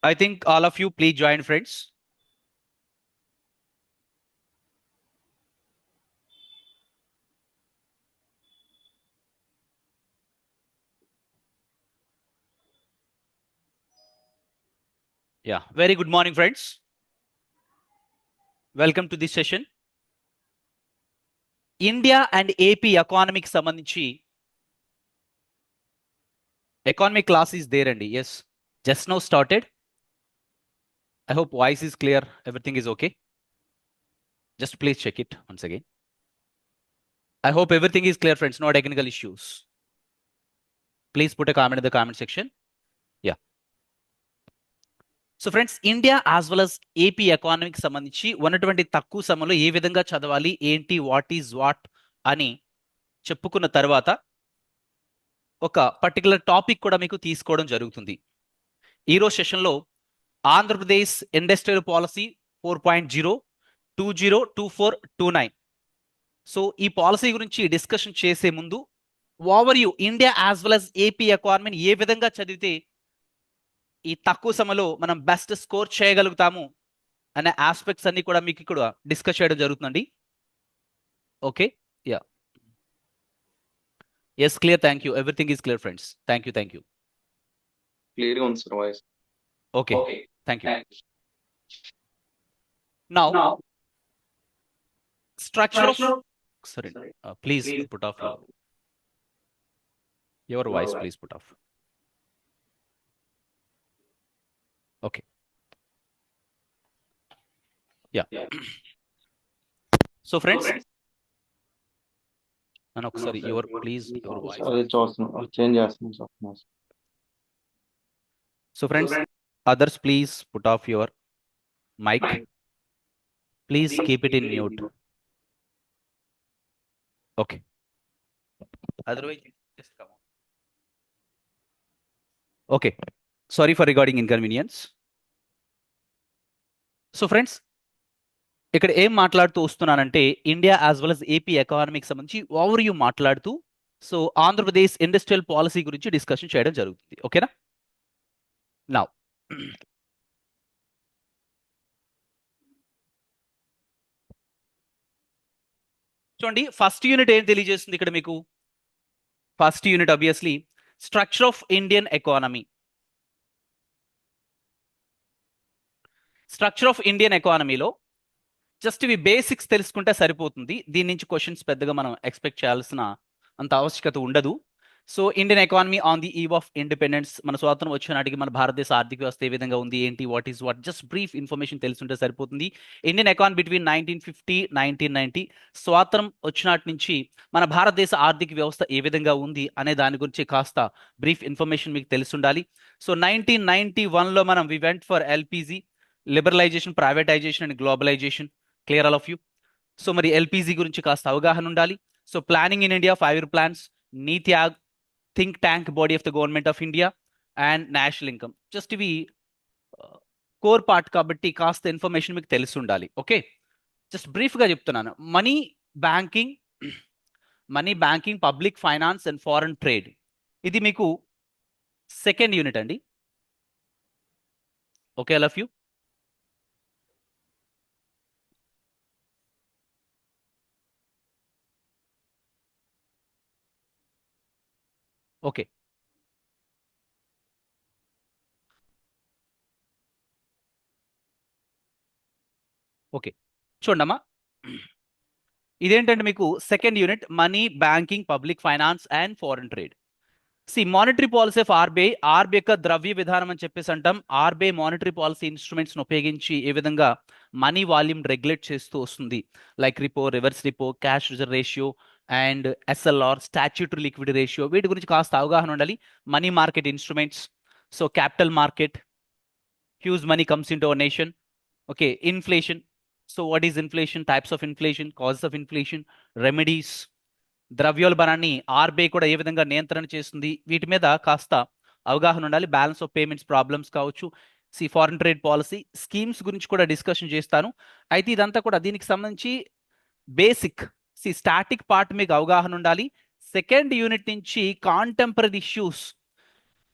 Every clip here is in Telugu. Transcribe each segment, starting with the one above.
I think all of you please join, friends. Yeah, very good morning, friends. Welcome to this session. India and AP ఎకానమీకి సంబంధించి ఎకానమిక్ క్లాస్ ఈస్ దేర్ అండి. Yes, just now started. I hope voice is clear, everything is okay. Just please check it once again. I hope everything is clear, friends, no technical issues. Please put a comment in the comment section. Yeah. So friends, India as well as AP ఎకానమీకి సంబంధించి ఉన్నటువంటి తక్కువ సమయంలో ఏ విధంగా చదవాలి, ఏంటి, వాట్ ఈజ్ వాట్ అని చెప్పుకున్న తర్వాత ఒక పర్టికులర్ టాపిక్ కూడా మీకు తీసుకోవడం జరుగుతుంది. ఈరోజు సెషన్లో ఆంధ్రప్రదేశ్ ఇండస్ట్రియల్ పాలసీ 4.0 2024-29. సో ఈ పాలసీ గురించి డిస్కషన్ చేసే ముందు overview India as well as AP ఎకానమీని ఏ విధంగా చదివితే ఈ తక్కువ సమయంలో మనం బెస్ట్ స్కోర్ చేయగలుగుతాము అనే ఆస్పెక్ట్స్ అన్ని కూడా మీకు ఇక్కడ డిస్కస్ చేయడం జరుగుతుందండి. Okay, yeah, yes, clear, thank you, everything is clear, friends, thank you. క్లియర్గా ఉంది sir voice. Okay, thank you. Now structure of, sorry, please put off your voice, please put off. Okay, yeah. So friends, no, sorry, your voice. అదే చూస్తున్నాం, చేంజ్ చేస్తున్నాం sir. So friends, others please put off your mic. Please keep it in mute. Okay. Otherwise, just come on. Okay. Sorry for regarding inconvenience. So friends, ఇక్కడ ఏం మాట్లాడుతూ వస్తున్నానంటే India as well as AP ఎకానమీకి సంబంధించి ఓవర్ యూ మాట్లాడుతూ సో ఆంధ్రప్రదేశ్ ఇండస్ట్రియల్ పాలసీ గురించి డిస్కషన్ చేయడం జరుగుతుంది. ఓకేనా? నౌ చూడండి, ఫస్ట్ యూనిట్ ఏం తెలియజేస్తుంది ఇక్కడ మీకు? First unit obviously structure of Indian economy. Structure of Indian ఎకానమీలో జస్ట్ ఇవి బేసిక్స్ తెలుసుకుంటే సరిపోతుంది. దీని నుంచి క్వశ్చన్స్ పెద్దగా మనం ఎక్స్పెక్ట్ చేయాల్సిన అంత ఆవశ్యకత ఉండదు. So Indian economy on the eve of independence, మన స్వాతంత్రం వచ్చిన నాటికి మన భారతదేశ ఆర్థిక వ్యవస్థ ఏ విధంగా ఉంది, ఏంటి, what is what, just brief information తెలుసుంటే సరిపోతుంది. ఇండియన్ ఎకానమీ బిట్వీన్ 1950-1990, స్వాతంత్రం వచ్చినాటి నుంచి మన భారతదేశ ఆర్థిక వ్యవస్థ ఏ విధంగా ఉంది అనే దాని గురించి కాస్త బ్రీఫ్ ఇన్ఫర్మేషన్ మీకు తెలుసుండాలి. సో 1991లో మనం we went for LPG, liberalisation, privatisation and globalisation. Clear all of you? So మరి ఎల్పిజి గురించి కాస్త అవగాహన ఉండాలి. So planning in India, 5-year plans, NITI Aayog, think tank body of the government of India and national income. Just ఇవి కోర్ పార్ట్ కాబట్టి కాస్త ఇన్ఫర్మేషన్ మీకు తెలిసి ఉండాలి. ఓకే, జస్ట్ బ్రీఫ్గా చెప్తున్నాను. Money banking, public finance and foreign trade, ఇది మీకు సెకండ్ యూనిట్ అండి. Okay, all of you? Okay, okay, చూడమ్మా, ఇదేంటంటే మీకు second unit money banking, public finance and foreign trade. Monetary policy of RBI, RBI యొక్క ద్రవ్య విధానం అని చెప్పేసి అంటాం. ఆర్బీఐ మానిటరీ పాలసీ ఇన్స్ట్రుమెంట్స్ను ఉపయోగించి ఏ విధంగా మనీ వాల్యూమ్ రెగ్యులేట్ చేస్తూ వస్తుంది, like repo, reverse repo, cash reserve ratio and SLR, statutory liquid ratio, వీటి గురించి కాస్త అవగాహన ఉండాలి. Money market instruments, so capital market, huge money comes in to our nation. Okay, inflation, so what is inflation, types of inflation, causes of inflation, remedies, ద్రవ్యోల్బణాన్ని ఆర్బీఐ కూడా ఏ విధంగా నియంత్రణ చేస్తుంది, వీటి మీద కాస్త అవగాహన ఉండాలి. బ్యాలెన్స్ ఆఫ్ పేమెంట్స్ ప్రాబ్లమ్స్ కావచ్చు, ఫారెన్ ట్రేడ్ పాలసీ స్కీమ్స్ గురించి కూడా డిస్కషన్ చేస్తాను. అయితే ఇదంతా కూడా దీనికి సంబంధించి బేసిక్ స్టాటిక్ పార్ట్ మీకు అవగాహన ఉండాలి. సెకండ్ యూనిట్ నుంచి కాంటెంపరీ ఇష్యూస్,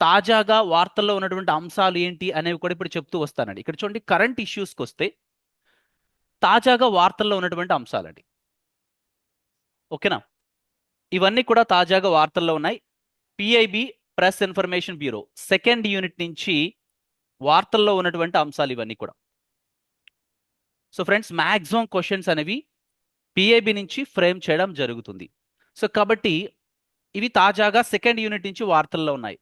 తాజాగా వార్తల్లో ఉన్నటువంటి అంశాలు ఏంటి అనేవి కూడా ఇప్పుడు చెప్తూ వస్తానండి. ఇక్కడ చూడండి, కరెంట్ ఇష్యూస్కి వస్తే తాజాగా వార్తల్లో ఉన్నటువంటి అంశాలండి. ఓకేనా? ఇవన్నీ కూడా తాజాగా వార్తల్లో ఉన్నాయి. PIB press information bureau second unit నుంచి వార్తల్లో ఉన్నటువంటి అంశాలు ఇవన్నీ కూడా. సో ఫ్రెండ్స్, మ్యాక్సిమం క్వశ్చన్స్ అనేవి పిఐబి నుంచి ఫ్రేమ్ చేయడం జరుగుతుంది. సో కాబట్టి ఇవి తాజాగా సెకండ్ యూనిట్ నుంచి వార్తల్లో ఉన్నాయి.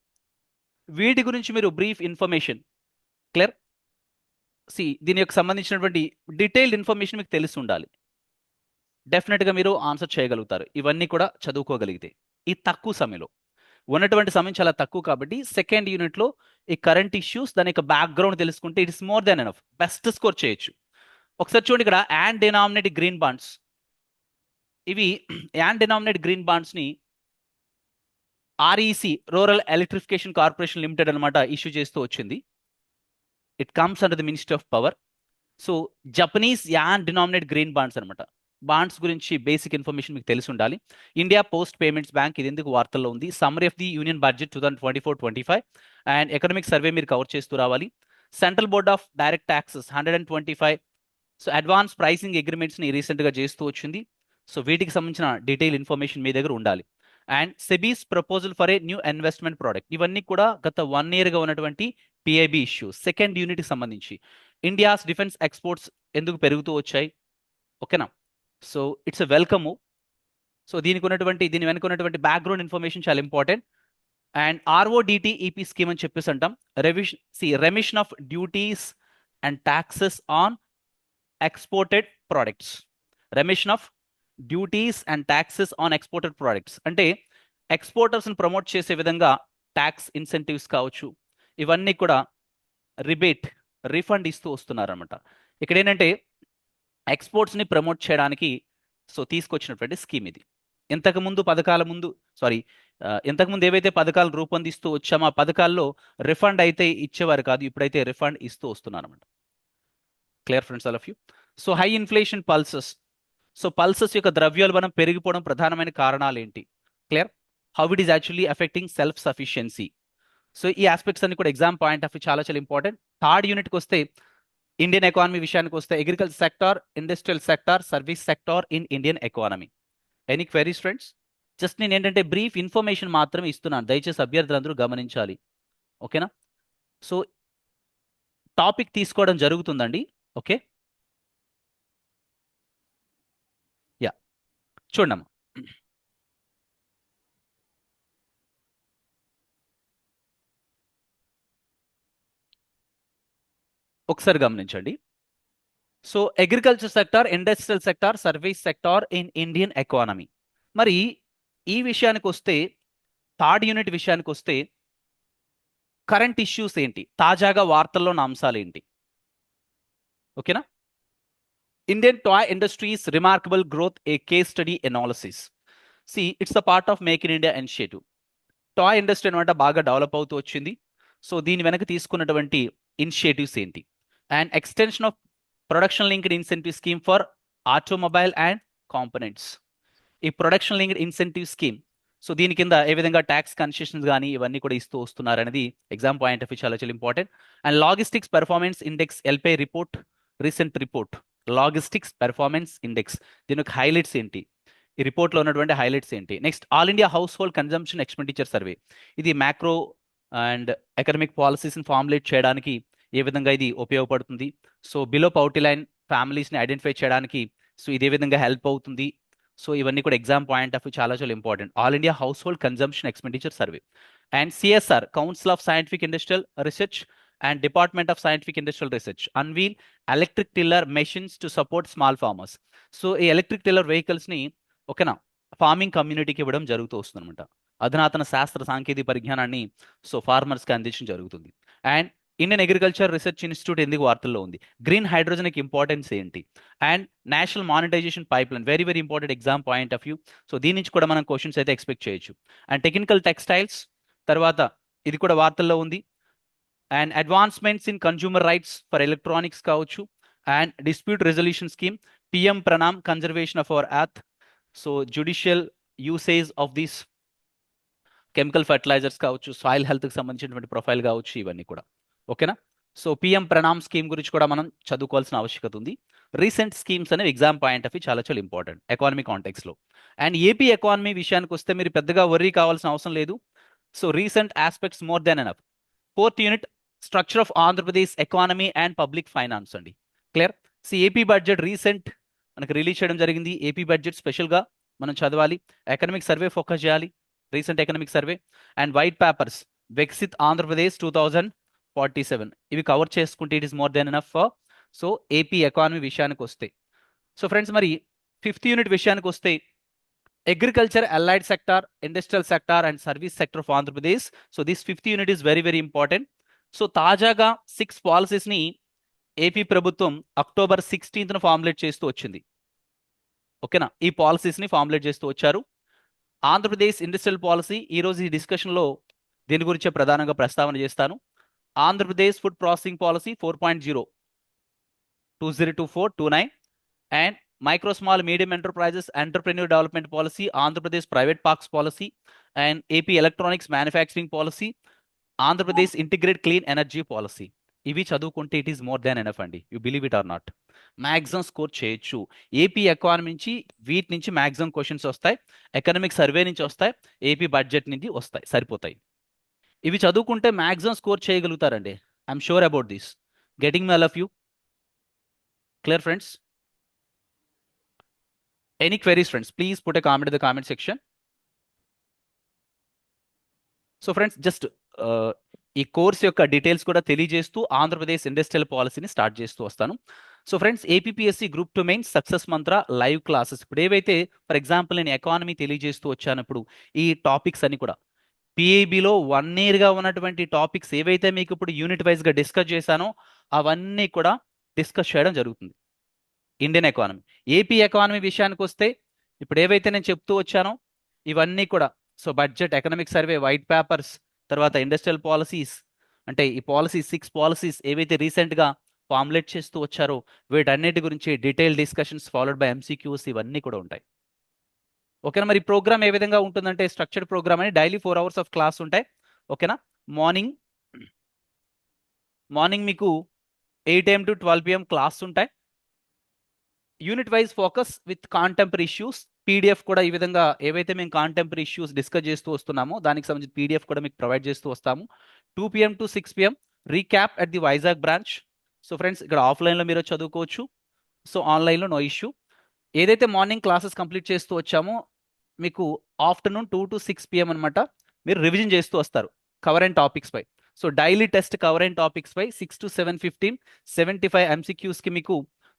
వీటి గురించి మీరు బ్రీఫ్ ఇన్ఫర్మేషన్ క్లియర్ దీని యొక్క సంబంధించినటువంటి డీటెయిల్డ్ ఇన్ఫర్మేషన్ మీకు తెలిసి ఉండాలి. డెఫినెట్గా మీరు ఆన్సర్ చేయగలుగుతారు ఇవన్నీ కూడా చదువుకోగలిగితే. ఈ తక్కువ సమయంలో ఉన్నటువంటి సమయం చాలా తక్కువ కాబట్టి సెకండ్ యూనిట్లో ఈ కరెంట్ ఇష్యూస్ దాని యొక్క బ్యాక్గ్రౌండ్ తెలుసుకుంటే it is more then enough, best score చేయొచ్చు. ఒకసారి చూడండి, ఇక్కడ యాన్ డినామినేట్ గ్రీన్ బాండ్స్, ఇవి యాన్ డినామినేట్ గ్రీన్ బాండ్స్ని REC rural electrification corporation limited అనమాట ఇష్యూ చేస్తూ వచ్చింది. It comes under the ministry of power. So Japanese yen denominate green bonds అనమాట. బాండ్స్ గురించి బేసిక్ ఇన్ఫర్మేషన్ మీకు తెలిసి ఉండాలి. ఇండియా పోస్ట్ పేమెంట్స్ బ్యాంక్, ఇది ఎందుకు వార్తల్లో ఉంది. Summary of the union budget 2024-25 and economic survey మీరు కవర్ చేస్తూ రావాలి. Central board of direct taxes 125. So advance pricing అగ్రిమెంట్స్ని రీసెంట్గా చేస్తూ వచ్చింది. సో వీటికి సంబంధించిన డీటెయిల్ ఇన్ఫర్మేషన్ మీ దగ్గర ఉండాలి. And SEBI's proposal for a new investment product, ఇవన్నీ కూడా గత 1 yearగా ఉన్నటువంటి పిఐబి ఇష్యూ సెకండ్ యూనిట్కి సంబంధించి. ఇండియాస్ డిఫెన్స్ ఎక్స్పోర్ట్స్ ఎందుకు పెరుగుతూ వచ్చాయి, ఓకేనా? So it's a welcome. So దీని వెనుక ఉన్నటువంటి బ్యాక్గ్రౌండ్ ఇన్ఫర్మేషన్ చాలా ఇంపార్టెంట్. అండ్ RODTEP స్కీమ్ అని చెప్పేసి అంటాం. Remission of duties and taxes on exported products. Remission of duties and taxes on exported products అంటే ఎక్స్పోర్టర్స్ని ప్రమోట్ చేసే విధంగా ట్యాక్స్ ఇన్సెంటివ్స్ కావచ్చు, ఇవన్నీ కూడా రిఫండ్ ఇస్తూ వస్తున్నారన్నమాట. ఇక్కడ ఏంటంటే ఎక్స్పోర్ట్స్ని ప్రమోట్ చేయడానికి తీసుకొచ్చినటువంటి స్కీమ్ ఇది. ఇంతకుముందు ఏవైతే పథకాలు రూపొందిస్తూ వచ్చామో ఆ పథకాల్లో రిఫండ్ అయితే ఇచ్చేవారు కాదు, ఇప్పుడైతే రిఫండ్ ఇస్తూ వస్తున్నారన్నమాట. Clear friends, all of you? So high inflation pulses. So pulses యొక్క ద్రవ్యోల్బణం పెరిగిపోవడం ప్రధానమైన కారణాలు ఏంటి? Clear. How it is actually affecting self sufficiency. So ఈ ఆస్పెక్ట్స్ అన్ని కూడా ఎగ్జామ్ పాయింట్ ఆఫ్ వ్యూ చాలా చాలా ఇంపార్టెంట్. థర్డ్ యూనిట్కి వస్తే ఇండియన్ ఎకానమీ విషయానికి వస్తే agriculture sector, industrial sector, service sector in Indian economy. Any queries friends? Just నేను ఏంటంటే బ్రీఫ్ ఇన్ఫర్మేషన్ మాత్రమే ఇస్తున్నాను, దయచేసి అభ్యర్థులందరూ గమనించాలి. ఓకేనా? సో టాపిక్ తీసుకోవడం జరుగుతుందండి. ఓకే, యా, చూడమ్మా. ఒకసారి గమనించండి. So agriculture sector, industrial sector, service sector in Indian economy. మరి ఈ విషయానికి వస్తే, థర్డ్ యూనిట్ విషయానికి వస్తే కరెంట్ ఇష్యూస్ ఏంటి, తాజాగా వార్తల్లో ఉన్న అంశాలు ఏంటి? ఓకేనా? Indian toy industries remarkable growth, A case study analysis. It's the part of make in India initiative. Toy industry అనమాట బాగా డెవలప్ అవుతూ వచ్చింది. సో దీని వెనక తీసుకున్నటువంటి ఇనిషియేటివ్స్ ఏంటి? And extension of production linked incentive scheme for automobile and components. ఈ production linked incentive scheme, so దీని కింద ఏ విధంగా ట్యాక్స్ కన్సెషన్స్ కానీ ఇవన్నీ కూడా ఇస్తూ వస్తున్నారు అనేది ఎగ్జామ్ పాయింట్ ఆఫ్ వ్యూ చాలా చాలా important. And logistics performance index, LPI report, recent report logistics performance index, దీని యొక్క హైలైట్స్ ఏంటి, ఈ రిపోర్ట్లో ఉన్నటువంటి హైలైట్స్ ఏంటి? Next all India household consumption expenditure survey, ఇది మ్యాక్రో అండ్ ఎకనామిక్ పాలసీస్ని ఫార్ములేట్ చేయడానికి ఏ విధంగా ఇది ఉపయోగపడుతుంది. సో బిలో పవర్టీ లైన్ ఫ్యామిలీస్ని ఐడెంటిఫై చేయడానికి సో ఇదే విధంగా హెల్ప్ అవుతుంది. సో ఇవన్నీ కూడా ఎగ్జామ్ పాయింట్ ఆఫ్ వ్యూ చాలా చాలా important. All India household consumption expenditure survey. And CSR, council of scientific industrial research and department of scientific industrial research unveil electric tiller machines to support small farmers. So ఈ ఎలక్ట్రిక్ టిల్లర్ వెహికల్స్ని ఓకేనా ఫార్మింగ్ కమ్యూనిటీకి ఇవ్వడం జరుగుతూ వస్తుంది అనమాట. అధునాతన శాస్త్ర సాంకేతిక పరిజ్ఞానాన్ని సో ఫార్మర్స్కి అందించడం జరుగుతుంది. And Indian agriculture research institute ఎందుకు వార్తల్లో ఉంది? గ్రీన్ హైడ్రోజన్కి ఇంపార్టెన్స్ ఏంటి? And national monetization pipe line, very very important exam point of view. సో దీని నుంచి కూడా మనం క్వశ్చన్స్ అయితే ఎక్స్పెక్ట్ చేయొచ్చు. అండ్ టెక్నికల్ టెక్స్టైల్స్ తర్వాత ఇది కూడా వార్తల్లో ఉంది. And advancements in consumer rights for electronics కావచ్చు. And dispute resolution scheme, PM Pranam, conservation of our earth. So judicial usage of this chemical fertilisers కావచ్చు, సాయిల్ హెల్త్కి సంబంధించినటువంటి ప్రొఫైల్ కావచ్చు, ఇవన్నీ కూడా. ఓకేనా? సో పిఎం ప్రణామ్ స్కీమ్ గురించి కూడా మనం చదువుకోవాల్సిన ఆవశ్యకత ఉంది. రీసెంట్ స్కీమ్స్ అనేవి ఎగ్జామ్ పాయింట్ ఆఫ్ వ్యూ చాలా చాలా ఇంపార్టెంట్ ఎకానమీ కాంటెక్స్లో. అండ్ ఏపీ ఎకానమీ విషయానికి వస్తే మీరు పెద్దగా వర్రీ కావాల్సిన అవసరం లేదు. So recent aspects more then enough. 4th unit structure of Andhra Pradesh economy and public finance అండి. క్లియర్? ఏపీ బడ్జెట్ రీసెంట్ మనకి రిలీజ్ చేయడం జరిగింది. ఏపీ బడ్జెట్ స్పెషల్గా మనం చదవాలి. ఎకనామిక్ సర్వే ఫోకస్ చేయాలి, recent economic survey. And white papers Viksit Andhra Pradesh 2047 ఇవి కవర్ చేసుకుంటే it is more than enough for so AP economy విషయానికి వస్తే. సో ఫ్రెండ్స్, మరి 5th యూనిట్ విషయానికి వస్తే agriculture, allied sector, industrial sector and service sector of Andhra Pradesh. So this 5th unit is very very important. So తాజాగా 6 పాలసీస్ని ఏపీ ప్రభుత్వం అక్టోబర్ 16th ఫార్ములేట్ చేస్తూ వచ్చింది. ఓకేనా? ఈ పాలసీస్ని ఫార్ములేట్ చేస్తూ వచ్చారు. ఆంధ్రప్రదేశ్ ఇండస్ట్రియల్ పాలసీ, ఈరోజు ఈ డిస్కషన్లో దీని గురించే ప్రధానంగా ప్రస్తావన చేస్తాను. Andhra Pradesh food processing policy 4.0 2024-29 and micro small medium enterprises entrepreneur development policy, Andhra Pradesh private parks policy and AP electronics manufacturing policy, Andhra Pradesh integrate clean energy policy. ఇవి చదువుకుంటే it is more than enough అండి. You believe it or not, maximum score చేయొచ్చు. ఏపీ ఎకానమీ నుంచి వీటి నుంచి మ్యాక్సిమం క్వశ్చన్స్ వస్తాయి, ఎకనామిక్ సర్వే నుంచి వస్తాయి, ఏపీ బడ్జెట్ నుంచి వస్తాయి, సరిపోతాయి. ఇవి చదువుకుంటే maximum score చేయగలుగుతారండి. I'm sure about this. Getting me all of you clear friends? Any queries friends? Please put a comment in the comment section. So friends, just ఈ కోర్స్ యొక్క డీటెయిల్స్ కూడా తెలియజేస్తూ ఆంధ్రప్రదేశ్ ఇండస్ట్రియల్ పాలసీని స్టార్ట్ చేస్తూ వస్తాను. So friends, APSC group 2 mains success మంత్ర లైవ్ క్లాసెస్. ఇప్పుడు ఏవైతే ఫర్ ఎగ్జాంపుల్ నేను ఎకానమీ తెలియజేస్తూ వచ్చాను, ఇప్పుడు ఈ టాపిక్స్ అన్ని కూడా పిఐబిలో 1 yearగా ఉన్నటువంటి టాపిక్స్ ఏవైతే మీకు ఇప్పుడు యూనిట్ వైజ్గా డిస్కస్ చేశానో అవన్నీ కూడా డిస్కస్ చేయడం జరుగుతుంది. ఇండియన్ ఎకానమీ, ఏపీ ఎకానమీ విషయానికి వస్తే ఇప్పుడు ఏవైతే నేను చెప్తూ వచ్చానో ఇవన్నీ కూడా, so budget, economic survey, white papers, తర్వాత ఇండస్ట్రియల్ పాలసీస్, అంటే ఈ పాలసీ 6 పాలసీస్ ఏవైతే రీసెంట్గా ఫార్ములేట్ చేస్తూ వచ్చారో వీటన్నిటి గురించి detail discussions followed by MCQs ఇవన్నీ కూడా ఉంటాయి. ఓకేనా? మరి ప్రోగ్రామ్ ఏ విధంగా ఉంటుందంటే స్ట్రక్చర్డ్ ప్రోగ్రామ్ అని డైలీ 4 hours ఆఫ్ క్లాస్ ఉంటాయి. ఓకేనా? మార్నింగ్ మీకు 8 AM to 12 PM క్లాస్ ఉంటాయి. Unit wise focus with contemporary issues. PDF కూడా ఈ విధంగా ఏవైతే మేము కాంటెంపరీ ఇష్యూస్ డిస్కస్ చేస్తూ వస్తున్నామో దానికి సంబంధించి పీడిఎఫ్ కూడా మీకు ప్రొవైడ్ చేస్తూ వస్తాము. 2 PM to 6 PM recap at the Vizag branch. So friends, ఇక్కడ ఆఫ్లైన్లో మీరు చదువుకోవచ్చు, సో ఆన్లైన్లో నో ఇష్యూ. ఏదైతే మార్నింగ్ క్లాసెస్ కంప్లీట్ చేస్తూ వచ్చామో మీకు ఆఫ్టర్నూన్ 2 to 6 PM అనమాట మీరు రివిజన్ చేస్తూ వస్తారు కవర్ అండ్ టాపిక్స్ పై. So daily test cover and topics పై 6 to 7:15 75 MCQస్కి మీకు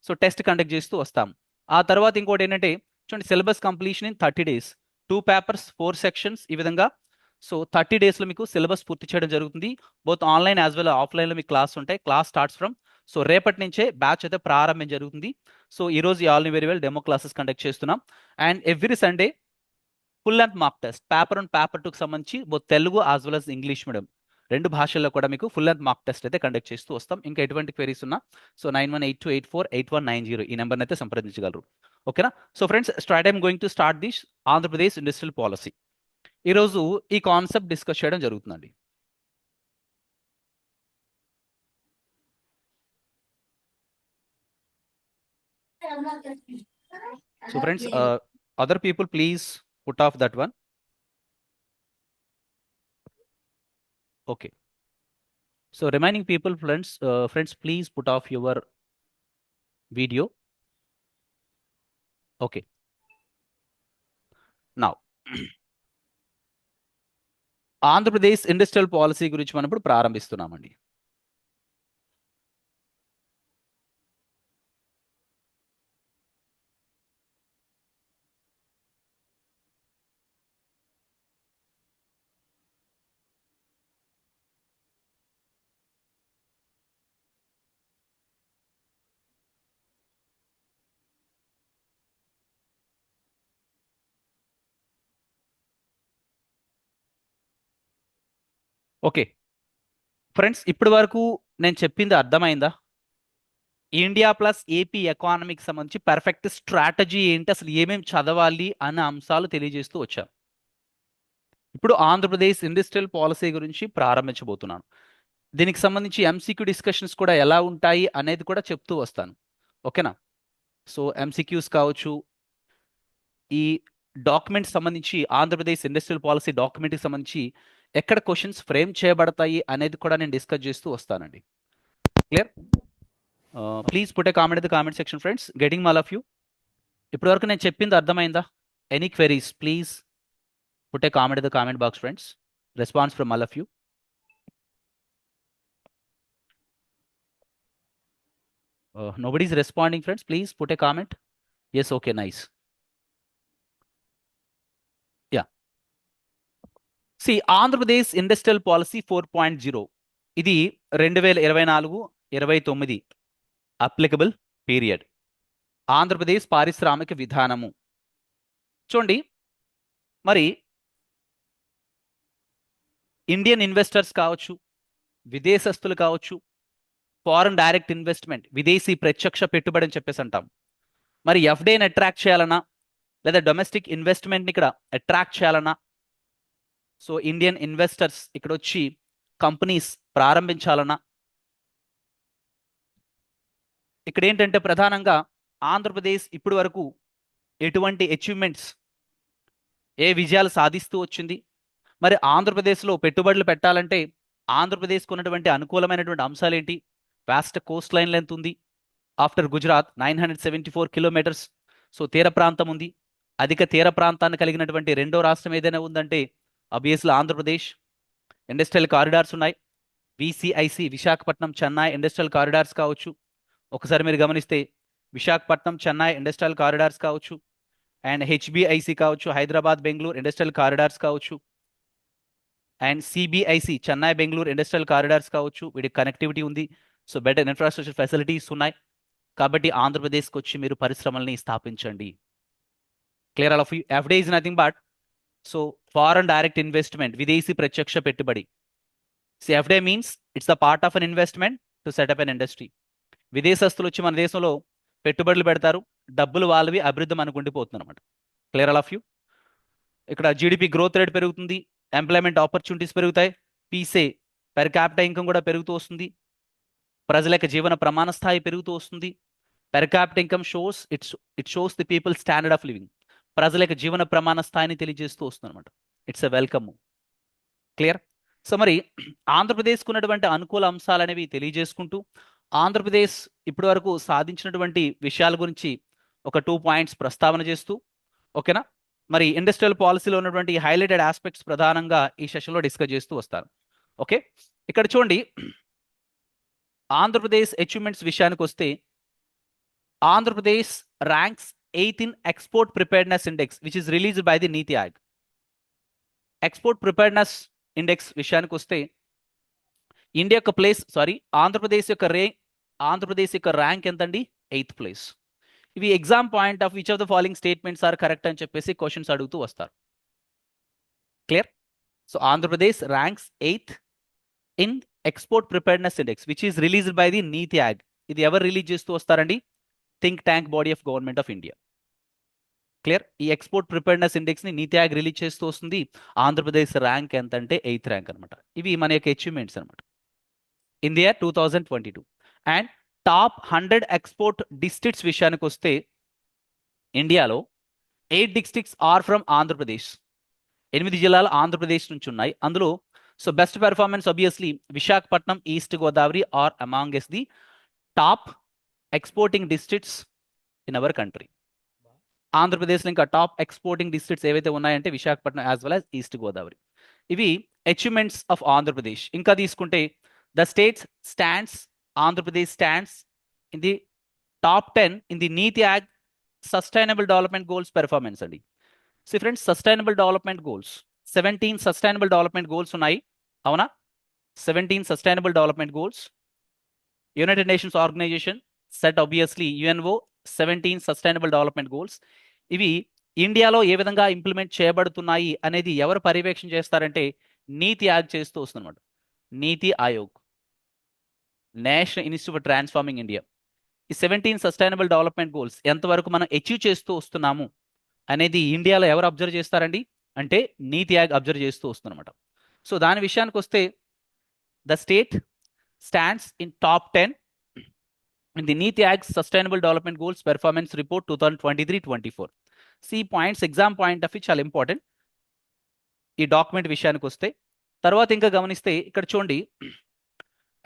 సో టెస్ట్ కండక్ట్ చేస్తూ వస్తాము. ఆ తర్వాత ఇంకోటి ఏంటంటే చూడండి, syllabus completion in 30 days, 2 papers 4 sections, ఈ విధంగా సో 30 daysలో మీకు సిలబస్ పూర్తి చేయడం జరుగుతుంది. బోత్ ఆన్లైన్ యాజ్ వెల్ ఆఫ్లైన్లో మీకు క్లాస్ ఉంటాయి. క్లాస్ స్టార్ట్స్ ఫ్రమ్ సో రేపటి నుంచే బ్యాచ్ అయితే ప్రారంభం జరుగుతుంది. సో ఈరోజు all very well demo classes conduct చేస్తున్నాం. And every Sunday full length mark test, paper 1 paper 2కి సంబంధించి both Telugu as well as English medium 2 భాషల్లో కూడా మీకు ఫుల్ లెంత్ మార్క్ టెస్ట్ అయితే కండక్ట్ చేస్తూ వస్తాం. ఇంకా ఎటువంటి క్వెరీస్ ఉన్నా సో 9182848190 ఈ నెంబర్ని అయితే సంప్రదించగలరు. ఓకేనా? So friends, start I'm going to start this Andhra Pradesh industrial policy. ఈరోజు ఈ కాన్సెప్ట్ డిస్కస్ చేయడం జరుగుతుందండి. So friends, other people please put off that one. Okay. So remaining people, friends, please put off your video. Okay. Now, Andhra Pradesh industrial policy గురించి మనం ఇప్పుడు ప్రారంభిస్తున్నామండి. ఓకే ఫ్రెండ్స్, ఇప్పటి వరకు నేను చెప్పింది అర్థమైందా? ఇండియా ప్లస్ ఏపీ ఎకానమీకి సంబంధించి పర్ఫెక్ట్ స్ట్రాటజీ ఏంటి, అసలు ఏమేమి చదవాలి అనే అంశాలు తెలియజేస్తూ వచ్చాం. ఇప్పుడు ఆంధ్రప్రదేశ్ ఇండస్ట్రియల్ పాలసీ గురించి ప్రారంభించబోతున్నాను. దీనికి సంబంధించి ఎంసీక్యూ డిస్కషన్స్ కూడా ఎలా ఉంటాయి అనేది కూడా చెప్తూ వస్తాను. ఓకేనా? సో ఎంసీక్యూస్ కావచ్చు, ఈ డాక్యుమెంట్ సంబంధించి ఆంధ్రప్రదేశ్ ఇండస్ట్రియల్ పాలసీ డాక్యుమెంట్కి సంబంధించి ఎక్కడ క్వశ్చన్స్ ఫ్రేమ్ చేయబడతాయి అనేది కూడా నేను డిస్కస్ చేస్తూ వస్తానండి. Clear? Please put a comment in the comment section friends, getting all of you. ఇప్పటివరకు నేను చెప్పింది అర్థమైందా? Any queries please put a comment in the comment box friends. Response from all of you. Nobody is responding friends, please put a comment. Yes, okay, nice. Yeah. See, Andhra Pradesh industrial policy 4.0 ఇది 2024-29 అప్లికబుల్ పీరియడ్. ఆంధ్రప్రదేశ్ పారిశ్రామిక విధానము చూడండి. మరి ఇండియన్ ఇన్వెస్టర్స్ కావచ్చు, విదేశస్తులు కావచ్చు, ఫారెన్ డైరెక్ట్ ఇన్వెస్ట్మెంట్, విదేశీ ప్రత్యక్ష పెట్టుబడి అని చెప్పేసి అంటాం. మరి ఎఫ్డీఐని అట్రాక్ట్ చేయాలన్నా లేదా డొమెస్టిక్ ఇన్వెస్ట్మెంట్ని ఇక్కడ అట్రాక్ట్ చేయాలన్నా, సో ఇండియన్ ఇన్వెస్టర్స్ ఇక్కడ వచ్చి కంపెనీస్ ప్రారంభించాలన్నా, ఇక్కడ ఏంటంటే ప్రధానంగా ఆంధ్రప్రదేశ్ ఇప్పటి వరకు ఎటువంటి అచీవ్మెంట్స్, ఏ విజయాలు సాధిస్తూ వచ్చింది, మరి ఆంధ్రప్రదేశ్లో పెట్టుబడులు పెట్టాలంటే ఆంధ్రప్రదేశ్కు ఉన్నటువంటి అనుకూలమైనటువంటి అంశాలు ఏంటి? వాస్ట్ కోస్ట్ లైన్ లెంత్ ఉంది. After Gujarat 974 kilometres. సో తీర ప్రాంతం ఉంది. అధిక తీర ప్రాంతాన్ని కలిగినటువంటి రెండో రాష్ట్రం ఏదైనా ఉందంటే అబ్వియస్లీ ఆంధ్రప్రదేశ్. ఇండస్ట్రియల్ కారిడార్స్ ఉన్నాయి. VCIC Visakhapatnam Chennai industrial corridors కావచ్చు. ఒకసారి మీరు గమనిస్తే విశాఖపట్నం చెన్నై ఇండస్ట్రియల్ కారిడార్స్ కావచ్చు, అండ్ హెచ్బిఐసి కావచ్చు హైదరాబాద్ బెంగళూరు ఇండస్ట్రియల్ కారిడార్స్ కావచ్చు, and CBIC Chennai Bengaluru industrial corridors కావచ్చు. వీటికి కనెక్టివిటీ ఉంది. సో బెటర్ ఇన్ఫ్రాస్ట్రక్చర్ ఫెసిలిటీస్ ఉన్నాయి. కాబట్టి ఆంధ్రప్రదేశ్కి వచ్చి మీరు పరిశ్రమల్ని స్థాపించండి. Clear all of you? FDI is nothing but so foreign direct investment, విదేశీ ప్రత్యక్ష పెట్టుబడి. So FDI means it's the part of an investment to set up an industry. విదేశస్తులు వచ్చి మన దేశంలో పెట్టుబడులు పెడతారు, డబ్బులు వాళ్ళవి, అభివృద్ధి మనకు ఉండిపోతుంది అనమాట. Clear all of you? ఇక్కడ జీడిపి గ్రోత్ రేట్ పెరుగుతుంది, ఎంప్లాయ్మెంట్ ఆపర్చునిటీస్ పెరుగుతాయి, పీసే పెర్ క్యాపిటల్ ఇన్కమ్ కూడా పెరుగుతూ వస్తుంది, ప్రజల యొక్క జీవన ప్రమాణ స్థాయి పెరుగుతూ వస్తుంది. Per capital income shows it shows the people standard of living. ప్రజల యొక్క జీవన ప్రమాణ స్థాయిని తెలియజేస్తూ వస్తుంది అనమాట. It's a welcome. Clear? So మరి ఆంధ్రప్రదేశ్కు ఉన్నటువంటి అనుకూల అంశాలు అనేవి తెలియజేసుకుంటూ ఆంధ్రప్రదేశ్ ఇప్పటి వరకు సాధించినటువంటి విషయాల గురించి ఒక 2 పాయింట్స్ ప్రస్తావన చేస్తూ, ఓకేనా, మరి ఇండస్ట్రియల్ పాలసీలో ఉన్నటువంటి హైలైటెడ్ ఆస్పెక్ట్స్ ప్రధానంగా ఈ సెషన్లో డిస్కస్ చేస్తూ వస్తారు. ఓకే, ఇక్కడ చూడండి, ఆంధ్రప్రదేశ్ అచీవ్మెంట్స్ విషయానికి వస్తే Andhra Pradesh ranks 8th in export preparedness index which is released by the NITI Aayog. Export preparedness index విషయానికి వస్తే ఇండియా యొక్క ప్లేస్ ఆంధ్రప్రదేశ్ యొక్క ర్యాంక్ ఎంతండి? 8th place. ఇవి exam point of which of the following statements are correct అని చెప్పేసి క్వశ్చన్స్ అడుగుతూ వస్తారు. Clear? So Andhra Pradesh ranks 8th in export preparedness index which is released by the NITI Aayog. ఇది ఎవరు రిలీజ్ చేస్తూ వస్తారండి? Think tank body of government of India. Clear? ఈ ఎక్స్పోర్ట్ ప్రిపేర్నెస్ ఇండెక్స్ ని నీతి ఆయోగ్ రిలీజ్ చేస్తూ వస్తుంది. ఆంధ్రప్రదేశ్ ర్యాంక్ ఎంత అంటే 8th ర్యాంక్ అనమాట. ఇవి మన యొక్క అచీవ్మెంట్స్ అనమాట in the year 2022. And top 100 export districts విషయానికి వస్తే ఇండియాలో 8 డిస్ట్రిక్ట్స్ ఆర్ ఫ్రమ్ ఆంధ్రప్రదేశ్. 8 జిల్లాలు ఆంధ్రప్రదేశ్ నుంచి ఉన్నాయి. అందులో so best performance obviously Visakhapatnam, east Godavari are amongst the top exporting districts in our country. ఆంధ్రప్రదేశ్లో ఇంకా టాప్ ఎక్స్పోర్టింగ్ డిస్ట్రిక్ట్స్ ఏవైతే ఉన్నాయంటే Visakhapatnam as well as east Godavari. ఇవి అచీవ్మెంట్స్ ఆఫ్ ఆంధ్రప్రదేశ్. ఇంకా తీసుకుంటే the states stands, Andhra Pradesh stands in the top 10 in the NITI Aayog sustainable development goals performance అండి. So friends, sustainable development goals 17 sustainable development goals ఉన్నాయి, అవునా? 17 sustainable development goals. United Nations organization set obviously UNO 17 sustainable development goals. ఇవి ఇండియాలో ఏ విధంగా ఇంప్లిమెంట్ చేయబడుతున్నాయి అనేది ఎవరు పర్యవేక్షణ చేస్తారంటే నీతి ఆయోగ్ చేస్తూ వస్తుందన్నమాట. నీతి Aayog, national institute for transforming India. ఈ 17 సస్టైనబుల్ డెవలప్మెంట్ గోల్స్ ఎంతవరకు మనం అచీవ్ చేస్తూ వస్తున్నాము అనేది ఇండియాలో ఎవరు అబ్జర్వ్ చేస్తారండి? అంటే నీతి ఆయోగ్ అబ్జర్వ్ చేస్తూ వస్తుందన్నమాట. సో దాని విషయానికి వస్తే the state stands in top 10 in the NITI Aayog's Sustainable Development Goals Performance Report 2023-24. See points exam point of view చాలా ఇంపార్టెంట్ ఈ డాక్యుమెంట్ విషయానికి వస్తే. తర్వాత ఇంకా గమనిస్తే ఇక్కడ చూడండి,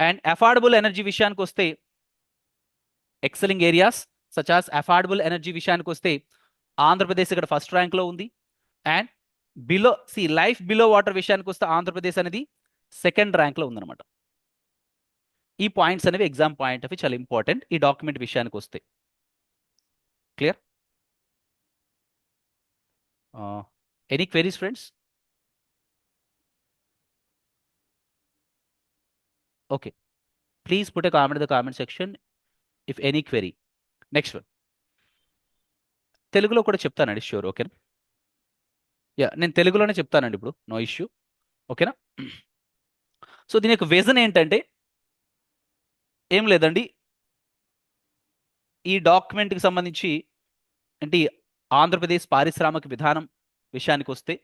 అండ్ అఫోర్డబుల్ ఎనర్జీ విషయానికి వస్తే excelling areas such as affordable energy విషయానికి వస్తే ఆంధ్రప్రదేశ్ ఇక్కడ ఫస్ట్ ర్యాంక్లో ఉంది. And below life below water విషయానికి వస్తే ఆంధ్రప్రదేశ్ అనేది సెకండ్ ర్యాంక్లో ఉందన్నమాట. ఈ పాయింట్స్ అనేవి ఎగ్జామ్ పాయింట్ ఆఫ్ చాలా ఇంపార్టెంట్ ఈ డాక్యుమెంట్ విషయానికి వస్తే. Clear? Any queries friends? Okay, please put a comment in the comment section if any query. Next one తెలుగులో కూడా చెప్తానండి, ష్యూర్. ఓకేనా? యా, నేను తెలుగులోనే చెప్తానండి ఇప్పుడు, నో ఇష్యూ. ఓకేనా? సో దీని యొక్క విజన్ ఏంటంటే ఏం లేదండి, ఈ డాక్యుమెంట్కి సంబంధించి అంటే ఆంధ్రప్రదేశ్ పారిశ్రామిక విధానం విషయానికి వస్తే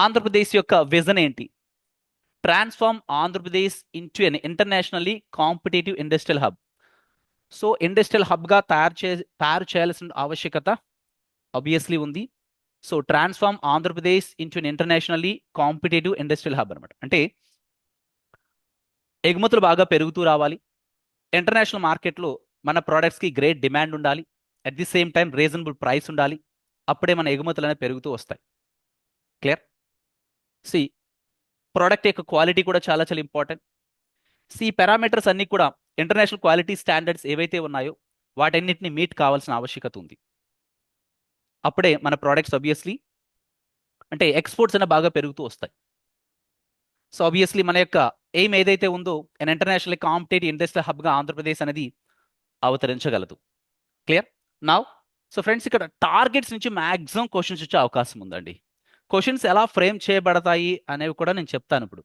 ఆంధ్రప్రదేశ్ యొక్క విజన్ ఏంటి? Transform Andhra Pradesh into an internationally competitive industrial hub. So industrial హబ్గా తయారు చేయాల్సిన ఆవశ్యకత ఆబ్వియస్లీ ఉంది. So transform Andhra Pradesh into an internationally competitive industrial hub అనమాట. అంటే ఎగుమతులు బాగా పెరుగుతూ రావాలి, ఇంటర్నేషనల్ మార్కెట్లో మన ప్రోడక్ట్స్కి గ్రేట్ డిమాండ్ ఉండాలి, at the same time reasonable price ఉండాలి, అప్పుడే మన ఎగుమతులు అనేవి పెరుగుతూ వస్తాయి. క్లియర్? సి ప్రోడక్ట్ యొక్క క్వాలిటీ కూడా చాలా చాలా ఇంపార్టెంట్. సి పారామీటర్స్ అన్నీ కూడా ఇంటర్నేషనల్ క్వాలిటీ స్టాండర్డ్స్ ఏవైతే ఉన్నాయో వాటన్నిటిని మీట్ కావాల్సిన ఆవశ్యకత ఉంది. అప్పుడే మన ప్రోడక్ట్స్ ఆబ్వియస్లీ అంటే ఎక్స్పోర్ట్స్ అనేవి బాగా పెరుగుతూ వస్తాయి. సో ఆబ్వియస్లీ మన యొక్క ఎయిమ్ ఏదైతే ఉందో అండ్ ఇంటర్నేషనల్ కాంపిటేటివ్ ఇండస్ట్రియల్ హబ్గా ఆంధ్రప్రదేశ్ అనేది అవతరించగలదు. క్లియర్? నౌ సో ఫ్రెండ్స్ ఇక్కడ టార్గెట్స్ నుంచి మ్యాక్సిమం క్వశ్చన్స్ వచ్చే అవకాశం ఉందండి. క్వశ్చన్స్ ఎలా ఫ్రేమ్ చేయబడతాయి అనేవి కూడా నేను చెప్తాను ఇప్పుడు.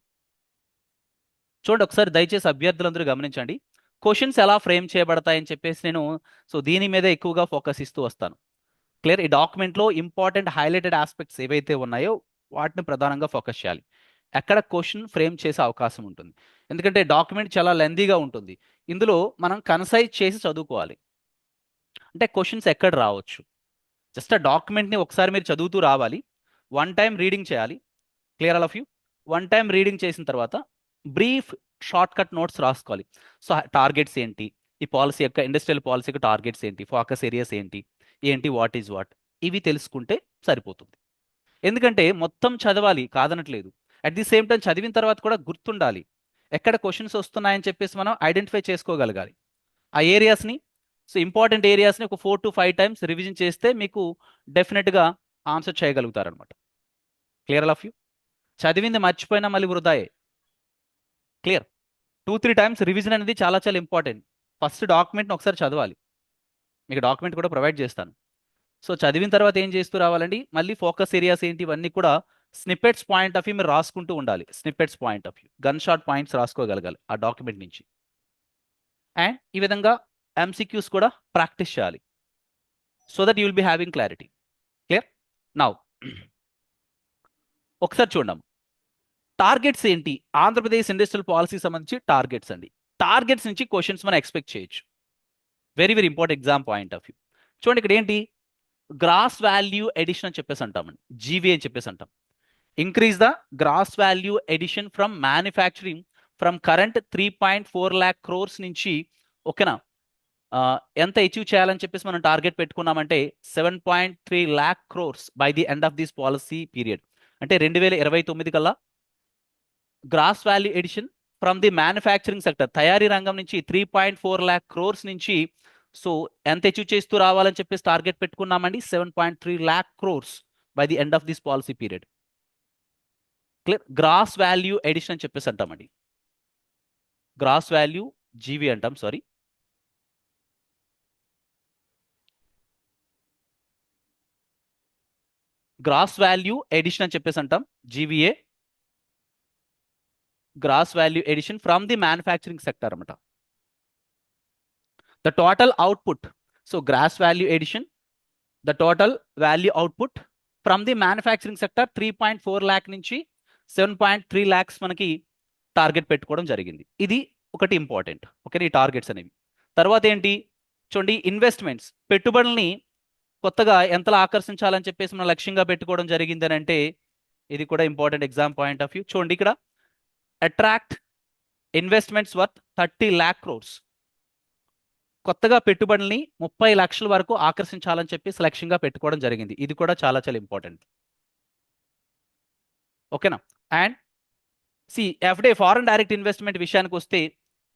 చూడండి ఒకసారి దయచేసి అభ్యర్థులందరూ గమనించండి, క్వశ్చన్స్ ఎలా ఫ్రేమ్ చేయబడతాయని చెప్పేసి నేను దీని మీద ఎక్కువగా ఫోకస్ ఇస్తూ వస్తాను. క్లియర్? ఈ డాక్యుమెంట్లో ఇంపార్టెంట్ హైలైటెడ్ ఆస్పెక్ట్స్ ఏవైతే ఉన్నాయో వాటిని ప్రధానంగా ఫోకస్ చేయాలి. ఎక్కడ క్వశ్చన్ ఫ్రేమ్ చేసే అవకాశం ఉంటుంది, ఎందుకంటే డాక్యుమెంట్ చాలా లెందీగా ఉంటుంది. ఇందులో మనం కన్సైజ్ చేసి చదువుకోవాలి. అంటే క్వశ్చన్స్ ఎక్కడ రావచ్చు, జస్ట్ ఆ డాక్యుమెంట్ని ఒకసారి మీరు చదువుతూ రావాలి, వన్ టైం రీడింగ్ చేయాలి. Clear all of you? One time reading చేసిన తర్వాత బ్రీఫ్ షార్ట్ కట్ నోట్స్ రాసుకోవాలి. సో టార్గెట్స్ ఏంటి, ఈ పాలసీ యొక్క ఇండస్ట్రియల్ పాలసీ యొక్క టార్గెట్స్ ఏంటి, ఫోకస్ ఏరియాస్ ఏంటి, వాట్ ఈజ్ వాట్, ఇవి తెలుసుకుంటే సరిపోతుంది. ఎందుకంటే మొత్తం చదవాలి కాదనట్లేదు, అట్ ది సేమ్ టైం చదివిన తర్వాత కూడా గుర్తుండాలి, ఎక్కడ క్వశ్చన్స్ వస్తున్నాయని చెప్పేసి మనం ఐడెంటిఫై చేసుకోగలగాలి ఆ ఏరియాస్ని. సో ఇంపార్టెంట్ ఏరియాస్ని ఒక 4 to 5 టైమ్స్ రివిజన్ చేస్తే మీకు డెఫినెట్గా ఆన్సర్ చేయగలుగుతారనమాట. Clear all of you? చదివింది మర్చిపోయినా మళ్ళీ వృధాయే. క్లియర్? 2-3 టైమ్స్ రివిజన్ అనేది చాలా చాలా ఇంపార్టెంట్. ఫస్ట్ డాక్యుమెంట్ని ఒకసారి చదవాలి, మీకు డాక్యుమెంట్ కూడా ప్రొవైడ్ చేస్తాను. సో చదివిన తర్వాత ఏం చేస్తూ రావాలండి, మళ్ళీ ఫోకస్ ఏరియాస్ ఏంటి ఇవన్నీ కూడా స్నిప్పెట్స్ పాయింట్ ఆఫ్ వ్యూ మీరు రాసుకుంటూ ఉండాలి. Snippets point of view, gun shot points రాసుకోగలగాలి ఆ డాక్యుమెంట్ నుంచి. అండ్ ఈ విధంగా ఎంసీక్యూస్ కూడా ప్రాక్టీస్ చేయాలి, so that you will be having clarity. Clear? Now ఒకసారి చూద్దాం, టార్గెట్స్ ఏంటి, ఆంధ్రప్రదేశ్ ఇండస్ట్రియల్ పాలసీ సంబంధించి టార్గెట్స్ అండి. టార్గెట్స్ నుంచి క్వశ్చన్స్ మనం ఎక్స్పెక్ట్ చేయొచ్చు, very very important exam point of view. చూడండి ఇక్కడ ఏంటి, గ్రాస్ వాల్యూ ఎడిషన్ అని చెప్పేసి అంటామండి, జీవీ అని చెప్పేసి అంటాం. Increase the gross value addition from manufacturing from current 3.4 lakh crores నుంచి, ఓకేనా, ఎంత అచీవ్ చేయాలని చెప్పేసి మనం టార్గెట్ పెట్టుకున్నామంటే 7.3 lakh crores by the end of this policy period. అంటే 2029 కల్లా gross value addition from the manufacturing sector, తయారీ రంగం నుంచి 3.4 lakh crores నుంచి సో ఎంత అచీవ్ చేస్తూ రావాలని చెప్పేసి టార్గెట్ పెట్టుకున్నామండి, 7.3 lakh crores by the end of this policy period. Clear? Gross value addition అని చెప్పేసి అంటామండి, గ్రాస్ వాల్యూ జీవీ అంటాం, సారీ. గ్రాస్ వాల్యూ ఎడిషన్ అని చెప్పేసి అంటాం, GVA, gross value addition from the manufacturing sector అనమాట. The total output, so gross value addition, the total value output from the manufacturing sector 3.4 lakh నుంచి 7.3 lakhs మనకి టార్గెట్ పెట్టుకోవడం జరిగింది. ఇది ఒకటి ఇంపార్టెంట్. ఓకే, ఈ టార్గెట్స్ అనేవి. తర్వాత ఏంటి చూడండి, ఇన్వెస్ట్మెంట్స్, పెట్టుబడుల్ని కొత్తగా ఎంతలా ఆకర్షించాలని చెప్పేసి మనం లక్ష్యంగా పెట్టుకోవడం జరిగింది అని అంటే ఇది కూడా important exam point of view. చూడండి ఇక్కడ attract investments worth 30 lakh crores, కొత్తగా పెట్టుబడుల్ని 30 లక్షల వరకు ఆకర్షించాలని చెప్పేసి లక్ష్యంగా పెట్టుకోవడం జరిగింది. ఇది కూడా చాలా చాలా ఇంపార్టెంట్. ఓకేనా. అండ్ ఎఫ్డే ఫారెన్ డైరెక్ట్ ఇన్వెస్ట్మెంట్ విషయానికి వస్తే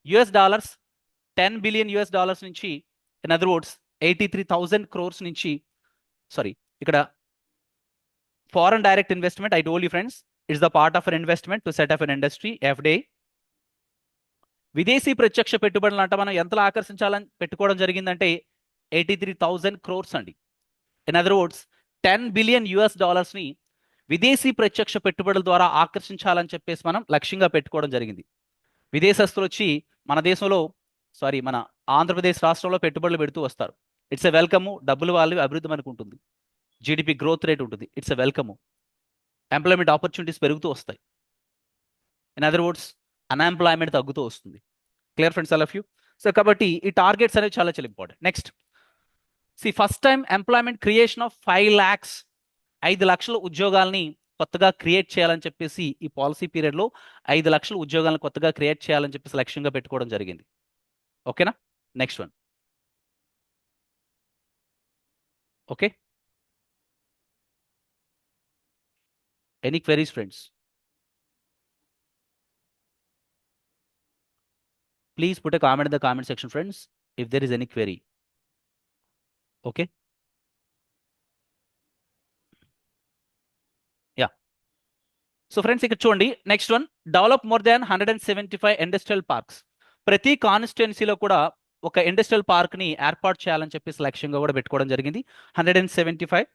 $10 billion నుంచి, ఇన్ అదర్ వర్డ్స్ 83,000 crores నుంచి, సారీ ఇక్కడ foreign direct investment, I told you friends, it's the part of an investment to set up an industry. ఎఫ్డే విదేశీ ప్రత్యక్ష పెట్టుబడులు అంట మనం ఎంతలా ఆకర్షించాలని పెట్టుకోవడం జరిగిందంటే 83,000 crores అండి. ఇన్ అదర్ వర్డ్స్ $10 billion ని విదేశీ ప్రత్యక్ష పెట్టుబడుల ద్వారా ఆకర్షించాలని చెప్పేసి మనం లక్ష్యంగా పెట్టుకోవడం జరిగింది. విదేశస్తులు వచ్చి మన దేశంలో, సారీ మన ఆంధ్రప్రదేశ్ రాష్ట్రంలో పెట్టుబడులు పెడుతూ వస్తారు. It's a welcome. డబ్బులు వాళ్ళు అభివృద్ధి మనకు ఉంటుంది, జీడిపి గ్రోత్ రేట్ ఉంటుంది. It's a welcome. Employment opportunities పెరుగుతూ వస్తాయి. ఇన్ అదర్ వర్డ్స్ అన్ఎంప్లాయ్మెంట్ తగ్గుతూ వస్తుంది. Clear friends, all of you? So కాబట్టి ఈ టార్గెట్స్ అనేవి చాలా చాలా important. Next first time employment creation of 5 lakhs, 5 లక్షల ఉద్యోగాల్ని కొత్తగా క్రియేట్ చేయాలని చెప్పేసి ఈ పాలసీ పీరియడ్లో 5 లక్షల ఉద్యోగాలను కొత్తగా క్రియేట్ చేయాలని చెప్పేసి లక్ష్యంగా పెట్టుకోవడం జరిగింది. ఓకేనా. Next one. Okay, any queries friends? Please put a comment in the comment section, friends, if there is any query. Okay. Yeah. So friends, ఇక్కడ చూడండి, next one, develop more than 175 industrial parks. ప్రతి కాన్స్టిట్యుయెన్సీలో కూడా ఒక ఇండస్ట్రియల్ పార్క్ ని ఏర్పాటు చేయాలని చెప్పేసి లక్ష్యంగా కూడా పెట్టుకోవడం జరిగింది. 175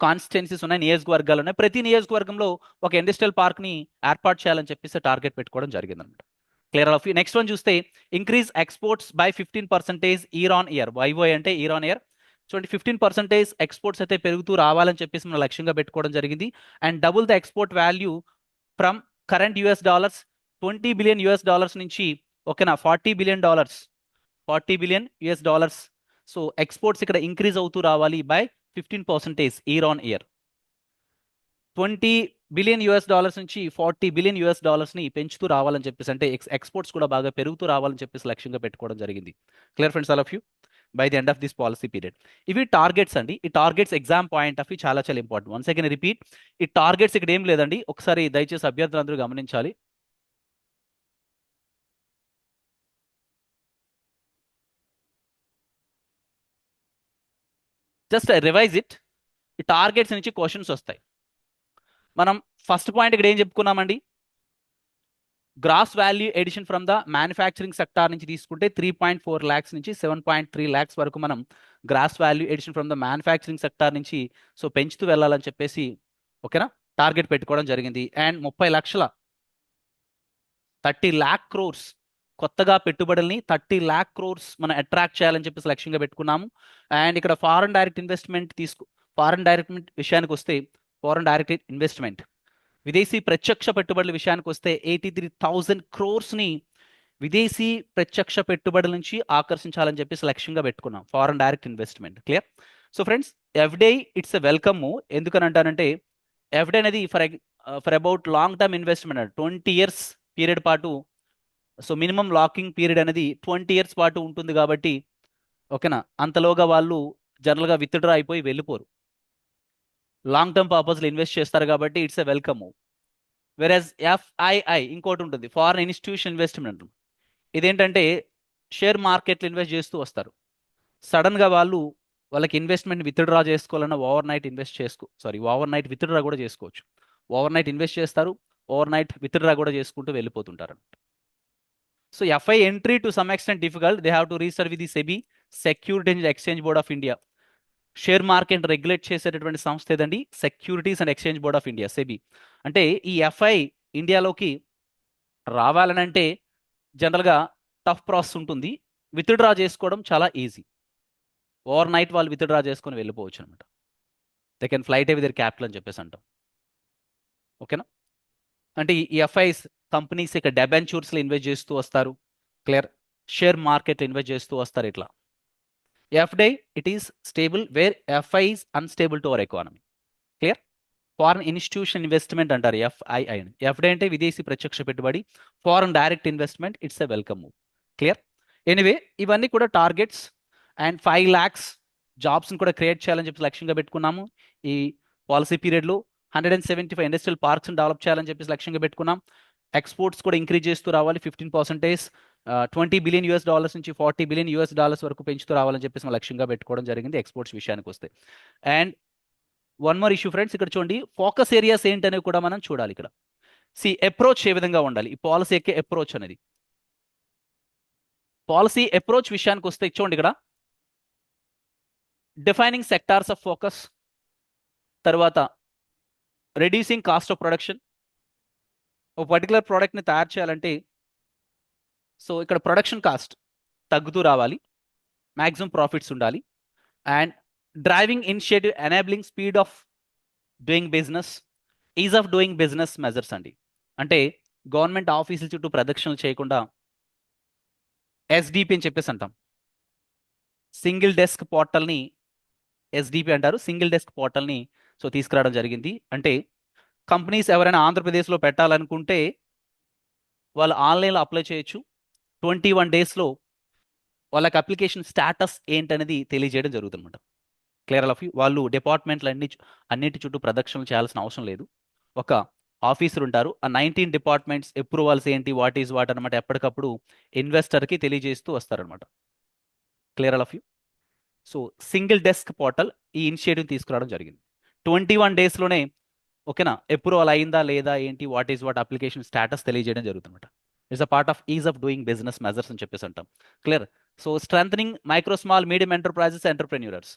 కాన్స్టిట్యుయెన్సీస్ ఉన్నాయి, నియోజకవర్గాలు ఉన్నాయి. ప్రతి నియోజకవర్గంలో ఒక ఇండస్ట్రియల్ పార్క్ ని ఏర్పాటు చేయాలని చెప్పేసి టార్గెట్ పెట్టుకోవడం జరిగింది అనమాట. Clear of you? Next one చూస్తే increase exports by 15% year on year. YOI అంటే ఇయర్ ఆన్ ఇయర్. చూడండి 15% ఎక్స్పోర్ట్స్ అయితే పెరుగుతూ రావాలని చెప్పేసి మనం లక్ష్యంగా పెట్టుకోవడం జరిగింది. And double the export value from current $20 billion నుంచి, ఓకేనా, $40 billion. సో ఎక్స్పోర్ట్స్ ఇక్కడ ఇంక్రీజ్ అవుతూ రావాలి by 15% year on year. $20 billion నుంచి $40 billion ని పెంచుతూ రావాలని చెప్పేసి, అంటే ఎక్స్పోర్ట్స్ కూడా బాగా పెరుగుతూ రావాలని చెప్పేసి లక్ష్యంగా పెట్టుకోవడం జరిగింది. Clear friends, all of you? By the end of this policy period. ఇవి టార్గెట్స్ అండి. ఈ targets exam point of view చాలా చాలా ఇంపార్టెంట్. వన్స్ అగైన్ రిపీట్, ఈ టార్గెట్స్ ఇక్కడ ఏం లేదండి, ఒకసారి దయచేసి అభ్యర్థులందరూ గమనించాలి. Just revise it. ఈ టార్గెట్స్ నుంచి క్వశ్చన్స్ వస్తాయి. మనం ఫస్ట్ పాయింట్ ఇక్కడ ఏం చెప్పుకున్నామండి, gross value addition from the manufacturing sector నుంచి తీసుకుంటే 3.4 lakhs నుంచి 7.3 lakhs వరకు మనం gross value addition from the manufacturing sector నుంచి సో పెంచుతూ వెళ్ళాలని చెప్పేసి, ఓకేనా, టార్గెట్ పెట్టుకోవడం జరిగింది. అండ్ 30 లక్షల 30 lakh crores కొత్తగా పెట్టుబడుల్ని 30 lakh crores మనం అట్రాక్ట్ చేయాలని చెప్పేసి లక్ష్యంగా పెట్టుకున్నాము. అండ్ ఇక్కడ ఫారెన్ డైరెక్ట్ ఇన్వెస్ట్మెంట్ విషయానికి వస్తే, ఫారెన్ డైరెక్ట్ ఇన్వెస్ట్మెంట్ విదేశీ ప్రత్యక్ష పెట్టుబడుల విషయానికి వస్తే 83,000 crores ని విదేశీ ప్రత్యక్ష పెట్టుబడుల నుంచి ఆకర్షించాలని చెప్పేసి లక్ష్యంగా పెట్టుకున్నాం, foreign direct investment. Clear? So friends, ఎఫ్డే it's a welcome move. ఎందుకని అంటానంటే ఎఫ్డే అనేది for about long term investment, 20 years period పాటు, సో మినిమం లాకింగ్ పీరియడ్ అనేది 20 years పాటు ఉంటుంది కాబట్టి, ఓకేనా, అంతలోగా వాళ్ళు జనరల్గా విత్డ్రా అయిపోయి వెళ్ళిపోరు, లాంగ్ టర్మ్ పర్పస్లో ఇన్వెస్ట్ చేస్తారు కాబట్టి it's a welcome move. Versus FII ఇంకోటి ఉంటుంది, ఫారెన్ ఇన్స్టిట్యూషన్ ఇన్వెస్ట్మెంట్. ఇదేంటంటే షేర్ మార్కెట్లో ఇన్వెస్ట్ చేస్తూ వస్తారు. సడన్గా వాళ్ళకి ఇన్వెస్ట్మెంట్ విత్డ్రా చేసుకోవాలన్నా ఓవర్ నైట్ విత్డ్రా కూడా చేసుకోవచ్చు. ఓవర్ నైట్ ఇన్వెస్ట్ చేస్తారు, ఓవర్ నైట్ విత్డ్రా కూడా చేసుకుంటూ వెళ్ళిపోతుంటారు. So FI entry to some extent difficult. They have to reserve with the SEBI, securities and exchange board of India. Share market regulate చేసేటటువంటి సంస్థ ఏదండి, securities and exchange board of India, SEBI. అంటే ఈ ఎఫ్ఐ ఇండియాలోకి రావాలనంటే జనరల్గా టఫ్ ప్రాసెస్ ఉంటుంది. విత్డ్రా చేసుకోవడం చాలా ఈజీ. ఓవర్ నైట్ వాళ్ళు విత్డ్రా చేసుకొని వెళ్ళిపోవచ్చు అనమాట. They can flight with their capital అని చెప్పేసి అంటాం. ఓకేనా? అంటే ఈ ఎఫ్ఐస్ కంపెనీస్ ఇక్కడ డెబెంచర్స్లో ఇన్వెస్ట్ చేస్తూ వస్తారు. క్లియర్? షేర్ మార్కెట్ ఇన్వెస్ట్ చేస్తూ వస్తారు ఇట్లా. FDI it is stable where FI is unstable to our economy. Clear? Foreign institution investment అంటారు ఎఫ్ఐఐ. ఎఫ్డై అంటే విదేశీ ప్రత్యక్ష పెట్టుబడి, foreign direct investment, it's a welcome move. Clear? Anyway ఇవన్నీ కూడా టార్గెట్స్. అండ్ 5 lakhs జాబ్స్ని కూడా క్రియేట్ చేయాలని చెప్పి లక్ష్యంగా పెట్టుకున్నాము. ఈ పాలసీ పీరియడ్లో 175 ఇండస్ట్రియల్ పార్క్స్ని డెవలప్ చేయాలని చెప్పేసి లక్ష్యంగా పెట్టుకున్నాం. ఎక్స్పోర్ట్స్ కూడా ఇంక్రీజ్ చేస్తూ రావాలి 15%, $20 billion నుంచి $40 billion వరకు పెంచుతూ రావాలని చెప్పేసి మనం లక్ష్యంగా పెట్టుకోవడం జరిగింది ఎక్స్పోర్ట్స్ విషయానికి వస్తే. And one more issue friends, ఇక్కడ చూడండి ఫోకస్ ఏరియాస్ ఏంటనేవి కూడా మనం చూడాలి. ఇక్కడ అప్రోచ్ ఏ విధంగా ఉండాలి, ఈ పాలసీ ఎక్కే అప్రోచ్ అనేది. పాలసీ అప్రోచ్ విషయానికి వస్తే చూడండి ఇక్కడ డిఫైనింగ్ సెక్టార్స్ ఆఫ్ ఫోకస్, తర్వాత రెడ్యూసింగ్ కాస్ట్ ఆఫ్ ప్రొడక్షన్. ఒక పర్టికులర్ ప్రోడక్ట్ని తయారు చేయాలంటే సో ఇక్కడ ప్రొడక్షన్ కాస్ట్ తగ్గుతూ రావాలి, మ్యాక్సిమం ప్రాఫిట్స్ ఉండాలి. And driving initiative enabling speed of doing business, is of doing business measures అండి. అంటే గవర్నమెంట్ ఆఫీసుల చుట్టూ ప్రదక్షిణలు చేయకుండా ఎస్డిపి అని చెప్పేసి అంటాం. సింగిల్ డెస్క్ పోర్టల్ని ఎస్డిపి అంటారు. సింగిల్ డెస్క్ పోర్టల్ని సో తీసుకురావడం జరిగింది. అంటే కంపెనీస్ ఎవరైనా ఆంధ్రప్రదేశ్లో పెట్టాలనుకుంటే వాళ్ళు ఆన్లైన్లో అప్లై చేయొచ్చు. 21 daysలో వాళ్ళకి అప్లికేషన్ స్టాటస్ ఏంటనేది తెలియజేయడం జరుగుతుందన్నమాట. Clear of you. వాళ్ళు డిపార్ట్మెంట్లు అన్నిటి చుట్టూ ప్రదక్షిణలు చేయాల్సిన అవసరం లేదు. ఒక ఆఫీసర్ ఉంటారు, ఆ 19 డిపార్ట్మెంట్స్ అప్రూవల్స్ ఏంటి, వాట్ ఈజ్ వాట్ అనమాట ఎప్పటికప్పుడు ఇన్వెస్టర్కి తెలియజేస్తూ వస్తారనమాట. Clear of you. So single desk portal ఈ ఇనిషియేటివ్ తీసుకురావడం జరిగింది. 21 daysలోనే ఓకేనా అప్రూవల్ అయిందా లేదా ఏంటి, what is what application status తెలియజేయడం జరుగుతుందన్నమాట. It's a part of is of doing business measures అని చెప్పేసి అంటాం. Clear? So strengthening micro small medium enterprises entrepreneurs.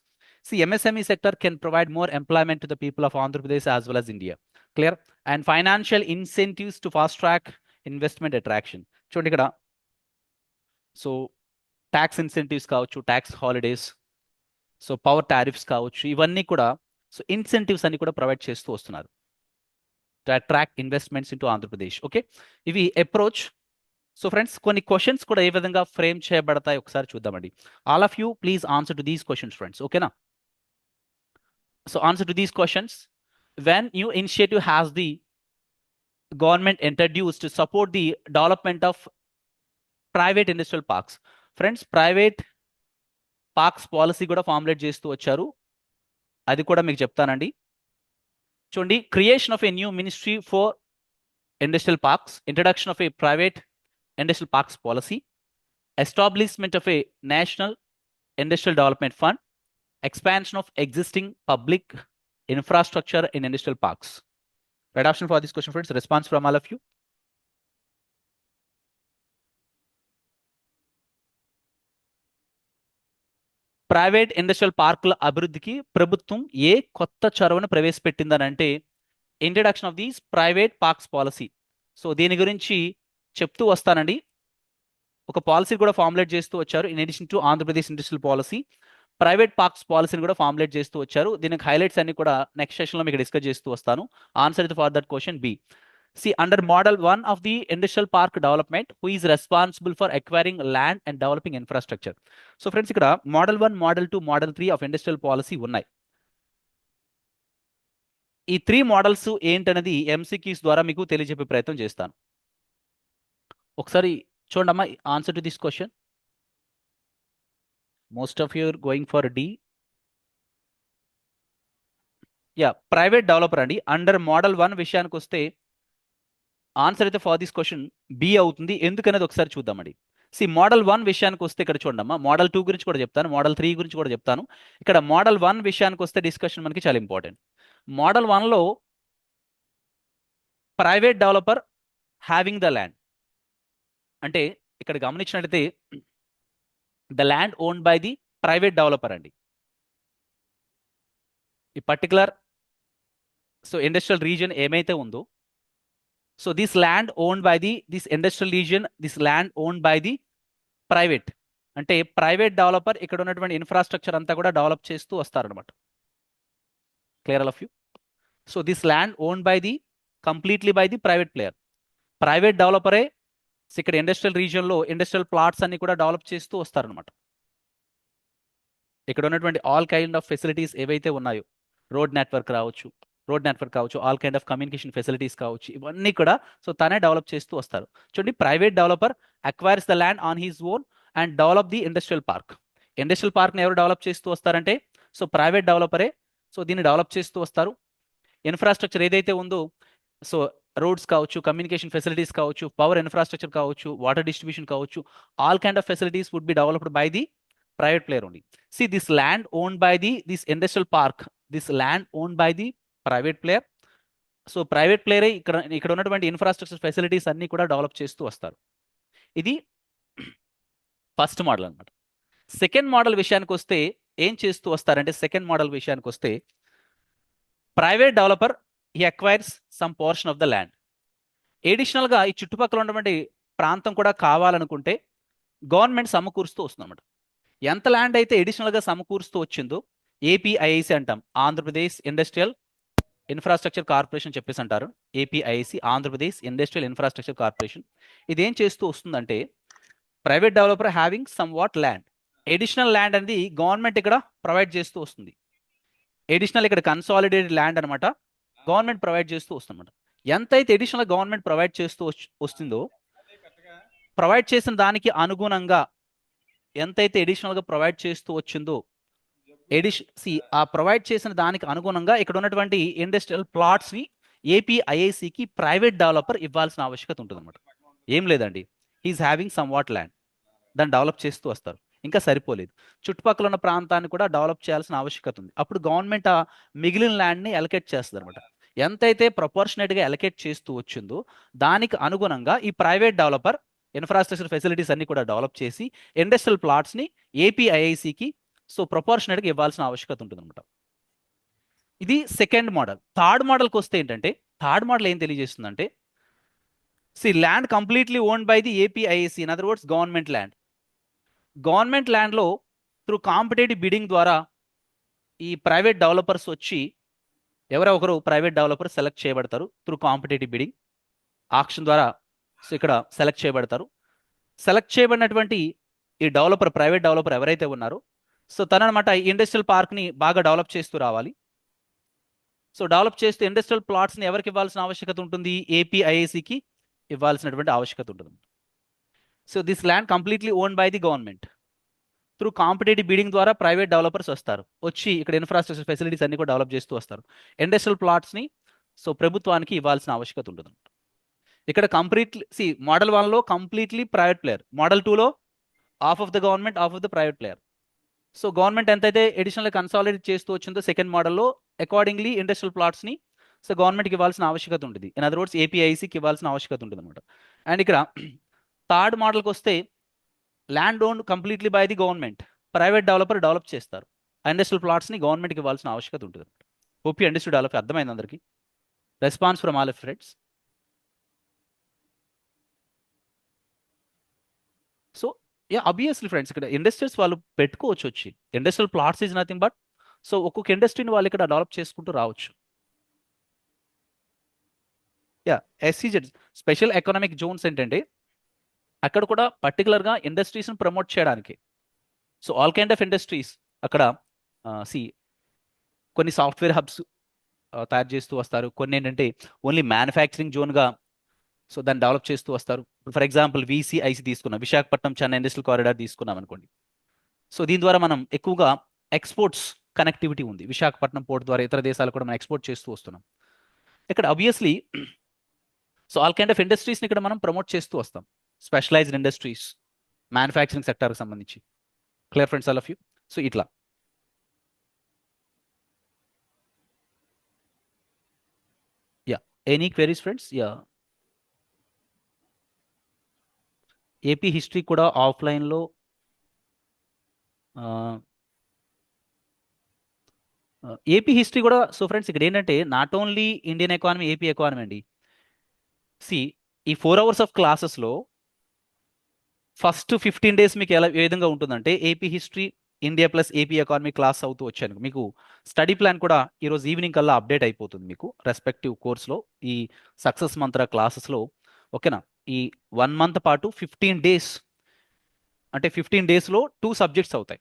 MSME sector can provide more employment to the people of Andhra Pradesh as well as India. Clear? And financial incentives to fast track investment attraction. చూడండి ఇక్కడ సో ట్యాక్స్ ఇన్సెంటివ్స్ కావచ్చు, tax holidays, so power tariffs కావచ్చు, ఇవన్నీ కూడా సో ఇన్సెంటివ్స్ అన్ని కూడా ప్రొవైడ్ చేస్తూ వస్తున్నారు to attract investments into Andhra Pradesh. Okay, ఇవి అప్రోచ్. సో ఫ్రెండ్స్ కొన్ని క్వశ్చన్స్ కూడా ఏ విధంగా ఫ్రేమ్ చేయబడతాయి ఒకసారి చూద్దామండి. All of you please answer to these questions friends. ఓకేనా? So answer to these questions. When new initiative has the government introduced to support the development of private industrial parks. Friends, private parks policy కూడా ఫార్ములేట్ చేస్తూ వచ్చారు, అది కూడా మీకు చెప్తానండి. చూడండి, creation of a new ministry for industrial parks, introduction of A private industrial parks policy, establishment of A national industrial development fund, expansion of existing public infrastructure in industrial parks. Right option for this question, friends. Response from all of you. Private industrial పార్కుల అభివృద్ధికి ప్రభుత్వం ఏ కొత్త చొరవను ప్రవేశపెట్టిందని అంటే introduction of these private parks policy. So దీని గురించి చెప్తూ వస్తానండి. ఒక పాలసీ కూడా ఫార్ములేట్ చేస్తూ వచ్చారు. In addition to Andhra Pradesh industrial policy, private parks పాలసీని కూడా ఫార్ములేట్ చేస్తూ వచ్చారు. దీనికి హైలైట్స్ అన్ని కూడా నెక్స్ట్ సెషన్లో మీకు డిస్కస్ చేస్తూ వస్తాను. Answer for that question B. Under model 1 of the industrial park development, who is responsible for acquiring land and developing infrastructure. So friends ఇక్కడ model 1, model 2, model 3 of industrial policy ఉన్నాయి. ఈ 3 మోడల్స్ ఏంటనేది ఎంసీక్యూస్ ద్వారా మీకు తెలియజెప్పే ప్రయత్నం చేస్తాను. ఒకసారి చూడమ్మా answer to this question. Most of you are going for D. Yeah, private developer అండి. అండర్ మోడల్ 1 విషయానికి వస్తే ఆన్సర్ అయితే ఫర్ దిస్ క్వశ్చన్ బి అవుతుంది. ఎందుకనేది ఒకసారి చూద్దామండి. మోడల్ 1 విషయానికి వస్తే ఇక్కడ చూడమ్మా, మోడల్ 2 గురించి కూడా చెప్తాను, మోడల్ 3 గురించి కూడా చెప్తాను. ఇక్కడ మోడల్ 1 విషయానికి వస్తే డిస్కషన్ మనకి చాలా ఇంపార్టెంట్. మోడల్ 1లో private developer having the land, అంటే ఇక్కడ గమనించినట్లయితే the land owned by the private developer అండి. ఈ పర్టికులర్ సో ఇండస్ట్రియల్ రీజియన్ ఏమైతే ఉందో, so this land owned by this industrial region, this land owned by the private, అంటే ప్రైవేట్ డెవలపర్ ఇక్కడ ఉన్నటువంటి ఇన్ఫ్రాస్ట్రక్చర్ అంతా కూడా డెవలప్ చేస్తూ వస్తారనమాట. Clear all of you? So this land owned by the completely by the private player. Private డెవలపరే ఇక్కడ ఇండస్ట్రియల్ రీజియన్లో ఇండస్ట్రియల్ ప్లాట్స్ అన్ని కూడా డెవలప్ చేస్తూ వస్తారనమాట. ఇక్కడ ఉన్నటువంటి ఆల్ కైండ్ ఆఫ్ ఫెసిలిటీస్ ఏవైతే ఉన్నాయో, రోడ్ నెట్వర్క్ కావచ్చు, all kind of communication facilities కావచ్చు, ఇవన్నీ కూడా సో తనే డెవలప్ చేస్తూ వస్తారు. చూడండి, private developer acquires the land on his own and develop the industrial park. Industrial పార్క్ని ఎవరు డెవలప్ చేస్తూ వస్తారంటే సో ప్రైవేట్ డెవలపరే సో దీన్ని డెవలప్ చేస్తూ వస్తారు. ఇన్ఫ్రాస్ట్రక్చర్ ఏదైతే ఉందో సో రోడ్స్ కావచ్చు, కమ్యూనికేషన్ ఫెసిలిటీస్ కావచ్చు, పవర్ ఇన్ఫ్రాస్ట్రక్చర్ కావచ్చు, వాటర్ డిస్ట్రిబ్యూషన్ కావచ్చు, all kind of facilities would be developed by the private player only. See, this land owned by this industrial park, this land owned by the private player. So private ప్లేయరే ఇక్కడ ఉన్నటువంటి ఇన్ఫ్రాస్ట్రక్చర్ ఫెసిలిటీస్ అన్ని కూడా డెవలప్ చేస్తూ వస్తారు. ఇది ఫస్ట్ మోడల్ అనమాట. సెకండ్ మోడల్ విషయానికి వస్తే ఏం చేస్తూ వస్తారంటే, సెకండ్ మోడల్ విషయానికి వస్తే private developer he acquires some portion of the land. ఎడిషనల్గా ఈ చుట్టుపక్కల ఉన్నటువంటి ప్రాంతం కూడా కావాలనుకుంటే గవర్నమెంట్ సమకూరుస్తూ వస్తుంది అనమాట. ఎంత ల్యాండ్ అయితే ఎడిషనల్గా సమకూరుస్తూ వచ్చిందో ఏపీఐఐసి అంటాం, ఆంధ్రప్రదేశ్ ఇండస్ట్రియల్ ఇన్ఫ్రాస్ట్రక్చర్ కార్పొరేషన్ చెప్పేసి అంటారు. APIIC, Andhra Pradesh industrial infrastructure corporation. ఇది ఏం చేస్తూ వస్తుందంటే, private developer having some what land, additional land అనేది గవర్నమెంట్ ఇక్కడ ప్రొవైడ్ చేస్తూ వస్తుంది. ఎడిషనల్ ఇక్కడ కన్సాలిడేటెడ్ ల్యాండ్ అనమాట, గవర్నమెంట్ ప్రొవైడ్ చేస్తూ వస్తుందన్నమాట. ఎంతైతే ఎడిషనల్ గవర్నమెంట్ ప్రొవైడ్ చేస్తూ వస్తుందో, ప్రొవైడ్ చేసిన దానికి అనుగుణంగా ఎంతైతే ఎడిషనల్గా ప్రొవైడ్ చేస్తూ వచ్చిందో ఆ ప్రొవైడ్ చేసిన దానికి అనుగుణంగా ఇక్కడ ఉన్నటువంటి ఇండస్ట్రియల్ ప్లాట్స్ని ఏపీఐఐసికి ప్రైవేట్ డెవలపర్ ఇవ్వాల్సిన ఆవశ్యకత ఉంటుంది అనమాట. ఏం లేదండి, he is having some what land, దాన్ని డెవలప్ చేస్తూ వస్తారు. ఇంకా సరిపోలేదు, చుట్టుపక్కల ఉన్న ప్రాంతాన్ని కూడా డెవలప్ చేయాల్సిన ఆవశ్యకత ఉంది. అప్పుడు గవర్నమెంట్ ఆ మిగిలిన ల్యాండ్ని అలొకేట్ చేస్తుంది అనమాట. ఎంతైతే ప్రపోర్షనేట్గా అలొకేట్ చేస్తూ వచ్చిందో దానికి అనుగుణంగా ఈ ప్రైవేట్ డెవలపర్ ఇన్ఫ్రాస్ట్రక్చర్ ఫెసిలిటీస్ అన్ని కూడా డెవలప్ చేసి ఇండస్ట్రియల్ ప్లాట్స్ని ఏపీఐఐసికి సో ప్రపోర్షనేట్గా ఇవ్వాల్సిన ఆవశ్యకత ఉంటుంది అనమాట. ఇది సెకండ్ మోడల్. థర్డ్ మోడల్కి వస్తే ఏంటంటే, థర్డ్ మోడల్ ఏం తెలియజేస్తుందంటే, land completely owned by the APIIC, in other words government land. Government ల్యాండ్లో త్రూ కాంపిటేటివ్ బిడింగ్ ద్వారా ఈ ప్రైవేట్ డెవలపర్స్ వచ్చి ఎవరో ఒకరు ప్రైవేట్ డెవలపర్ సెలెక్ట్ చేయబడతారు. త్రూ కాంపిటేటివ్ బిడింగ్ ఆక్షన్ ద్వారా సో ఇక్కడ సెలెక్ట్ చేయబడతారు. సెలెక్ట్ చేయబడినటువంటి ఈ డెవలపర్, ప్రైవేట్ డెవలపర్ ఎవరైతే ఉన్నారో సో తననమాట ఈ ఇండస్ట్రియల్ పార్క్ని బాగా డెవలప్ చేస్తూ రావాలి. సో డెవలప్ చేస్తూ ఇండస్ట్రియల్ ప్లాట్స్ని ఎవరికి ఇవ్వాల్సిన ఆవశ్యకత ఉంటుంది? ఏపీఐఐసికి ఇవ్వాల్సినటువంటి ఆవశ్యకత ఉంటుంది. So this land completely own by the government. Through competitive bidding ద్వారా ప్రైవేట్ డెవలపర్స్ వస్తారు, వచ్చి ఇక్కడ ఇన్ఫ్రాస్ట్రక్చర్ ఫెసిలిటీస్ అన్ని కూడా డెవలప్ చేస్తూ వస్తారు. ఇండస్ట్రియల్ ప్లాట్స్ని సో ప్రభుత్వానికి ఇవ్వాల్సిన ఆవశ్యకత ఉంటుంది. ఇక్కడ కంప్లీట్లీ మోడల్ 1లో కంప్లీట్లీ ప్రైవేట్ ప్లేయర్, మోడల్ 2లో half of the government, half of the private player. So government ఎంతైతే అడిషనల్గా కన్సాలిడేట్ చేస్తూ వచ్చిందో సెకండ్ మోడల్లో అకార్డింగ్లీ ఇండస్ట్రియల్ ప్లాట్స్ని సో గవర్నమెంట్కి ఇవ్వాల్సిన ఆవశ్యకత ఉంటుంది. ఇన్ అదర్ వర్డ్స్ ఏపీఐసికి ఇవ్వాల్సిన ఆవశ్యకత ఉంటుంది అనమాట. అండ్ ఇక్కడ థర్డ్ మోడల్కి వస్తే land own completely by the government, private developer develop చేస్తారు. ఇండస్ట్రియల్ ప్లాట్స్ని గవర్నమెంట్కి ఇవ్వాల్సిన ఆవశ్యకత ఉంటుంది. Hope you understood all of you. అర్థమైంది అందరికీ? Response from all of friends. So obviously friends, ఇక్కడ ఇండస్ట్రీస్ వాళ్ళు పెట్టుకోవచ్చు, వచ్చి industrial plots is nothing but so ఒక్కొక్క ఇండస్ట్రీని వాళ్ళు ఇక్కడ డెవలప్ చేసుకుంటూ రావచ్చు. ఎస్సీజెడ్ స్పెషల్ ఎకనామిక్ జోన్స్ ఏంటంటే అక్కడ కూడా పర్టికులర్గా ఇండస్ట్రీస్ని ప్రమోట్ చేయడానికి so all kind of industries అక్కడ కొన్ని సాఫ్ట్వేర్ హబ్స్ తయారు చేస్తూ వస్తారు. కొన్ని ఏంటంటే ఓన్లీ మ్యానుఫ్యాక్చరింగ్ జోన్గా సో దాన్ని డెవలప్ చేస్తూ వస్తారు. ఫర్ ఎగ్జాంపుల్ VCIC తీసుకున్నాం, విశాఖపట్నం చెన్నై ఇండస్ట్రియల్ కారిడార్ తీసుకున్నాం అనుకోండి. సో దీని ద్వారా మనం ఎక్కువగా ఎక్స్పోర్ట్స్ కనెక్టివిటీ ఉంది. విశాఖపట్నం పోర్ట్ ద్వారా ఇతర దేశాలు కూడా మనం ఎక్స్పోర్ట్ చేస్తూ వస్తున్నాం. ఇక్కడ obviously so all kind of ఇండస్ట్రీస్ని ఇక్కడ మనం ప్రమోట్ చేస్తూ వస్తాం. స్పెషలైజ్డ్ ఇండస్ట్రీస్, మ్యానుఫ్యాక్చరింగ్ సెక్టార్కి సంబంధించి. Clear friends all of you? So ఇట్లా any queries friends? AP history కూడా ఆఫ్లైన్లో ఏపీ హిస్టరీ కూడా సో ఫ్రెండ్స్ ఇక్కడ ఏంటంటే not only Indian economy, AP economy అండి. ఈ 4 hours ఆఫ్ క్లాసెస్లో ఫస్ట్ 15 days మీకు ఏ విధంగా ఉంటుందంటే AP history India plus AP economy class అవుతూ వచ్చాను. మీకు స్టడీ ప్లాన్ కూడా ఈరోజు ఈవినింగ్ కల్లా అప్డేట్ అయిపోతుంది మీకు రెస్పెక్టివ్ కోర్స్లో ఈ సక్సెస్ మంత్ర క్లాసెస్లో. ఓకేనా? ఈ 1 మంత్ పాటు 15 డేస్, అంటే 15 డేస్లో 2 సబ్జెక్ట్స్ అవుతాయి.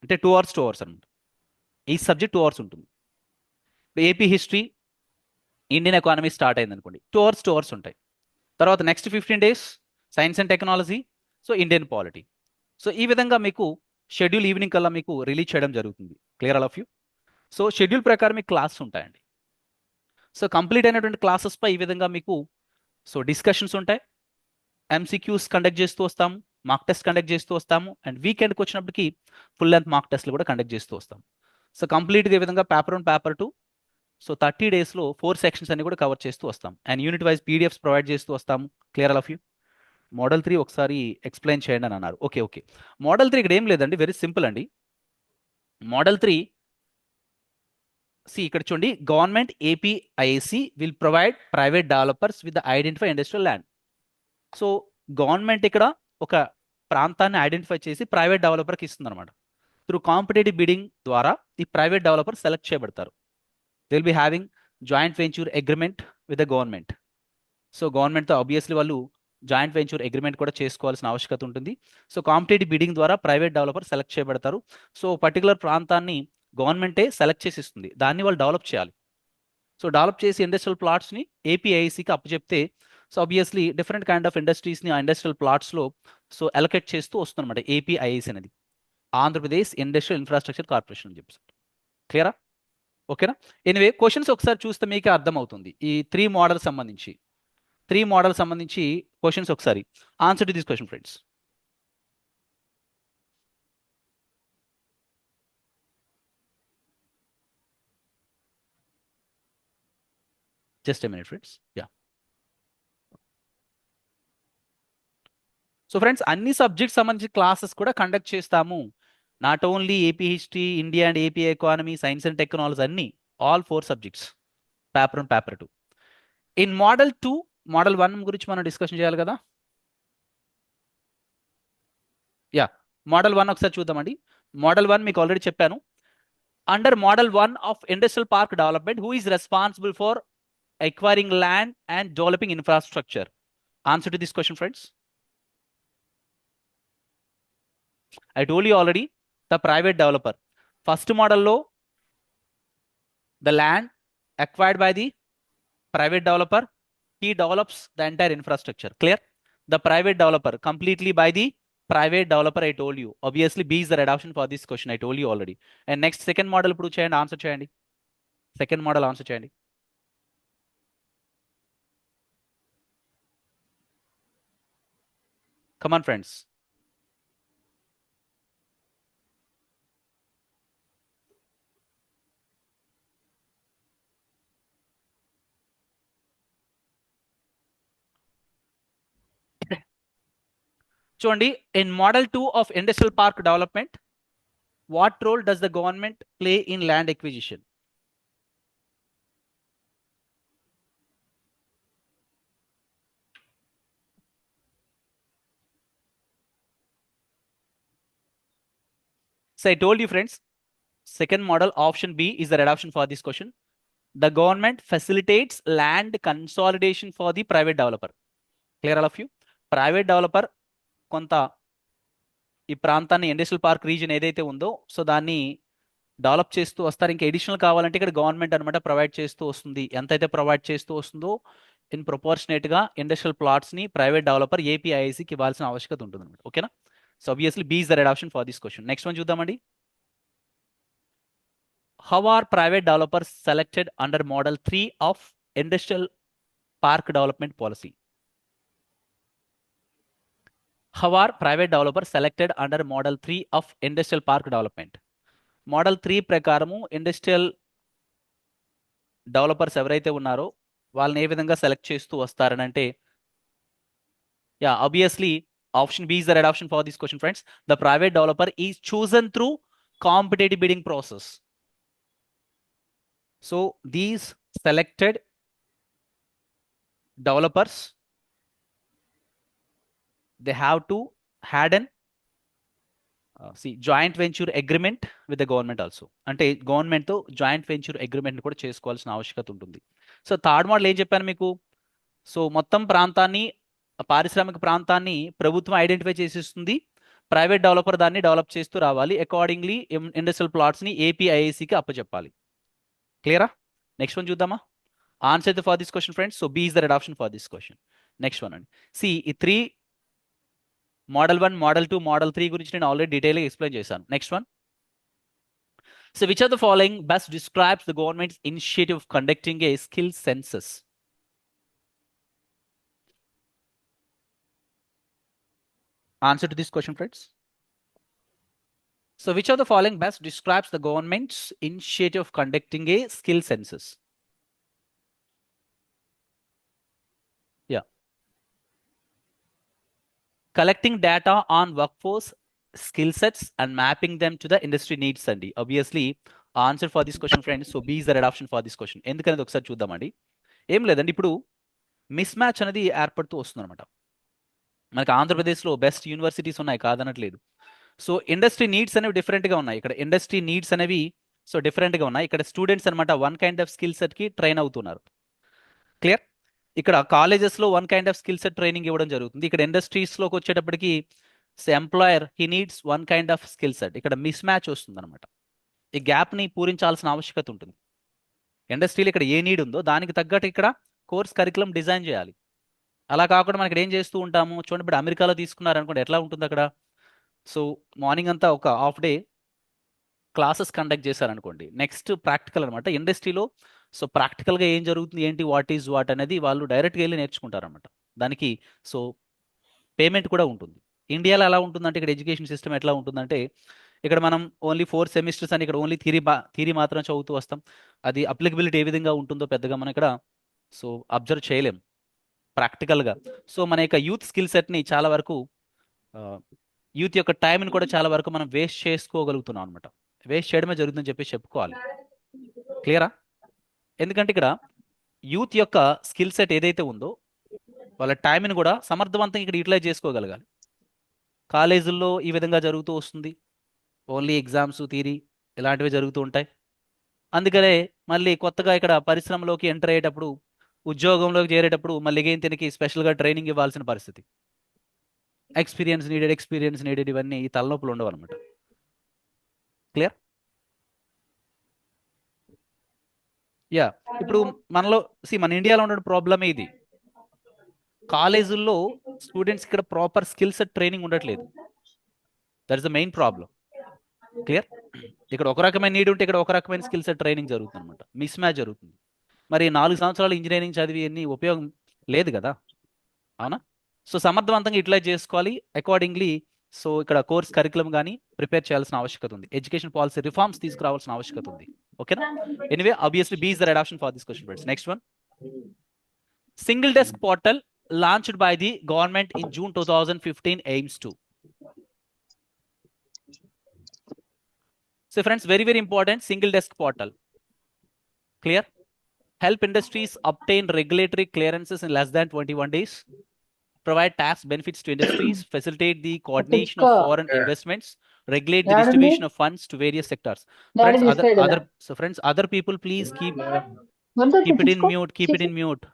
అంటే 2 అవర్స్ 2 అవర్స్ అనమాట. ఈ సబ్జెక్ట్ 2 అవర్స్ ఉంటుంది. AP history, Indian economy start అయింది అనుకోండి, 2 అవర్స్ 2 అవర్స్ ఉంటాయి. తర్వాత next 15 days science and technology, so Indian polity. So ఈ విధంగా మీకు షెడ్యూల్ ఈవినింగ్ కల్లా మీకు రిలీజ్ చేయడం జరుగుతుంది. Clear all of you? So schedule ప్రకారం మీకు క్లాస్ ఉంటాయండి. సో కంప్లీట్ అయినటువంటి క్లాసెస్ పై ఈ విధంగా మీకు సో డిస్కషన్స్ ఉంటాయి, ఎంసీక్యూస్ కండక్ట్ చేస్తూ వస్తాము, మార్క్ టెస్ట్ కండక్ట్ చేస్తూ వస్తాము, అండ్ వీకెండ్కి వచ్చినప్పటికి ఫుల్ లెంత్ మార్క్ టెస్ట్లు కూడా కండక్ట్ చేస్తూ వస్తాం. సో కంప్లీట్గా ఈ విధంగా పేపర్ 1 పేపర్ 2, సో 30 డేస్లో 4 సెక్షన్స్ అన్ని కూడా కవర్ చేస్తూ వస్తాం. And unit wise PDFs provide చేస్తూ వస్తాము. Clear all of you? Model 3 ఒకసారి ఎక్స్ప్లెయిన్ చేయండి అని అన్నారు. Okay okay. మోడల్ 3 ఇక్కడ ఏం లేదండి, వెరీ సింపుల్ అండి. మోడల్ 3 ఇక్కడ చూడండి, government APIAC will provide private developers with identify industrial land. So government ఇక్కడ ఒక ప్రాంతాన్ని ఐడెంటిఫై చేసి ప్రైవేట్ డెవలపర్కి ఇస్తుంది అనమాట. త్రూ కాంపిటేటివ్ బిడింగ్ ద్వారా ఈ ప్రైవేట్ డెవలపర్ సెలెక్ట్ చేయబడతారు. They will be having joint venture agreement with the government. So గవర్నమెంట్తో ఆబ్వియస్లీ వాళ్ళు జాయింట్ వెంచర్ అగ్రిమెంట్ కూడా చేసుకోవాల్సిన ఆవశ్యకత ఉంటుంది. సో కాంపిటేటివ్ బిడింగ్ ద్వారా ప్రైవేట్ డెవలపర్ సెలెక్ట్ చేయబడతారు. సో పర్టికులర్ ప్రాంతాన్ని గవర్నమెంటే సెలెక్ట్ చేసి ఇస్తుంది, దాన్ని వాళ్ళు డెవలప్ చేయాలి. సో డెవలప్ చేసి ఇండస్ట్రియల్ ప్లాట్స్ని ఏపీఐసికి అప్పచెప్తే, so obviously different kind of ఇండస్ట్రీస్ని ఆ ఇండస్ట్రియల్ ప్లాట్స్లో సో అలొకేట్ చేస్తూ వస్తుందన్నమాట ఏపీఐసి అనేది, ఆంధ్రప్రదేశ్ ఇండస్ట్రియల్ ఇన్ఫ్రాస్ట్రక్చర్ కార్పొరేషన్ అని చెప్పేసి. క్లియరా? ఓకేనా? ఎనివే క్వశ్చన్స్ ఒకసారి చూస్తే మీకే అర్థమవుతుంది. ఈ 3 మోడల్ సంబంధించి క్వశ్చన్స్ ఒకసారి answer to this question friends. Just a minute friends. Yeah. So friends, అన్ని సబ్జెక్ట్స్ సంబంధించి క్లాసెస్ కూడా కండక్ట్ చేస్తాము. Not only AP history, India and AP economy, science and technology, అన్ని all 4 subjects, paper 1 paper 2. In model 2, model 1 గురించి మనం డిస్కషన్ చేయాలి కదా. యా, మోడల్ 1 ఒకసారి చూద్దామండి. మోడల్ 1 మీకు ఆల్రెడీ చెప్పాను. Under model 1 of industrial park development, who is responsible for acquiring land and developing infrastructure? Answer to this question friends. I told you already, the private developer. First model lo the land acquired by the private developer, he develops the entire infrastructure. Clear? The private developer, completely by the private developer, I told you. Obviously B is the red option for this question, I told you already. And next second model ఇప్పుడు చేయండి, ఆన్సర్ చేయండి. సెకండ్ మోడల్ ఆన్సర్ చేయండి. Come on friends. చూడండి, in model 2 of industrial park development, what role does the government play in land acquisition? So I told you friends, second model option B is the red option for this question. The government facilitates land consolidation for the private developer. Clear all of you? Private developer కొంత ఈ ప్రాంతాన్ని ఇండస్ట్రియల్ పార్క్ రీజన్ ఏదైతే ఉందో సో దాన్ని డెవలప్ చేస్తూ వస్తారు. ఇంకా ఎడిషనల్ కావాలంటే ఇక్కడ గవర్నమెంట్ అనమాట ప్రొవైడ్ చేస్తూ వస్తుంది. ఎంతైతే ప్రొవైడ్ చేస్తూ వస్తుందో ఇన్ ప్రొపోర్షనేట్గా ఇండస్ట్రియల్ ప్లాట్స్ని ప్రైవేట్ డెవలపర్ ఏపీఐసికి ఇవ్వాల్సిన ఆవశ్యకత ఉంటుంది అనమాట. ఓకేనా? So obviously B is the red option for this question. Next one చూద్దామండి. How are private developers selected under model 3 of industrial park development policy? How are private developers selected under model 3 of industrial park development? Model 3 ప్రకారము ఇండస్ట్రియల్ డెవలపర్స్ ఎవరైతే ఉన్నారో వాళ్ళని ఏ విధంగా సెలెక్ట్ చేస్తూ వస్తారని అంటే, yeah obviously option B is the red option for this question friends. The private developer is chosen through competitive bidding process. So these selected developers, they have to had an joint venture agreement with the government also, అంటే గవర్నమెంట్తో జాయింట్ వెంచర్ అగ్రిమెంట్ కూడా చేసుకోవాల్సిన ఆవశ్యకత ఉంటుంది. సో థర్డ్ మోడల్ ఏం చెప్పాను మీకు, సో మొత్తం ప్రాంతాన్ని, పారిశ్రామిక ప్రాంతాన్ని ప్రభుత్వం ఐడెంటిఫై చేసేస్తుంది, ప్రైవేట్ డెవలపర్ దాన్ని డెవలప్ చేస్తూ రావాలి, అకార్డింగ్లీ ఇండస్ట్రియల్ ప్లాట్స్ని ఏపీఐఐసికి అప్పచెప్పాలి. క్లియరా? నెక్స్ట్ వన్ చూద్దామా. Answer for this question friends. So B is the right option for this question. Next one అండి. See E 3 model 1, model 2, model 3 గురించి నేను ఆల్రెడీ డీటెయిల్గా ఎక్స్ప్లెయిన్ చేశాను. Next one. So which are the following best describes the government's initiative of conducting a skill census? Answer to this question, friends. So which of the following best describes the government's initiative of conducting a skill census? Yeah. Collecting data on workforce skill sets and mapping them to the industry needs అండి. Obviously, answer for this question, friends. So B is the right option for this question. ఎందుకనేది ఒకసారి చూద్దామండి. ఏం లేదండి, ఇప్పుడు మిస్ మ్యాచ్ అనేది ఏర్పడుతూ వస్తుంది అనమాట. మనకి ఆంధ్రప్రదేశ్లో బెస్ట్ యూనివర్సిటీస్ ఉన్నాయి, కాదనట్లేదు. సో ఇండస్ట్రీ నీడ్స్ అనేవి డిఫరెంట్గా ఉన్నాయి. ఇక్కడ ఇండస్ట్రీ నీడ్స్ అనేవి సో డిఫరెంట్గా ఉన్నాయి. ఇక్కడ స్టూడెంట్స్ అనమాట వన్ కైండ్ ఆఫ్ స్కిల్ సెట్కి ట్రైన్ అవుతున్నారు. క్లియర్? ఇక్కడ కాలేజెస్లో one kind of skill set training ఇవ్వడం జరుగుతుంది. ఇక్కడ ఇండస్ట్రీస్లోకి వచ్చేటప్పటికి employer he needs one kind of skill set. ఇక్కడ మిస్ మ్యాచ్ వస్తుంది అనమాట. ఈ గ్యాప్ని పూరించాల్సిన ఆవశ్యకత ఉంటుంది. ఇండస్ట్రీలో ఇక్కడ ఏ నీడ్ ఉందో దానికి తగ్గట్టు ఇక్కడ కోర్స్ కరికులం డిజైన్ చేయాలి. అలా కాకుండా మనకి ఏం చేస్తూ ఉంటాము చూడండి, ఇప్పుడు అమెరికాలో తీసుకున్నారనుకోండి, ఎట్లా ఉంటుంది అక్కడ. సో మార్నింగ్ అంతా ఒక హాఫ్ డే క్లాసెస్ కండక్ట్ చేశారనుకోండి, నెక్స్ట్ ప్రాక్టికల్ అనమాట. ఇండస్ట్రీలో సో ప్రాక్టికల్గా ఏం జరుగుతుంది, ఏంటి, వాట్ ఈజ్ వాట్ అనేది వాళ్ళు డైరెక్ట్గా వెళ్ళి నేర్చుకుంటారనమాట. దానికి సో పేమెంట్ కూడా ఉంటుంది. ఇండియాలో ఎలా ఉంటుందంటే, ఇక్కడ ఎడ్యుకేషన్ సిస్టమ్ ఎట్లా ఉంటుందంటే, ఇక్కడ మనం ఓన్లీ 4 సెమిస్టర్స్ అని ఇక్కడ ఓన్లీ థియరీ మాత్రం చదువుతూ వస్తాం. అది అప్లికబిలిటీ ఏ విధంగా ఉంటుందో పెద్దగా మనం ఇక్కడ సో అబ్జర్వ్ చేయలేం ప్రాక్టికల్గా. సో మన యొక్క యూత్ స్కిల్ సెట్ని చాలా వరకు యూత్ యొక్క టైంని కూడా చాలా వరకు మనం వేస్ట్ చేసుకోగలుగుతున్నాం అనమాట. వేస్ట్ చేయడమే జరుగుతుందని చెప్పేసి చెప్పుకోవాలి. క్లియరా? ఎందుకంటే ఇక్కడ యూత్ యొక్క స్కిల్ సెట్ ఏదైతే ఉందో వాళ్ళ టైంని కూడా సమర్థవంతంగా ఇక్కడ యూటిలైజ్ చేసుకోగలగాలి. కాలేజీల్లో ఈ విధంగా జరుగుతూ వస్తుంది, ఓన్లీ ఎగ్జామ్స్ థియరీ ఇలాంటివి జరుగుతూ ఉంటాయి. అందుకనే మళ్ళీ కొత్తగా ఇక్కడ పరిశ్రమలోకి ఎంటర్ అయ్యేటప్పుడు, ఉద్యోగంలోకి చేరేటప్పుడు మళ్ళీ ఏం తినకి స్పెషల్గా ట్రైనింగ్ ఇవ్వాల్సిన పరిస్థితి. ఎక్స్పీరియన్స్ నీడెడ్ ఇవన్నీ ఈ తలనొప్పులు ఉండవు అనమాట. క్లియర్? యా. ఇప్పుడు మనలో మన ఇండియాలో ఉన్న ప్రాబ్లమే ఇది. కాలేజీల్లో స్టూడెంట్స్ ఇక్కడ ప్రాపర్ స్కిల్ సెట్ ట్రైనింగ్ ఉండట్లేదు. That is the main problem. Clear? ఇక్కడ ఒక రకమైన నీడ్ ఉంటే ఇక్కడ ఒక రకమైన స్కిల్ సెట్ ట్రైనింగ్ జరుగుతుంది అనమాట. మిస్ మ్యాచ్ జరుగుతుంది. మరి 4 సంవత్సరాలు ఇంజనీరింగ్ చదివి అన్ని ఉపయోగం లేదు కదా, అవునా? సో సమర్థవంతంగా యూటిలైజ్ చేసుకోవాలి. అకార్డింగ్లీ సో ఇక్కడ కోర్స్ కరికులం కానీ ప్రిపేర్ చేయాల్సిన ఆవశ్యకత ఉంది. ఎడ్యుకేషన్ పాలసీ రిఫార్మ్స్ తీసుకురావాల్సిన ఆవశ్యకత ఉంది. ఓకేనా? Anyway obviously B is the right option for this question friends. Next one. Single desk portal launched by the government in June 2015 aims to. So friends, very important, single desk portal. Clear? Help industries obtain regulatory clearances in less than 21 days. Provide tax benefits to industries. Facilitate the coordination of foreign investments. Regulate the distribution of funds to various sectors. Friends, other people please keep it in mute. Keep it in mute.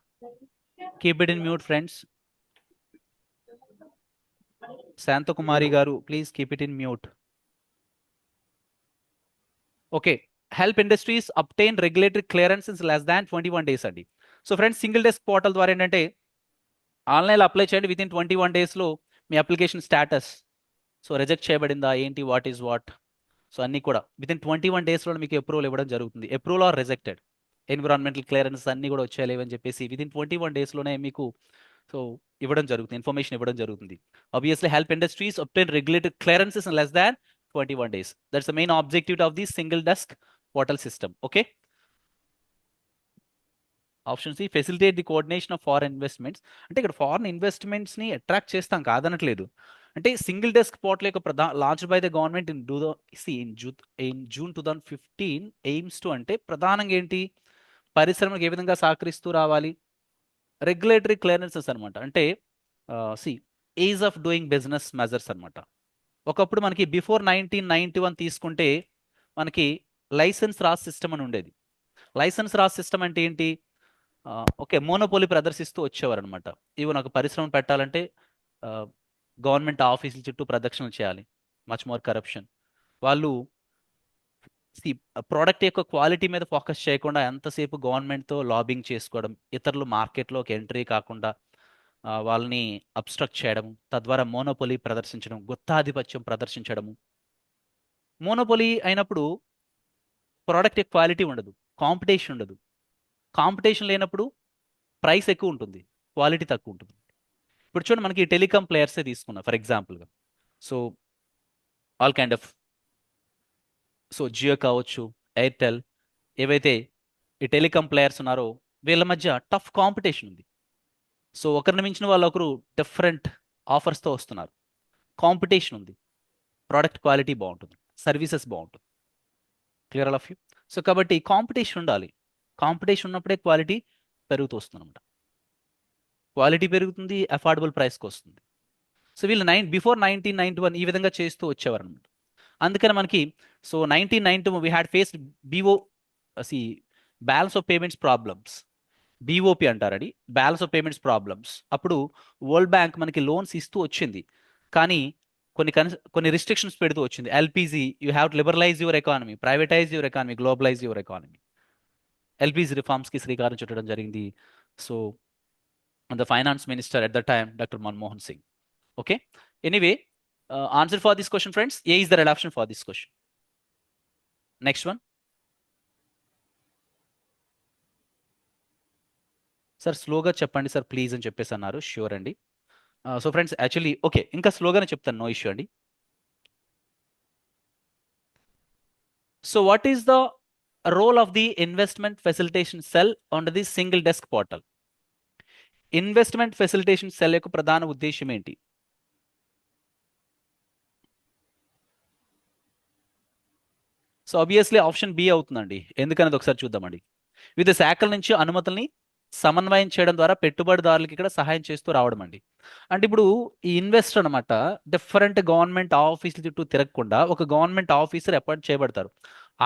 Keep it in mute, friends. Santa Kumari garu, please keep it in mute. Okay. Help industries obtain regulatory clearances less than 21 days andi. So friends, single desk portal ద్వారా ఏంటంటే ఆన్లైన్లో అప్లై చేయండి. విత్ ఇన్ 21 డేస్లో మీ అప్లికేషన్ స్టేటస్ సో రిజెక్ట్ చేయబడిందా ఏంటి, వాట్ ఈజ్ వాట్, సో అన్నీ కూడా విత్ ఇన్ 21 డేస్లో మీకు అప్రూవల్ ఇవ్వడం జరుగుతుంది. Approval are rejected, environmental clearance అన్నీ కూడా వచ్చేయాలి అని చెప్పేసి విత్ ఇన్ 21 డేస్లోనే మీకు సో ఇవ్వడం జరుగుతుంది, ఇన్ఫర్మేషన్ ఇవ్వడం జరుగుతుంది. Obviously help industries obtain regulated clearances in less than 21 days. That's the main objective of the single desk portal system. Okay. Option C, facilitate the coordination of foreign investments. అంటే ఇక్కడ ఫారెన్ ఇన్వెస్ట్మెంట్స్ని అట్రాక్ట్ చేస్తాం కాదనట్లేదు. అంటే సింగిల్ డెస్క్ పోర్టల్ యొక్క launched by the government in June 2015 AIIMS to అంటే ప్రధానంగా ఏంటి, పరిశ్రమలకు ఏ విధంగా సహకరిస్తూ రావాలి, రెగ్యులేటరీ క్లియరెన్సెస్ అనమాట. అంటే is of doing business measures అనమాట. ఒకప్పుడు మనకి బిఫోర్ 1991 తీసుకుంటే మనకి లైసెన్స్ రాస్ సిస్టమ్ అని ఉండేది. లైసెన్స్ రాస్ సిస్టమ్ అంటే ఏంటి? ఓకే, మోనోపోలీ ప్రదర్శిస్తూ వచ్చేవారు అనమాట. ఈవెన్ ఒక పరిశ్రమ పెట్టాలంటే గవర్నమెంట్ ఆఫీసుల చుట్టూ ప్రదక్షిణలు చేయాలి, మచ్ మోర్ కరప్షన్. వాళ్ళు ప్రోడక్ట్ యొక్క క్వాలిటీ మీద ఫోకస్ చేయకుండా ఎంతసేపు గవర్నమెంట్తో లాబింగ్ చేసుకోవడం, ఇతరులు మార్కెట్లోకి ఎంట్రీ కాకుండా వాళ్ళని అబ్స్ట్రక్ట్ చేయడం, తద్వారా మోనోపోలీ ప్రదర్శించడం, గుత్తాధిపత్యం ప్రదర్శించడము. మోనోపోలీ అయినప్పుడు ప్రోడక్ట్ యొక్క క్వాలిటీ ఉండదు, కాంపిటీషన్ ఉండదు. కాంపిటీషన్ లేనప్పుడు ప్రైస్ ఎక్కువ ఉంటుంది, క్వాలిటీ తక్కువ ఉంటుంది. ఇప్పుడు చూడండి, మనకి టెలికాం ప్లేయర్సే తీసుకున్నా ఫర్ ఎగ్జాంపుల్గా. So all kind of, so Jio కావచ్చు, ఎయిర్టెల్, ఏవైతే ఈ టెలికాం ప్లేయర్స్ ఉన్నారో వీళ్ళ మధ్య టఫ్ కాంపిటీషన్ ఉంది. సో ఒకరిని మించిన వాళ్ళు ఒకరు డిఫరెంట్ ఆఫర్స్తో వస్తున్నారు, కాంపిటీషన్ ఉంది, ప్రోడక్ట్ క్వాలిటీ బాగుంటుంది, సర్వీసెస్ బాగుంటుంది. Clear all of you? So కాబట్టి కాంపిటీషన్ ఉండాలి, కాంపిటీషన్ ఉన్నప్పుడే క్వాలిటీ పెరుగుతూ వస్తుంది అనమాట. క్వాలిటీ పెరుగుతుంది, అఫోర్డబుల్ ప్రైస్కి వస్తుంది. సో వీళ్ళు బిఫోర్ 1991 ఈ విధంగా చేస్తూ వచ్చేవారు అనమాట. అందుకని మనకి so 1991 we had faced balance of payments problems, BOP అంటారని, బ్యాలెన్స్ ఆఫ్ పేమెంట్స్ ప్రాబ్లమ్స్. అప్పుడు వరల్డ్ బ్యాంక్ మనకి లోన్స్ ఇస్తూ వచ్చింది, కానీ కొన్ని రిస్ట్రిక్షన్స్ పెడుతూ వచ్చింది. LPG, you have to liberalise your economy, privatise your economy, globalise your economy. LPG రిఫార్మ్స్కి శ్రీకారం చుట్టడం జరిగింది. So the finance minister at the time doctor Manmohan Singh. Okay, anyway, answer for this question, friends. A is the right option for this question. Next one. Sir స్లోగా చెప్పండి సార్ ప్లీజ్ అని చెప్పేసి అన్నారు. ష్యూర్ అండి. సో ఫ్రెండ్స్ యాక్చువల్లీ ఓకే, ఇంకా స్లోగానే చెప్తాను, నో ఇష్యూ అండి. So what is the role of the investment facilitation cell on the single desk portal? Investment facilitation cell యొక్క ప్రధాన ఉద్దేశం ఏంటి? సో ఆబ్వియస్లీ ఆప్షన్ బి అవుతుందండి. ఎందుకనేది ఒకసారి చూద్దామండి. వివిధ శాఖల నుంచి అనుమతుల్ని సమన్వయం చేయడం ద్వారా పెట్టుబడిదారులకి ఇక్కడ సహాయం చేస్తూ రావడం అండి. అంటే ఇప్పుడు ఈ ఇన్వెస్టర్ అనమాట డిఫరెంట్ గవర్నమెంట్ ఆఫీసుల చుట్టూ తిరగకుండా ఒక గవర్నమెంట్ ఆఫీసర్ అపాయింట్ చేయబడతారు.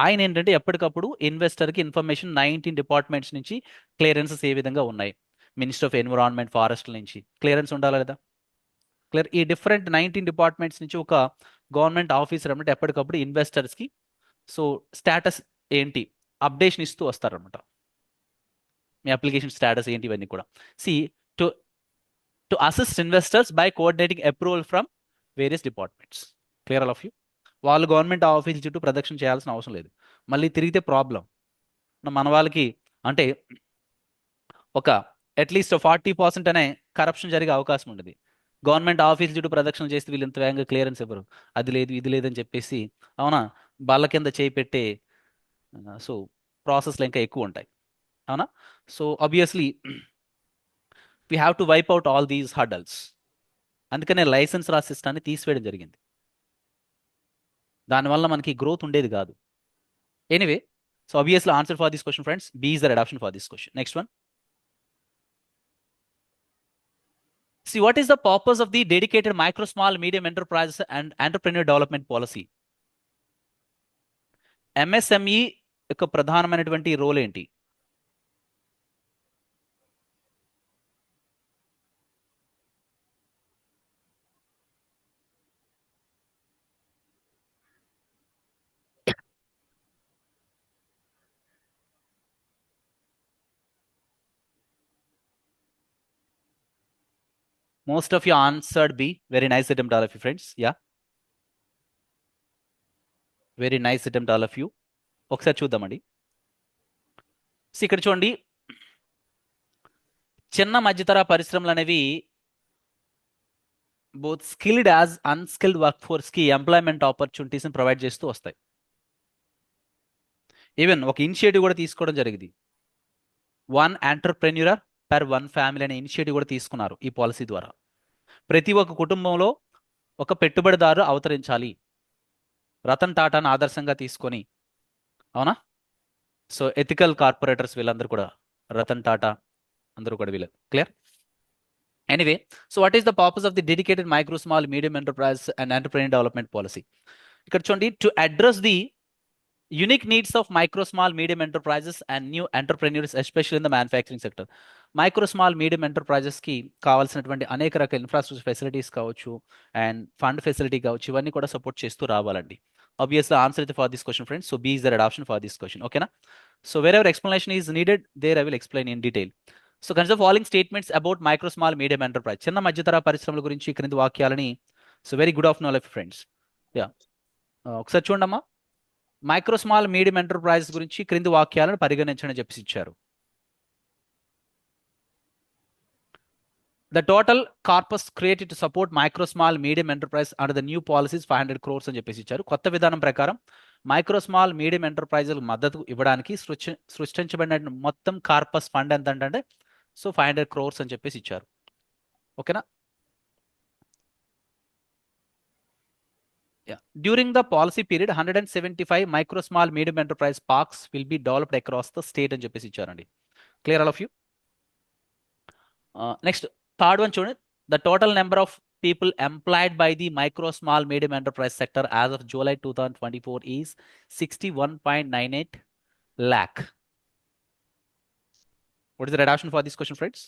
ఆయన ఏంటంటే ఎప్పటికప్పుడు ఇన్వెస్టర్కి ఇన్ఫర్మేషన్ 19 డిపార్ట్మెంట్స్ నుంచి క్లియరెన్సెస్ ఏ విధంగా ఉన్నాయి, మినిస్టర్ ఆఫ్ ఎన్విరాన్మెంట్, ఫారెస్ట్ నుంచి క్లియరెన్స్ ఉండాలి కదా. క్లియర్, ఈ డిఫరెంట్ 19 డిపార్ట్మెంట్స్ నుంచి ఒక గవర్నమెంట్ ఆఫీసర్ అనమాట ఎప్పటికప్పుడు ఇన్వెస్టర్స్కి సో స్టేటస్ ఏంటి అప్డేషన్ ఇస్తూ వస్తారనమాట. మీ అప్లికేషన్ స్టేటస్ ఏంటి ఇవన్నీ కూడా. See to to assist investors by coordinating approval from various departments. Clear all of you? వాళ్ళు గవర్నమెంట్ ఆఫీస్ చుట్టూ ప్రదక్షిణ చేయాల్సిన అవసరం లేదు. మళ్ళీ తిరిగితే ప్రాబ్లం. మన వాళ్ళకి అంటే ఒక అట్లీస్ట్ 40% అనే కరప్షన్ జరిగే అవకాశం ఉండేది. గవర్నమెంట్ ఆఫీస్ చుట్టూ ప్రదక్షిణ చేస్తే వీళ్ళు ఇంత వేగంగా క్లియరెన్స్ ఇవ్వరు, అది లేదు ఇది లేదని చెప్పేసి, అవునా, బల్ల కింద చేయి పెట్టే సో ప్రాసెస్లు ఇంకా ఎక్కువ ఉంటాయి, అవునా. So obviously we have to wipe out all these hurdles. అందుకనే లైసెన్స్ రా సిస్టాన్ని తీసివేయడం జరిగింది. దానివల్ల మనకి గ్రోత్ ఉండేది కాదు. Anyway, so obviously answer for this question friends, B is the right option for this question. Next one. See, what is the purpose of the dedicated micro, small, medium enterprises and entrepreneur development policy? MSME యొక్క ప్రధానమైనటువంటి రోల్ ఏంటి? Most of you answered B. Very nice attempt, all of you friends. Yeah. Very nice attempt, all of you. ఒకసారి చూద్దామండి. ఇక్కడ చూడండి, చిన్న మధ్యతర పరిశ్రమలు అనేవి both skilled as unskilled work ఫోర్స్కి ఎంప్లాయ్మెంట్ ఆపర్చునిటీస్ని ప్రొవైడ్ చేస్తూ వస్తాయి. ఈవెన్ ఒక ఇనిషియేటివ్ కూడా తీసుకోవడం జరిగింది. 1 ఎంటర్ప్రెన్యూర్ పర్ 1 ఫ్యామిలీ అనే ఇనిషియేటివ్ కూడా తీసుకున్నారు ఈ పాలసీ ద్వారా. ప్రతి ఒక్క కుటుంబంలో ఒక పెట్టుబడిదారు అవతరించాలి, రతన్ టాటాను ఆదర్శంగా తీసుకొని, అవునా. సో ఎథికల్ కార్పొరేటర్స్ వీళ్ళందరూ కూడా, రతన్ టాటా అందరూ కూడా వీళ్ళు. Clear. Anyway, so what is the purpose of the dedicated micro, small, medium enterprise and entrepreneur development policy? ఇక్కడ చూడండి, to address the unique needs of micro, small, medium enterprises and new entrepreneurs, especially in the manufacturing sector. Micro small medium ఎంటర్ప్రైజెస్కి కావాల్సినటువంటి అనేక రకాల ఇన్ఫ్రాస్ట్రక్చర్ ఫెసిలిటీస్ కావచ్చు అండ్ ఫండ్ ఫెసిలిటీ కావచ్చు, ఇవన్నీ కూడా సపోర్ట్ చేస్తూ రావాలండి. Obviously, answer it for this question, friends. So B is the right option for this question. Okay, na? So wherever explanation is needed, there I will explain in detail. So consider the following statements about micro, small, medium enterprise. చిన్న మధ్యతర పరిశ్రమల గురించి క్రింది వాక్యాలని. So very good afternoon all friends. Yeah, ఒకసారి చూడమ్మా. మైక్రో స్మాల్ మీడియం ఎంటర్ప్రైజ్ గురించి క్రింది వాక్యాలను పరిగణించని చెప్పేసి ఇచ్చారు. The total corpus created to support micro, small, medium enterprise under the new policies 500 crores అని చెప్పేసి ఇచ్చారు. కొత్త విధానం ప్రకారం మైక్రో స్మాల్ మీడియం ఎంటర్ప్రైజులకు మద్దతు ఇవ్వడానికి సృష్టించబడిన మొత్తం కార్పస్ ఫండ్ ఎంత అంటే సో 500 crores అని చెప్పేసి ఇచ్చారు. ఓకేనా? During the policy period, 175 micro, small, medium enterprise parks will be developed across the state అని చెప్పేసి ఇచ్చారండి. Clear all of you? Next, third one చూడండి. The total number of people employed by the micro, small, medium enterprise sector as of July 2024 is 61.98 lakh. What is the right option for this question, friends?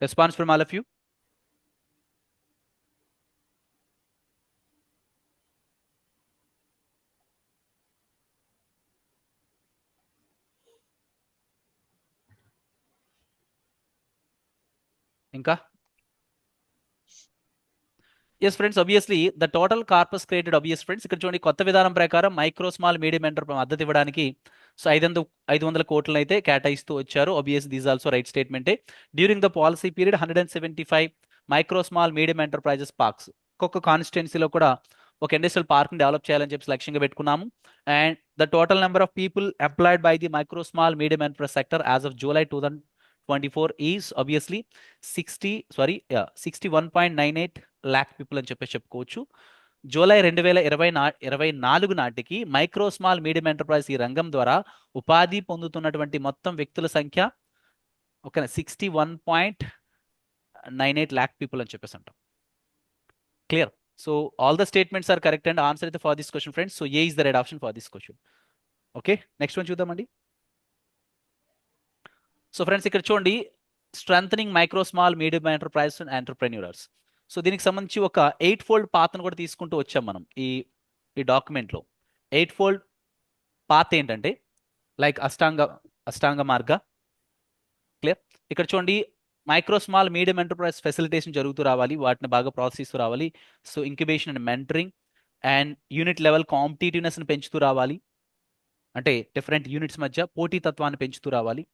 Response from all of you. ఇంకా? Yes friends, obviously the total corpus created, obvious friends, ఇక్కడ చూడండి కొత్త విధానం ప్రకారం మైక్రో స్మాల్ మీడియం ఎంటర్ప్రైజ్ మద్దతు ఇవ్వడానికి సో 500 కోట్లను అయితే కేటాయిస్తూ వచ్చారు. obviously this is also right statement. During the policy period, 175 micro small medium enterprises parks, ఒక్కొక్క కాన్స్టిట్యున్సీలో కూడా ఒక ఇండస్ట్రియల్ పార్క్ని డెవలప్ చేయాలని చెప్పి లక్ష్యంగా పెట్టుకున్నాము. And the total number of people employed by the micro small medium enterprise sector as of July 2024 is obviously 61.98 lakh people అని చెప్పేసి చెప్పుకోవచ్చు. జూలై 2024 నాటికి మైక్రో స్మాల్ మీడియం ఎంటర్ప్రైజ్ ఈ రంగం ద్వారా ఉపాధి పొందుతున్నటువంటి మొత్తం వ్యక్తుల సంఖ్య ఒక 61.98 lakh people అని చెప్పేసి అంటాం. Clear? So all the statements are correct and answer for this question friends. So A is the right option for this question. Okay, next one చూద్దామండి. సో ఫ్రెండ్స్ ఇక్కడ చూడండి, strengthening micro small medium enterprise and entrepreneurs. So దీనికి సంబంధించి ఒక 8-fold పాత్ను కూడా తీసుకుంటూ వచ్చాం మనం ఈ డాక్యుమెంట్లో. 8-fold పాత్ ఏంటంటే లైక్ అష్టాంగ మార్గ. క్లియర్? ఇక్కడ చూడండి, micro small medium enterprise facilitation జరుగుతూ రావాలి, వాటిని బాగా ప్రాసెస్ రావాలి. So incubation and mentoring and unit level కాంపిటేటివ్నెస్ని పెంచుతూ రావాలి, అంటే డిఫరెంట్ యూనిట్స్ మధ్య పోటీతత్వాన్ని పెంచుతూ రావాలి.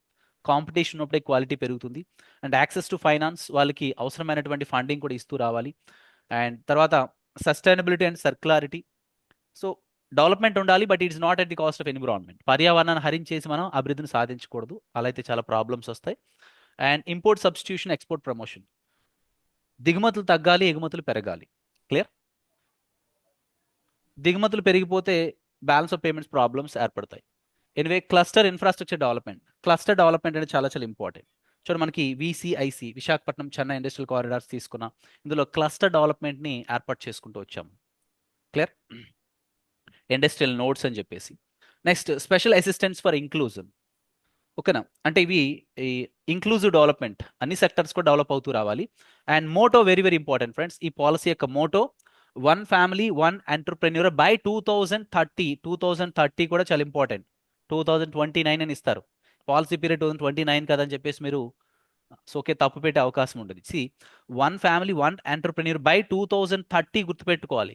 కాంపిటీషన్ ఉన్నప్పుడే క్వాలిటీ పెరుగుతుంది. అండ్ యాక్సెస్ టు ఫైనాన్స్, వాళ్ళకి అవసరమైనటువంటి ఫండింగ్ కూడా ఇస్తూ రావాలి. అండ్ తర్వాత సస్టైనబిలిటీ అండ్ సర్క్యులారిటీ. సో డెవలప్మెంట్ ఉండాలి, but it's not at the cost of environment. పర్యావరణాన్ని హరించేసి మనం అభివృద్ధిని సాధించకూడదు, అలా అయితే చాలా ప్రాబ్లమ్స్ వస్తాయి. And import substitution, export promotion, దిగుమతులు తగ్గాలి, ఎగుమతులు పెరగాలి. క్లియర్? దిగుమతులు పెరిగిపోతే బ్యాలెన్స్ ఆఫ్ పేమెంట్స్ ప్రాబ్లమ్స్ ఏర్పడతాయి. Anyway, cluster infrastructure development. Cluster development అనేది చాలా చాలా ఇంపార్టెంట్. చూడండి, మనకి VCIC Visakhapatnam Chennai industrial corridors తీసుకున్నాం, ఇందులో క్లస్టర్ డెవలప్మెంట్ని ఏర్పాటు చేసుకుంటూ వచ్చాము. క్లియర్? ఇండస్ట్రియల్ నోడ్స్ అని చెప్పేసి. Next, special assistance for inclusion. ఓకేనా? అంటే ఇవి ఇంక్లూజివ్ డెవలప్మెంట్, అన్ని సెక్టర్స్ కూడా డెవలప్ అవుతూ రావాలి. And motto very very important friends. ఈ పాలసీ యొక్క మోటో 1 family 1 entrepreneur by 2030. 2030 కూడా చాలా ఇంపార్టెంట్. 2029 అని ఇస్తారు. పాలసీ పీరియడ్ 2029 కదని చెప్పేసి మీరు ఓకే తప్పు పెట్టే అవకాశం ఉంటుంది. 1 family 1 entrepreneur by 2030 గుర్తుపెట్టుకోవాలి.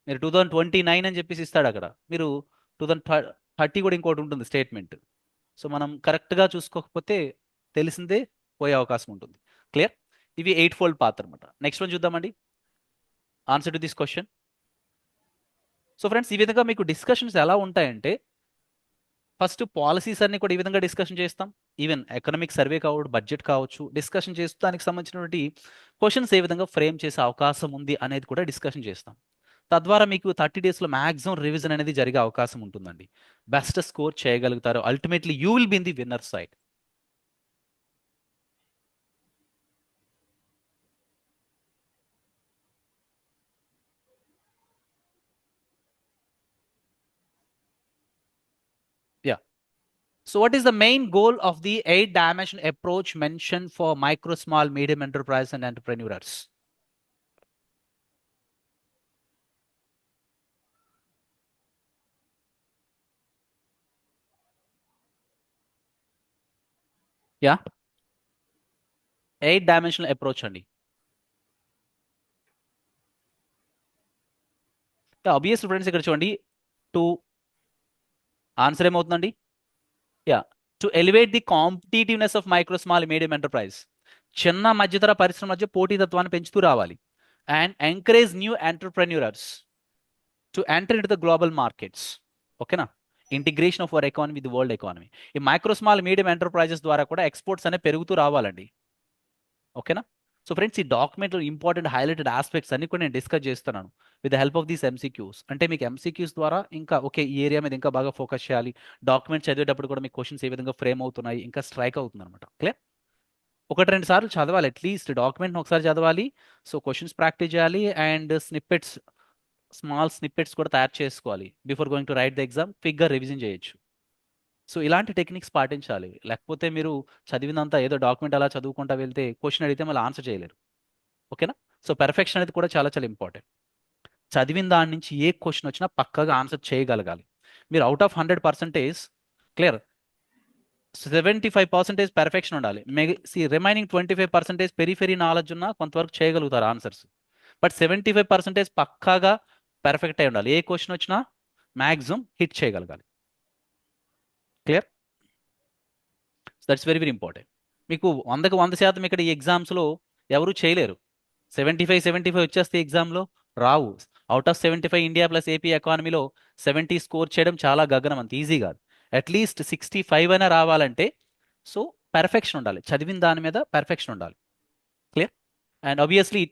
మీరు 2029 అని చెప్పేసి ఇస్తాడు అక్కడ, మీరు 2030 కూడా ఇంకోటి ఉంటుంది స్టేట్మెంట్. సో మనం కరెక్ట్గా చూసుకోకపోతే తెలిసిందే పోయే అవకాశం ఉంటుంది. క్లియర్? ఇవి 8-fold పాత్ అనమాట. నెక్స్ట్ వన్ చూద్దామండి, answer to this question. So friends, ఈ విధంగా మీకు డిస్కషన్స్ ఎలా ఉంటాయంటే, ఫస్ట్ పాలసీస్ అన్ని కూడా ఈ విధంగా డిస్కషన్ చేస్తాం. ఈవెన్ ఎకనామిక్ సర్వే కావచ్చు, బడ్జెట్ కావచ్చు, డిస్కషన్ చేస్తూ దానికి సంబంధించినటువంటి క్వశ్చన్స్ ఏ విధంగా ఫ్రేమ్ చేసే అవకాశం ఉంది అనేది కూడా డిస్కషన్ చేస్తాం. తద్వారా మీకు 30 డేస్లో మ్యాక్సిమం రివిజన్ అనేది జరిగే అవకాశం ఉంటుందండి. బెస్ట్ స్కోర్ చేయగలుగుతారు. Ultimately you will be in the winner side. Yeah. So what is the main goal of the 8-dimension approach mentioned for micro, small, medium enterprise and entrepreneurs? Yeah. 8-dimensional approach అండి. ఆబ్వియస్ ఫ్రెండ్స్ ఇక్కడ చూడండి, టు ఆన్సర్ ఏమవుతుందండి? Yeah, to elevate the competitiveness of micro, small, medium enterprise. చిన్న మధ్యతర పరిశ్రమ మధ్య పోటీతత్వాన్ని పెంచుతూ రావాలి. And encourage new entrepreneurs to enter in the global markets. ఓకేనా? Integration of our economy with world economy. ఈ మైక్రో, స్మాల్, మీడియం ఎంటర్ప్రైజెస్ ద్వారా కూడా ఎక్స్పోర్ట్స్ అనేవి పెరుగుతూ రావాలండి. ఓకేనా? సో ఫ్రెండ్స్, ఈ డాక్యుమెంట్లో ఇంపార్టెంట్ హైలైటెడ్ ఆస్పెక్ట్స్ అన్ని కూడా నేను డిస్కస్ చేస్తున్నాను with the help of these MCQs. అంటే మీకు ఎంసీక్యూస్ ద్వారా ఇంకా ఓకే ఈ ఏరియా మీద ఇంకా బాగా ఫోకస్ చేయాలి. డాక్యుమెంట్ చదివేటప్పుడు కూడా మీకు క్వశ్చన్స్ ఏ విధంగా ఫ్రేమ్ అవుతున్నాయి ఇంకా స్ట్రైక్ అవుతుంది అనమాట. క్లియర్? 1-2 సార్లు చదవాలి, అట్లీస్ట్ డాక్యుమెంట్ని ఒకసారి చదవాలి. సో క్వశ్చన్స్ ప్రాక్టీస్ చేయాలి అండ్ స్నిప్పెట్స్, స్మాల్ స్నిప్పెట్స్ కూడా తయారు చేసుకోవాలి. Before going to right the exam క్విక్గా రివిజన్ చేయొచ్చు. సో ఇలాంటి టెక్నిక్స్ పాటించాలి. లేకపోతే మీరు చదివినంత ఏదో డాక్యుమెంట్ అలా చదువుకుంటా వెళ్తే క్వశ్చన్ అడిగితే మళ్ళీ ఆన్సర్ చేయలేరు. ఓకేనా? సో పెర్ఫెక్షన్ అనేది కూడా చాలా చాలా ఇంపార్టెంట్. చదివిన దాని నుంచి ఏ క్వశ్చన్ వచ్చినా పక్కగా ఆన్సర్ చేయగలగాలి. మీరు అవుట్ ఆఫ్ 100%, క్లియర్, 75% పెర్ఫెక్షన్ ఉండాలి. రిమైనింగ్ 25% పెరిఫెరీ నాలెడ్జ్ ఉన్నా కొంతవరకు చేయగలుగుతారు ఆన్సర్స్. బట్ 75% పక్కాగా పెర్ఫెక్ట్ అయి ఉండాలి. ఏ క్వశ్చన్ వచ్చినా మ్యాక్సిమం హిట్ చేయగలగాలి. Clear? That's very very important. మీకు 100కి 100% ఇక్కడ ఈ ఎగ్జామ్స్లో ఎవరు చేయలేరు. 75 వచ్చేస్తే ఎగ్జామ్లో రావు. Out of 75 India plus AP ఎకానమీలో 70 స్కోర్ చేయడం చాలా గగనం, అంత ఈజీ కాదు. అట్లీస్ట్ 65 అయినా రావాలంటే సో పెర్ఫెక్షన్ ఉండాలి, చదివిన దాని మీద పెర్ఫెక్షన్ ఉండాలి. Clear? And obviously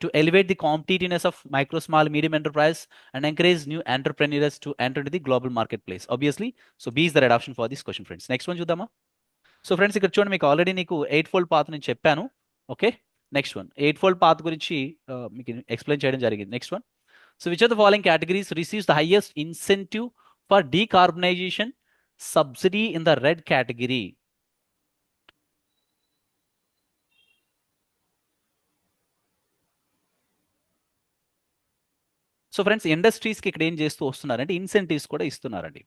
to elevate the competitiveness of micro, small, medium enterprise and encourage new entrepreneurs to enter into the global marketplace. Obviously, so B is the right option for this question, friends. Next one చూద్దామా? సో ఫ్రెండ్స్ ఇక్కడ చూడండి, మీకు ఆల్రెడీ నీకు 8-fold పాత్ నేను చెప్పాను. Okay, next one 8-fold path గురించి మీకు ఎక్స్ప్లెయిన్ చేయడం జరిగింది. Next one, so which of the following categories receives the highest incentive for decarbonisation subsidy in the red category? So friends, ఇండస్ట్రీస్కి ఇక్కడ ఏం చేస్తూ వస్తున్నారంటే ఇన్సెంటివ్స్ కూడా ఇస్తున్నారండి.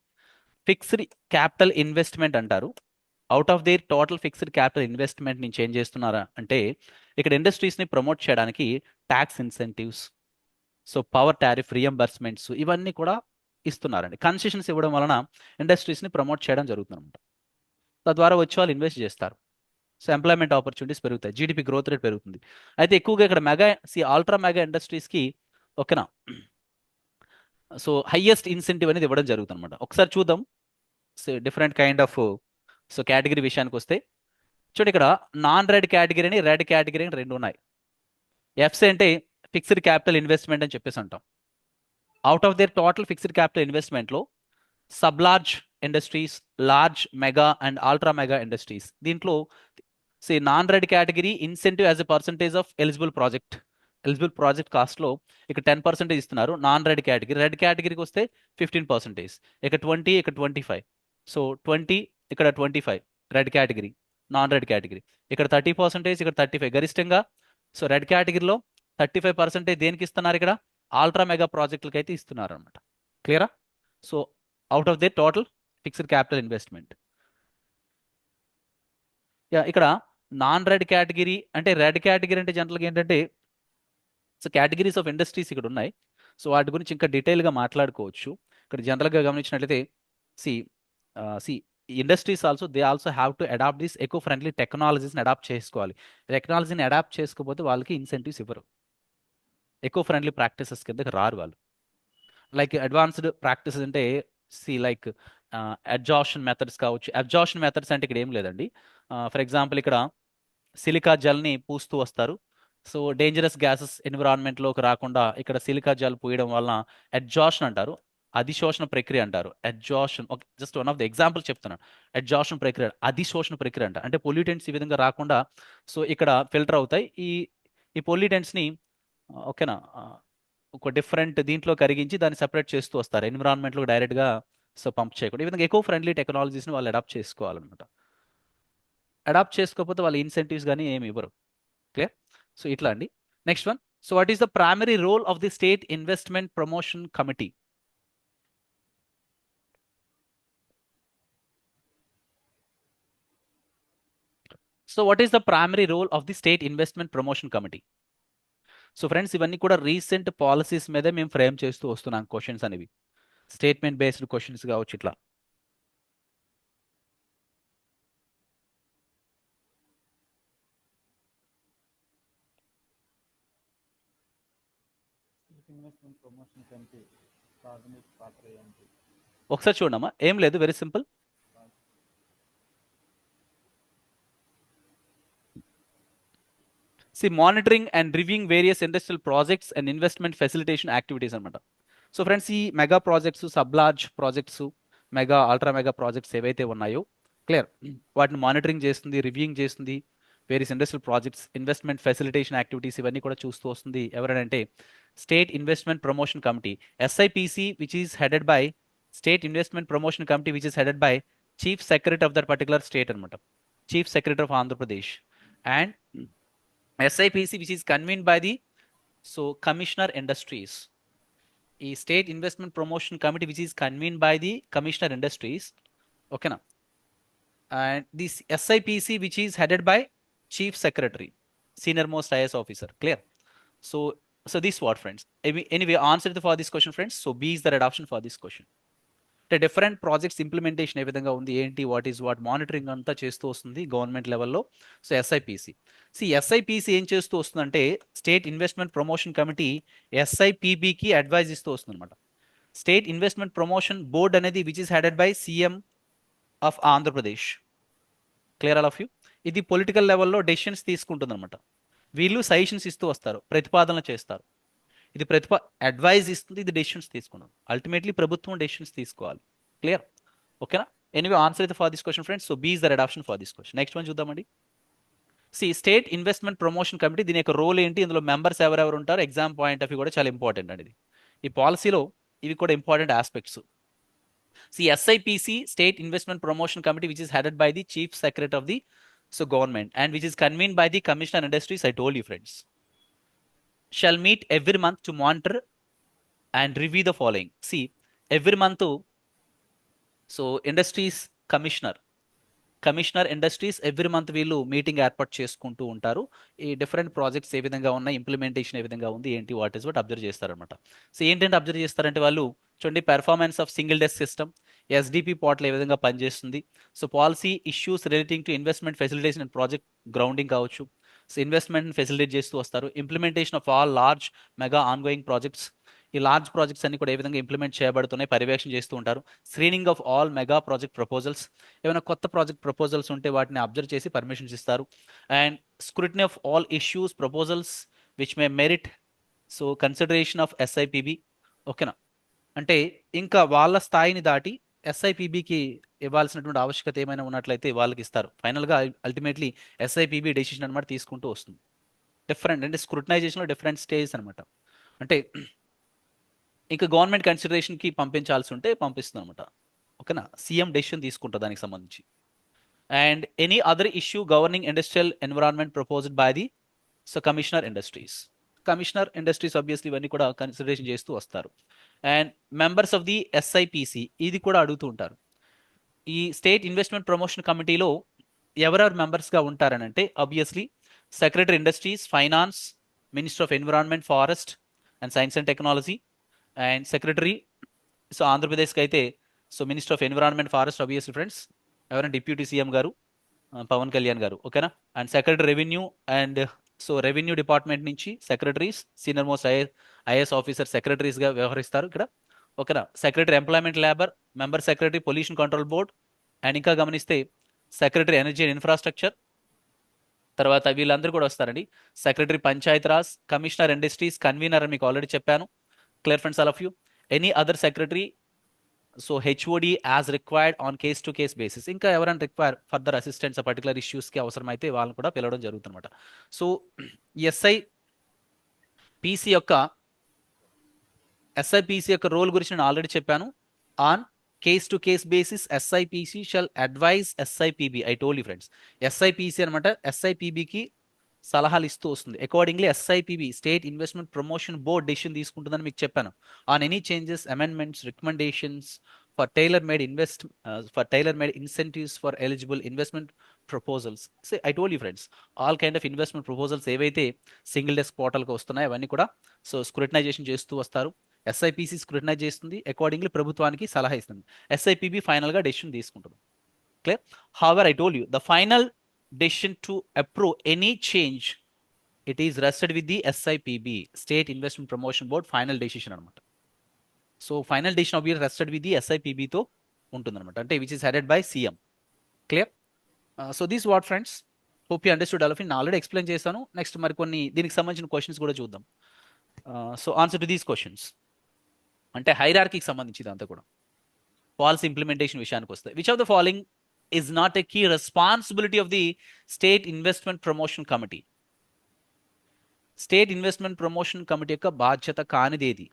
ఫిక్స్డ్ క్యాపిటల్ ఇన్వెస్ట్మెంట్ అంటారు. Out of their total fixed capital investment నుంచి ఏం చేస్తున్నారా అంటే ఇక్కడ ఇండస్ట్రీస్ని ప్రమోట్ చేయడానికి tax incentives, so power tariff reimbursements ఇవన్నీ కూడా ఇస్తున్నారండి. కన్సెషన్స్ ఇవ్వడం వలన ఇండస్ట్రీస్ని ప్రమోట్ చేయడం జరుగుతుంది అనమాట. తద్వారా వచ్చే వాళ్ళు ఇన్వెస్ట్ చేస్తారు. సో ఎంప్లాయ్మెంట్ ఆపర్చునిటీస్ పెరుగుతాయి, జీడిపి గ్రోత్ రేట్ పెరుగుతుంది. అయితే ఎక్కువగా ఇక్కడ అల్ట్రా మెగా ఇండస్ట్రీస్కి ఓకేనా, సో హైయెస్ట్ ఇన్సెంటివ్ అనేది ఇవ్వడం జరుగుతుంది అనమాట. ఒకసారి చూద్దాం. So different kind of so category విషయానికి వస్తే చూడండి, ఇక్కడ నాన్ రెడ్ కేటగిరీ అని రెడ్ కేటగిరీ అని రెండు ఉన్నాయి. ఎఫ్సి అంటే ఫిక్స్డ్ క్యాపిటల్ ఇన్వెస్ట్మెంట్ అని చెప్పేసి అంటాం. Out of their total fixed capital ఇన్వెస్ట్మెంట్లో sub large industries, large, mega and ultra mega industries, దీంట్లో non red category incentive as a percentage of eligible project కాస్ట్లో ఇక్కడ 10% ఇస్తున్నారు. నాన్ రెడ్ కేటగిరీకి వస్తే 15%, ఇక్కడ 20, ఇక్కడ 25. సో 20, ఇక్కడ 25 red category, non red category ఇక్కడ 30%, ఇక్కడ 35. గరిష్టంగా సో రెడ్ కేటగిరీలో 35% దేనికి ఇస్తున్నారు? ఇక్కడ అల్ట్రా మెగా ప్రాజెక్టులకి అయితే ఇస్తున్నారు అనమాట. క్లియరా? So out of they total fixed capital investment. ఇక్కడ నాన్ రెడ్ కేటగిరీ అంటే, రెడ్ కేటగిరీ అంటే జనరల్గా ఏంటంటే సో కేటగిరీస్ ఆఫ్ ఇండస్ట్రీస్ ఇక్కడ ఉన్నాయి. సో వాటి గురించి ఇంకా డీటెయిల్గా మాట్లాడుకోవచ్చు. ఇక్కడ జనరల్గా గమనించినట్లయితే see industries they also have to adapt this eco friendly టెక్నాలజీస్ని అడాప్ట్ చేసుకోవాలి. టెక్నాలజీని అడాప్ట్ చేసుకోకపోతే వాళ్ళకి ఇన్సెంటివ్స్ ఇవ్వరు, ఎకో ఫ్రెండ్లీ ప్రాక్టీసెస్ కిందకి రారు వాళ్ళు. లైక్ అడ్వాన్స్డ్ ప్రాక్టీసెస్ అంటే లైక్ అడ్జార్ప్షన్ మెథడ్స్ కావచ్చు. అబ్జార్ప్షన్ మెథడ్స్ అంటే ఇక్కడ ఏం లేదండి. ఫర్ ఎగ్జాంపుల్ ఇక్కడ సిలికా జెల్ని పూస్తూ వస్తారు, సో డేంజరస్ గ్యాసెస్ ఎన్విరాన్మెంట్లోకి రాకుండా ఇక్కడ సిలికా జెల్ పూయడం వలన ఎడ్జాషన్ అంటారు, అధిశోషణ ప్రక్రియ అంటారు. Adsorption okay, just one of the example చెప్తున్నాను. ఎడ్జాషన్ ప్రక్రియ, అధిశోషణ ప్రక్రియ అంట, అంటే పొల్యూటెంట్స్ ఈ విధంగా రాకుండా సో ఇక్కడ ఫిల్టర్ అవుతాయి. ఈ పొల్యూటెంట్స్ని ఓకేనా ఒక డిఫరెంట్ దీంట్లో కరిగించి దాన్ని సెపరేట్ చేస్తూ వస్తారు ఎన్విరాన్మెంట్లో డైరెక్ట్గా. సో పంప్ చేయకుండా ఈ విధంగా ఎకో ఫ్రెండ్లీ టెక్నాలజీస్ని వాళ్ళు అడాప్ట్ చేసుకోవాలన్నమాట. అడాప్ట్ చేసుకోకపోతే వాళ్ళ ఇన్సెంటివ్స్ కానీ ఏమి ఇవ్వరు. క్లియర్? సో ఇట్లా అండి. Next one, so what is the primary role of the state investment promotion committee? So what is the primary role of the state investment promotion committee? So friends ఇవన్నీ కూడా రీసెంట్ పాలసీస్ మీదే మేము ఫ్రేమ్ చేస్తూ వస్తున్నాం క్వశ్చన్స్ అనేవి, స్టేట్మెంట్ బేస్డ్ క్వశ్చన్స్ కావచ్చు ఇట్లా. ఒకసారి చూడమ్మా, ఏం లేదు, very simple. Monitoring and reviewing various industrial projects and investment facilitation activities అనమాట. సో ఫ్రెండ్స్ ఈ mega projects, sub large projects, mega ultra mega projects ఏవైతే ఉన్నాయో క్లియర్, వాటిని మానిటరింగ్ చేస్తుంది, రివ్యూయింగ్ చేస్తుంది, various industrial projects, investment facilitation activities ఇవన్నీ కూడా చూస్తూ వస్తుంది ఎవరంటే state investment promotion committee, SIPC, which is headed by state investment promotion committee, which is headed by chief secretary of that particular state అనమాట, chief secretary of Andhra Pradesh. And SIPC, which is convened by the Commissioner Industries. ఈ state investment promotion committee which is convene by the commissioner industries, ఓకేనా. And this SIPC which is headed by chief secretary, senior most IAS officer. Clear? So this what friends, anyway answer for this question friends. So B is the red option for this question. అంటే డిఫరెంట్ ప్రాజెక్ట్స్ ఇంప్లిమెంటేషన్ ఏ విధంగా ఉంది, ఏంటి, వాట్ ఈస్ వాట్ మానిటరింగ్ అంతా చేస్తూ వస్తుంది గవర్నమెంట్ లెవెల్లో. సో ఎస్ఐపిసి, ఎస్ఐపిసి ఏం చేస్తూ వస్తుందంటే స్టేట్ ఇన్వెస్ట్మెంట్ ప్రమోషన్ కమిటీ SIPBకి అడ్వైజ్ ఇస్తూ వస్తుంది అనమాట. స్టేట్ ఇన్వెస్ట్మెంట్ ప్రమోషన్ బోర్డ్ అనేది which is headed by CM of Andhra Pradesh. Clear all of you? ఇది పొలిటికల్ లెవెల్లో డెసిషన్స్ తీసుకుంటుంది అనమాట. వీళ్ళు సజెషన్స్ ఇస్తూ వస్తారు, ప్రతిపాదనలు చేస్తారు. ఇది అడ్వైజ్ ఇస్తుంది, ఇది డెసిషన్స్ తీసుకున్నాం. అల్టిమేట్లీ ప్రభుత్వం డెసిషన్స్ తీసుకోవాలి. క్లియర్? ఓకేనా? ఎనీవే ఆన్సర్ అయితే for this question friends. So B is the red option for this question. Next one చూద్దామండి. స్టేట్ ఇన్వెస్ట్మెంట్ ప్రమోషన్ కమిటీ, దీని యొక్క రోల్ ఏంటి, ఇందులో మెంబర్స్ ఎవరెవరు ఉంటారు, ఎగ్జామ్ పాయింట్ ఆఫ్ వ్యూ కూడా చాలా ఇంపార్టెంట్ అండి ఇది. ఈ పాలసీలో ఇవి కూడా important aspects. SIPC, state investment promotion committee, which is headed by the chief secretary of the government and which is convened by the commissioner industries. I told you friends, shall meet every month to monitor and review the following. Every month, so industries commissioner industries every month వీళ్ళు మీటింగ్ ఏర్పాటు చేసుకుంటూ ఉంటారు. ఈ డిఫరెంట్ ప్రాజెక్ట్స్ ఏ విధంగా ఉన్నాయి, ఇంప్లిమెంటేషన్ ఏ విధంగా ఉంది, ఏంటి, వాట్ ఈస్ వాట్ అబ్జర్వ్ చేస్తారనమాట. సో ఏంటంటే అబ్జర్వ్ చేస్తారంటే వాళ్ళు చూడండి, performance of single desk system, SDP portal ఏ విధంగా పనిచేస్తుంది. So policy issues relating to investment facilitation and project grounding కావచ్చు. సో ఇన్వెస్ట్మెంట్ ఫెసిలిటేట్ చేస్తూ వస్తారు. Implementation of all large mega ongoing projects, ఈ లార్జ్ ప్రాజెక్ట్స్ అన్ని కూడా ఏ విధంగా ఇంప్లిమెంట్ చేయబడుతున్నాయి పర్యవేక్షణ చేస్తూ ఉంటారు. Screening of all mega project proposals, ఏమైనా కొత్త ప్రాజెక్ట్ ప్రపోజల్స్ ఉంటే వాటిని అబ్జర్వ్ చేసి పర్మిషన్స్ ఇస్తారు. And scrutiny of all issues proposals which may merit consideration of SIPB. ఓకేనా? అంటే ఇంకా వాళ్ళ స్థాయిని దాటి SIPBకి ఇవ్వాల్సినటువంటి ఆవశ్యకత ఏమైనా ఉన్నట్లయితే వాళ్ళకి ఇస్తారు. ఫైనల్గా అల్టిమేట్లీ SIPB డెసిషన్ అనమాట తీసుకుంటూ వస్తుంది. డిఫరెంట్ అంటే స్క్రూటనైజేషన్లో డిఫరెంట్ స్టేజ్ అనమాట. అంటే ఇంకా గవర్నమెంట్ కన్సిడరేషన్కి పంపించాల్సి ఉంటే పంపిస్తుంది అనమాట. ఓకేనా? CM డెసిషన్ తీసుకుంటుంది దానికి సంబంధించి. And any other issue governing industrial environment proposed by the commissioner industries obviously ఇవన్నీ కూడా కన్సిడరేషన్ చేస్తూ వస్తారు. And members of the SIPC ఇది కూడా అడుగుతూ ఉంటారు. ఈ స్టేట్ ఇన్వెస్ట్మెంట్ ప్రమోషన్ కమిటీలో ఎవరెవరు మెంబర్స్గా ఉంటారని అంటే obviously secretary industries, finance, minister of environment, forest and science and technology. And secretary ఆంధ్రప్రదేశ్కి అయితే minister of environment, forest obviously friends ఎవరైనా డిప్యూటీ CM గారు పవన్ కళ్యాణ్ గారు. ఓకేనా? And secretary revenue and revenue department నుంచి secretaries, senior most IAS officer సెక్రటరీస్గా వ్యవహరిస్తారు ఇక్కడ. ఓకేనా? Secretary employment labour, member secretary pollution control board. And ఇంకా గమనిస్తే సెక్రటరీ ఎనర్జీ అండ్ ఇన్ఫ్రాస్ట్రక్చర్, తర్వాత వీళ్ళందరూ కూడా వస్తారండి. Secretary Panchayat Raj, commissioner industries, convener అని మీకు ఆల్రెడీ చెప్పాను. Clear friends, all of you. Any other secretary, so HOD as required on case to case basis. ఇంకా ఎవరైనా రిక్వైర్ ఫర్దర్ అసిస్టెంట్స్ పర్టికులర్ ఇష్యూస్కి అవసరమైతే వాళ్ళని కూడా పిలవడం జరుగుతుందన్నమాట. సో ఎస్ఐపిసి యొక్క రోల్ గురించి నేను ఆల్రెడీ చెప్పాను. On case to case basis SIPC shall advise SIPB. I told you friends, SIPC అనమాట ఎస్ఐపిబికి సలహాలు ఇస్తూ వస్తుంది. Accordingly SIPB state investment promotion board decision తీసుకుంటుందని మీకు చెప్పాను. On any changes, amendments, recommendations for tailor made incentives for eligible investment proposals. I told you friends, all kind of investment proposals ఏవైతే సింగిల్ డెస్క్ పోర్టల్కి వస్తున్నాయో అవన్నీ కూడా సో స్క్రూటనైజేషన్ చేస్తూ వస్తారు. ఎస్ఐపిసి స్క్రూటనైజ్ చేస్తుంది, అకార్డింగ్లీ ప్రభుత్వానికి సలహా ఇస్తుంది. ఎస్ఐపిబి ఫైనల్గా డెసిషన్ తీసుకుంటుంది. Clear? However I told you the final decision to approve any change, it is rested with the SIPB, State Investment Promotion Board final decision అనమాట. So final decision of rested with the ఎస్ఐపిబితో ఉంటుందన్నమాట, అంటే which is headed by CM. Clear? So these what friends, hope you understood all of it. నేను ఆల్రెడీ ఎక్స్ప్లెయిన్ చేశాను. నెక్స్ట్ మరికొన్ని దీనికి సంబంధించిన క్వశ్చన్స్ కూడా చూద్దాం. So answer to these questions అంటే హైరార్కీకి సంబంధించి ఇదంతా కూడా. పాలసీ ఇంప్లిమెంటేషన్ విషయానికి వస్తే, which of the following is not a key responsibility of the State Investment Promotion Committee? State Investment Promotion Committee యొక్క బాధ్యత కానిదేది?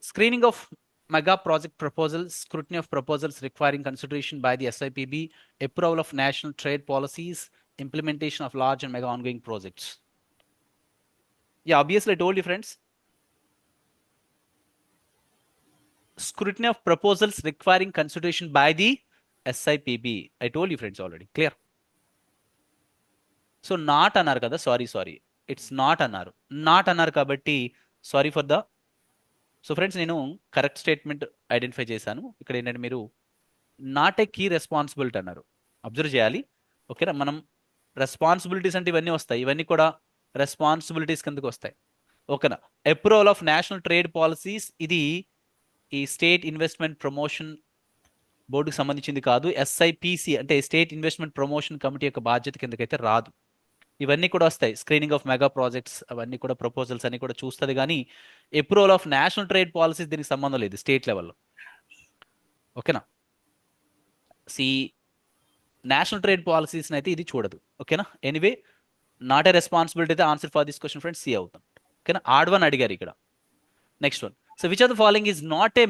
Screening of mega project proposals, scrutiny of proposals requiring consideration by the SIPB, approval of national trade policies, implementation of large and mega ongoing projects. Yeah, obviously I told you friends, scrutiny of proposals requiring consideration by the SIPB. I told you friends already. Clear? So not అన్నారు కదా, సారీ ఇట్స్ నాట్ అన్నారు. నాట్ అన్నారు కాబట్టి sorry for the. So friends, నేను కరెక్ట్ స్టేట్మెంట్ ఐడెంటిఫై చేశాను. ఇక్కడ ఏంటంటే మీరు నాట్ ఏ కీ రెస్పాన్సిబిలిటీ అన్నారు. అబ్జర్వ్ చేయాలి, ఓకేనా? మనం రెస్పాన్సిబిలిటీస్ అంటే ఇవన్నీ వస్తాయి, ఇవన్నీ కూడా రెస్పాన్సిబిలిటీస్ కిందకు వస్తాయి, ఓకేనా? Approval of national trade policies, ఇది ఈ స్టేట్ ఇన్వెస్ట్మెంట్ ప్రమోషన్ బోర్డుకి సంబంధించింది కాదు. ఎస్ఐపిసి అంటే స్టేట్ ఇన్వెస్ట్మెంట్ ప్రమోషన్ కమిటీ యొక్క బాధ్యత కిందకైతే రాదు. ఇవన్నీ కూడా వస్తాయి, స్క్రీనింగ్ ఆఫ్ మెగా ప్రాజెక్ట్స్, అవన్నీ కూడా ప్రపోజల్స్ అన్ని కూడా చూస్తుంది. కానీ approval of national trade policies దీనికి సంబంధం లేదు స్టేట్ లెవెల్లో, ఓకేనా? నేషనల్ ట్రేడ్ పాలసీస్ని అయితే ఇది చూడదు, ఓకేనా? ఎనీవే, నాట్ ఏ రెస్పాన్సిబిలిటీ అయితే answer for this question friends C అవుతాం, ఓకేనా? ఆడ్1 అడిగారు ఇక్కడ. Next one, so which of the following is not a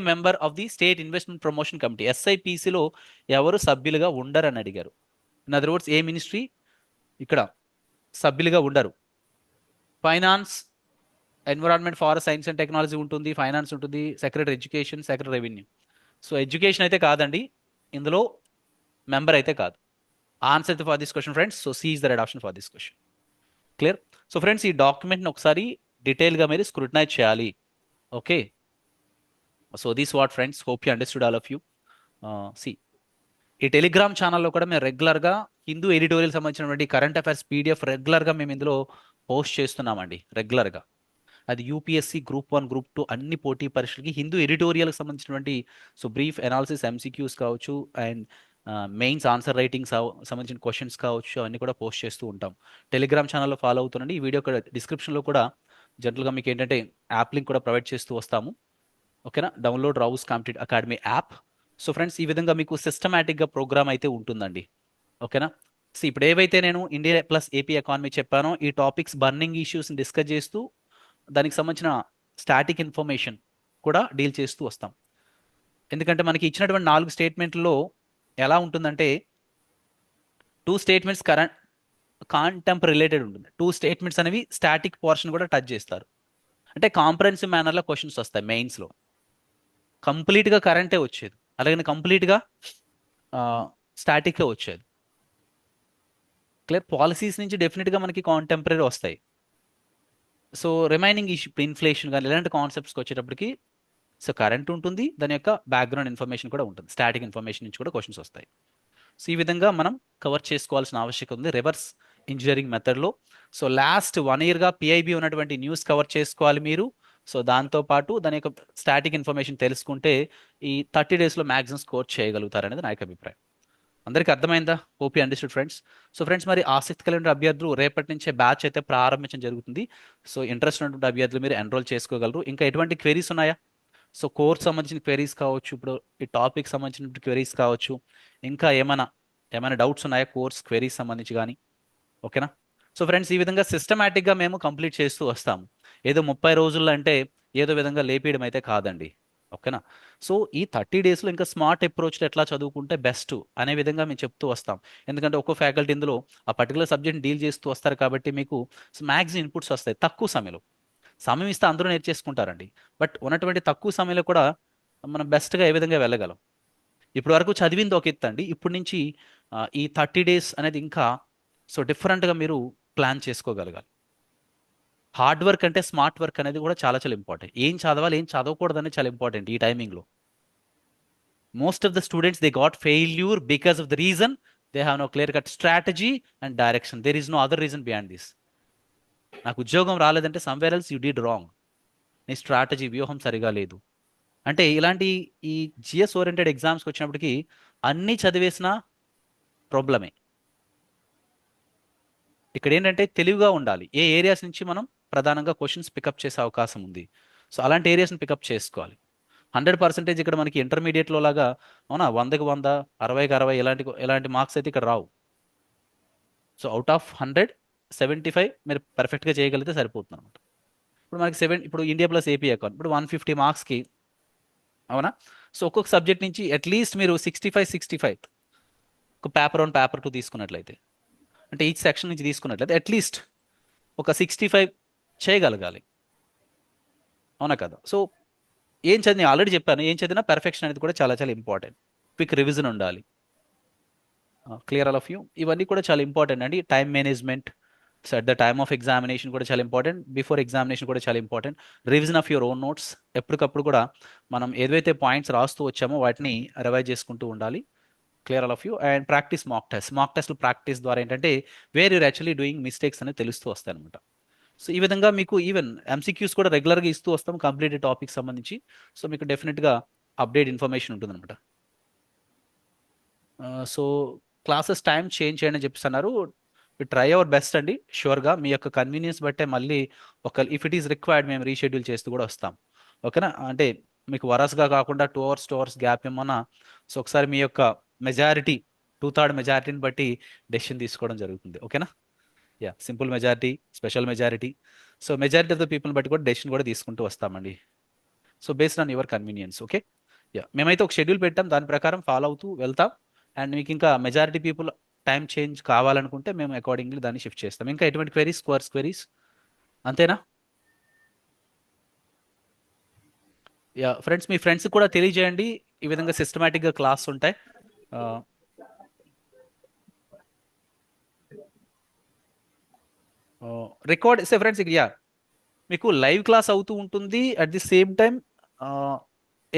member of the state investment promotion committee? ఎస్ఐపిసిలో ఎవరు సభ్యులుగా ఉండరు అని అడిగారు. ఇన్ అదర్ వర్డ్స్, ఏ మినిస్ట్రీ ఇక్కడ సభ్యులుగా ఉండరు? Finance, environment, forest, science and technology ఉంటుంది, ఫైనాన్స్ ఉంటుంది, secretary education, secretary revenue. So education అయితే కాదండి, ఇందులో మెంబర్ అయితే కాదు. Answer for this question friends, so C is the right option for this question. Clear? So friends, ఈ డాక్యుమెంట్ని ఒకసారి డీటెయిల్గా మీరు స్క్రూటనైజ్ చేయాలి, okay? So this what friends, hope you understood all of you. See, ఈ టెలిగ్రామ్ ఛానల్లో కూడా మేము రెగ్యులర్గా హిందూ ఎడిటోరియల్ సంబంధించినటువంటి కరెంట్ అఫైర్స్ పీడిఎఫ్ రెగ్యులర్గా మేము ఇందులో పోస్ట్ చేస్తున్నామండి, రెగ్యులర్గా. అది యూపీఎస్సీ గ్రూప్ 1, గ్రూప్ 2 అన్ని పోటీ పరీక్షలకి హిందూ ఎడిటోరియల్కి సంబంధించినటువంటి సో బ్రీఫ్ అనాలిసిస్, ఎంసీక్యూస్ కావచ్చు, అండ్ మెయిన్స్ ఆన్సర్ రైటింగ్స్ సంబంధించిన క్వశ్చన్స్ కావచ్చు, అవన్నీ కూడా పోస్ట్ చేస్తూ ఉంటాం. టెలిగ్రామ్ ఛానల్లో ఫాలో అవుతుండండి. ఈ వీడియో కూడా డిస్క్రిప్షన్లో కూడా జనరల్గా మీకు ఏంటంటే యాప్ లింక్ కూడా ప్రొవైడ్ చేస్తూ వస్తాము, ఓకేనా? Download Rao's competitive academy app. So friends, ఈ విధంగా మీకు సిస్టమేటిక్గా ప్రోగ్రామ్ అయితే ఉంటుందండి, ఓకేనా? సో ఇప్పుడు ఏవైతే నేను ఇండియా ప్లస్ ఏపీ ఎకానమీ చెప్పానో, ఈ టాపిక్స్ బర్నింగ్ ఇష్యూస్ని డిస్కస్ చేస్తూ దానికి సంబంధించిన స్టాటిక్ ఇన్ఫర్మేషన్ కూడా డీల్ చేస్తూ వస్తాం. ఎందుకంటే మనకి ఇచ్చినటువంటి 4 స్టేట్మెంట్లో ఎలా ఉంటుందంటే 2 స్టేట్మెంట్స్ కాంటెంప్ రిలేటెడ్ ఉంటుంది, 2 స్టేట్మెంట్స్ అనేవి స్టాటిక్ పోర్షన్ కూడా టచ్ చేస్తారు. అంటే కాంప్రహెన్సివ్ మేనర్లో క్వశ్చన్స్ వస్తాయి మెయిన్స్లో. కంప్లీట్గా కరెంటే వచ్చేది, అలాగే కంప్లీట్గా స్టాటిక్గా వచ్చేది. క్లియర్? పాలసీస్ నుంచి డెఫినెట్గా మనకి కాంటెంపరీ వస్తాయి. సో రిమైనింగ్ ఇష్యూ, ఇన్ఫ్లేషన్ కానీ ఇలాంటి కాన్సెప్ట్స్కి వచ్చేటప్పటికి సో కరెంట్ ఉంటుంది, దాని యొక్క బ్యాక్గ్రౌండ్ ఇన్ఫర్మేషన్ కూడా ఉంటుంది, స్టాటిక్ ఇన్ఫర్మేషన్ నుంచి కూడా క్వశ్చన్స్ వస్తాయి. సో ఈ విధంగా మనం కవర్ చేసుకోవాల్సిన ఆవశ్యకత ఉంది రివర్స్ ఇంజనీరింగ్ మెథడ్లో. సో లాస్ట్ 1 yearగా పిఐబి ఉన్నటువంటి న్యూస్ కవర్ చేసుకోవాలి మీరు. సో దాంతో పాటు దాని యొక్క స్టాటిక్ ఇన్ఫర్మేషన్ తెలుసుకుంటే ఈ 30 డేస్లో మ్యాక్సిమం స్కోర్ చేయగలుగుతారనేది నా యొక్క అభిప్రాయం. అందరికీ అర్థమైందా? Hope you understood friends. So friends, మరి ఆసక్తి కలిగిన అభ్యర్థులు రేపటి నుంచే బ్యాచ్ అయితే ప్రారంభించడం జరుగుతుంది. సో ఇంట్రెస్ట్ ఉన్నటువంటి అభ్యర్థులు మీరు ఎన్రోల్ చేసుకోగలరు. ఇంకా ఎటువంటి క్వెరీస్ ఉన్నాయా? సో కోర్స్ సంబంధించిన క్వెరీస్ కావచ్చు, ఇప్పుడు ఈ టాపిక్ సంబంధించిన క్వెరీస్ కావచ్చు, ఇంకా ఏమైనా డౌట్స్ ఉన్నాయా కోర్స్ క్వెరీస్ సంబంధించి కానీ? ఓకేనా? సో ఫ్రెండ్స్, ఈ విధంగా సిస్టమేటిక్గా మేము కంప్లీట్ చేస్తూ వస్తాము. ఏదో 30 రోజుల్లో అంటే ఏదో విధంగా లేపేయడం అయితే కాదండి. ఓకేనా? సో ఈ 30 డేస్లో ఇంకా స్మార్ట్ అప్రోచ్లో ఎట్లా చదువుకుంటే బెస్ట్ అనే విధంగా మేము చెప్తూ వస్తాం. ఎందుకంటే ఒక్కో ఫ్యాకల్టీ ఇందులో ఆ పర్టికులర్ సబ్జెక్ట్ డీల్ చేస్తూ వస్తారు కాబట్టి మీకు మ్యాక్సిమం ఇన్పుట్స్ వస్తాయి తక్కువ సమయంలో. సమయం ఇస్తే అందరూ నేర్చేసుకుంటారండి. బట్ ఉన్నటువంటి తక్కువ సమయంలో కూడా మనం బెస్ట్గా ఏ విధంగా వెళ్ళగలం. ఇప్పటి వరకు చదివింది ఒక ఎత్తు అండి. ఇప్పటి నుంచి ఈ 30 డేస్ అనేది ఇంకా సో డిఫరెంట్గా మీరు ప్లాన్ చేసుకోగలగాలి. హార్డ్ వర్క్ అంటే స్మార్ట్ వర్క్ అనేది కూడా చాలా చాలా ఇంపార్టెంట్. ఏం చదవాలి, ఏం చదవకూడదు అనేది చాలా ఇంపార్టెంట్ ఈ టైమింగ్లో. Most of the students they got failure because of the reason they have no clear cut strategy and direction. There is no other reason beyond this. నాకు ఉద్యోగం రాలేదంటే somewhere else you did wrong. నీ స్ట్రాటజీ వ్యూహం సరిగా లేదు. అంటే ఇలాంటి ఈ జిఎస్ ఓరియంటెడ్ ఎగ్జామ్స్కి వచ్చినప్పటికీ అన్నీ చదివేసిన ప్రాబ్లమే. ఇక్కడ ఏంటంటే తెలివిగా ఉండాలి. ఏ ఏరియాస్ నుంచి మనం ప్రధానంగా క్వశ్చన్స్ పికప్ చేసే అవకాశం ఉంది. సో అలాంటి ఏరియాస్ని పికప్ చేసుకోవాలి. 100% ఇక్కడ మనకి ఇంటర్మీడియట్లో లాగా అవునా 100కి 100, 60కి 60 ఇలాంటి మార్క్స్ అయితే ఇక్కడ రావు. సో అవుట్ ఆఫ్ 100, 75 మీరు పర్ఫెక్ట్గా చేయగలిగితే సరిపోతుంది అనమాట. ఇప్పుడు మనకి ఇప్పుడు ఇండియా ప్లస్ ఏపీ అకౌంట్ ఇప్పుడు 150 మార్క్స్కి అవునా. సో ఒక్కొక్క సబ్జెక్ట్ నుంచి అట్లీస్ట్ మీరు 65 ఒక పేపర్ 1 పేపర్ 2 తీసుకున్నట్లయితే, అంటే ఈచ్ సెక్షన్ నుంచి తీసుకున్నట్లయితే అట్లీస్ట్ ఒక 65 చేయగలగాలి. అవునా కదా? సో ఏం చదివి నేను ఆల్రెడీ చెప్పాను, ఏం చదివినా పెర్ఫెక్షన్ అనేది కూడా చాలా చాలా ఇంపార్టెంట్. క్విక్ రివిజన్ ఉండాలి. Clear all of you. ఇవన్నీ కూడా చాలా ఇంపార్టెంట్ అండి. Time management, so at the time of examination కూడా చాలా ఇంపార్టెంట్. బిఫోర్ ఎగ్జామినేషన్ కూడా చాలా important. Revision of your own notes, ఎప్పటికప్పుడు కూడా మనం ఏదైతే పాయింట్స్ రాస్తూ వచ్చామో వాటిని రివైజ్ చేసుకుంటూ ఉండాలి. Clear all of you. And practice mock టెస్ట్లు ప్రాక్టీస్ ద్వారా ఏంటంటే where you're actually doing mistakes అనేది తెలుస్తూ వస్తాయి అనమాట. సో ఈ విధంగా మీకు ఈవెన్ ఎంసీక్యూస్ కూడా రెగ్యులర్గా ఇస్తూ వస్తాం కంప్లీట్ టాపిక్ సంబంధించి. సో మీకు డెఫినెట్గా అప్డేట్ ఇన్ఫర్మేషన్ ఉంటుందన్నమాట. సో క్లాసెస్ టైం చేంజ్ చేయండి అని చెప్పేసి అన్నారు. ట్రై అవర్ బెస్ట్ అండి. షూర్గా మీ యొక్క కన్వీనియన్స్ బట్టే మళ్ళీ ఇఫ్ ఇట్ ఈస్ రిక్వైర్డ్ మేము రీషెడ్యూల్ చేస్తూ కూడా వస్తాం. ఓకేనా? అంటే మీకు వరస్గా కాకుండా 2 hours 2 hours గ్యాప్ ఏమన్నా. సో ఒకసారి మీ యొక్క మెజారిటీ 2/3 మెజారిటీని బట్టి డెసిషన్ తీసుకోవడం జరుగుతుంది. ఓకేనా? Yeah, simple majority, special majority. So majority of the people బట్టి కూడా డెసిషన్ కూడా తీసుకుంటూ వస్తామండి. So based on your convenience. Okay. Yeah, మేమైతే ఒక షెడ్యూల్ పెట్టాం, దాని ప్రకారం ఫాలో అవుతూ వెళ్తాం. అండ్ మీకు ఇంకా మెజారిటీ పీపుల్ టైం చేంజ్ కావాలనుకుంటే మేము అకార్డింగ్లీ దాన్ని షిఫ్ట్ చేస్తాం. ఇంకా ఎటువంటి క్వెరీస్ అంతేనా? యా ఫ్రెండ్స్, మీ ఫ్రెండ్స్ కూడా తెలియజేయండి, ఈ విధంగా సిస్టమేటిక్గా క్లాస్ ఉంటాయి. రికార్డ్ ఫ్రెండ్స్, యా మీకు లైవ్ క్లాస్ అవుతూ ఉంటుంది. అట్ ది సేమ్ టైం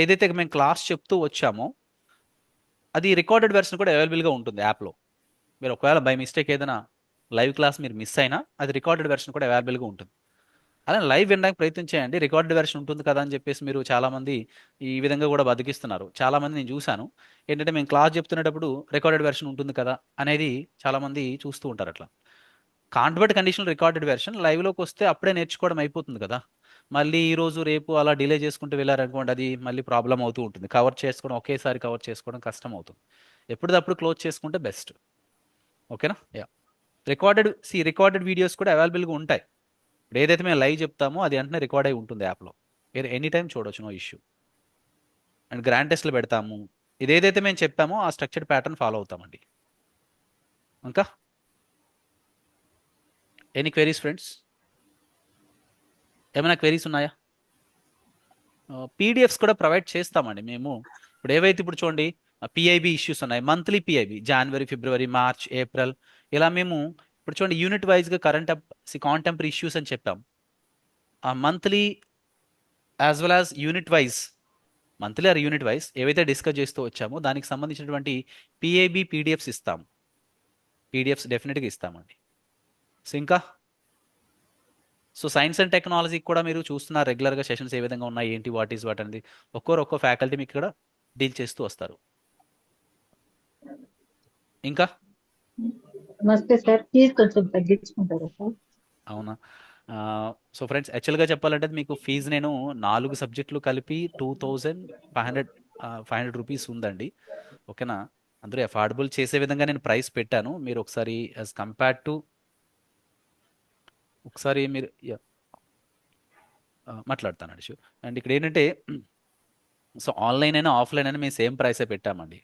ఏదైతే మేము క్లాస్ చెప్తూ వచ్చామో అది రికార్డెడ్ వెర్షన్ కూడా అవైలబుల్గా ఉంటుంది యాప్లో. మీరు ఒకవేళ బై మిస్టేక్ ఏదైనా లైవ్ క్లాస్ మీరు మిస్ అయినా అది రికార్డెడ్ వెర్షన్ కూడా అవైలబుల్గా ఉంటుంది. అలా లైవ్ వినడానికి ప్రయత్నం చేయండి. రికార్డెడ్ వెర్షన్ ఉంటుంది కదా అని చెప్పేసి మీరు చాలామంది ఈ విధంగా కూడా బతికిస్తున్నారు. చాలామంది నేను చూశాను ఏంటంటే మేము క్లాస్ చెప్తున్నప్పుడు రికార్డెడ్ వెర్షన్ ఉంటుంది కదా అనేది చాలామంది చూస్తూ ఉంటారు. అట్లా can't but condition recorded version లైవ్లోకి వస్తే అప్పుడే నేర్చుకోవడం అయిపోతుంది కదా. మళ్ళీ ఈ రోజు రేపు అలా డిలే చేసుకుంటూ వెళ్ళారనుకోండి, అది మళ్ళీ ప్రాబ్లం అవుతూ ఉంటుంది. ఒకేసారి కవర్ చేసుకోవడం కష్టం అవుతుంది. ఎప్పటిదప్పుడు క్లోజ్ చేసుకుంటే బెస్ట్. ఓకేనా? యా, రికార్డెడ్ వీడియోస్ కూడా అవైలబుల్గా ఉంటాయి. ఇప్పుడు ఏదైతే మేము లైవ్ చెప్తామో అది వెంటనే రికార్డ్ అయి ఉంటుంది యాప్లో. ఎనీ టైం చూడొచ్చు, నో ఇష్యూ. అండ్ గ్రాండ్ టెస్ట్లు పెడతాము. ఇదేదైతే మేము చెప్పామో ఆ స్ట్రక్చర్డ్ ప్యాటర్న్ ఫాలో అవుతామండి. ఇంకా ఎనీ క్వెరీస్ ఫ్రెండ్స్? ఏమైనా క్వెరీస్ ఉన్నాయా? పీడిఎఫ్స్ కూడా ప్రొవైడ్ చేస్తామండి మేము. ఇప్పుడు చూడండి, పిఐబి ఇష్యూస్ ఉన్నాయి. Monthly PIB January, February, March, April, ఇలా మేము ఇప్పుడు చూడండి యూనిట్ వైజ్గా కాంటెంపరీ ఇష్యూస్ అని చెప్పాం. ఆ monthly as well as unit wise, monthly or unit wise ఏవైతే డిస్కస్ చేస్తూ వచ్చామో దానికి సంబంధించినటువంటి పిఐబి పీడిఎఫ్స్ ఇస్తాం. పీడిఎఫ్స్ డెఫినెట్గా ఇస్తామండి. సో ఇంకా సో సైన్స్ అండ్ టెక్నాలజీకి కూడా మీరు చూస్తున్నారు రెగ్యులర్గా సెషన్స్ ఏ విధంగా ఉన్నాయి, ఏంటి, వాట్ ఈస్ వాట్ అనేది ఒక్కో ఫ్యాకల్టీ మీకు ఇక్కడ డీల్ చేస్తూ వస్తారు. ఇంకా నమస్తే సార్, ఫీజు కొంచెం తగ్గించుకుంటారా సార్? అవునా? సో ఫ్రెండ్స్, యాక్చువల్గా చెప్పాలంటే మీకు ఫీజు నేను 4 సబ్జెక్టులు కలిపి 2500 రూపీస్ ఉందండి. ఓకేనా? అందరూ అఫోర్డబుల్ చేసే విధంగా నేను ప్రైస్ పెట్టాను. మీరు ఒకసారి యాజ్ కంపేర్డ్ టు ఒకసారి మీరు మాట్లాడతానండి షూర్. అండ్ ఇక్కడ ఏంటంటే సో ఆన్లైన్ అయినా ఆఫ్లైన్ అయినా మేము సేమ్ ప్రైసే పెట్టామండి.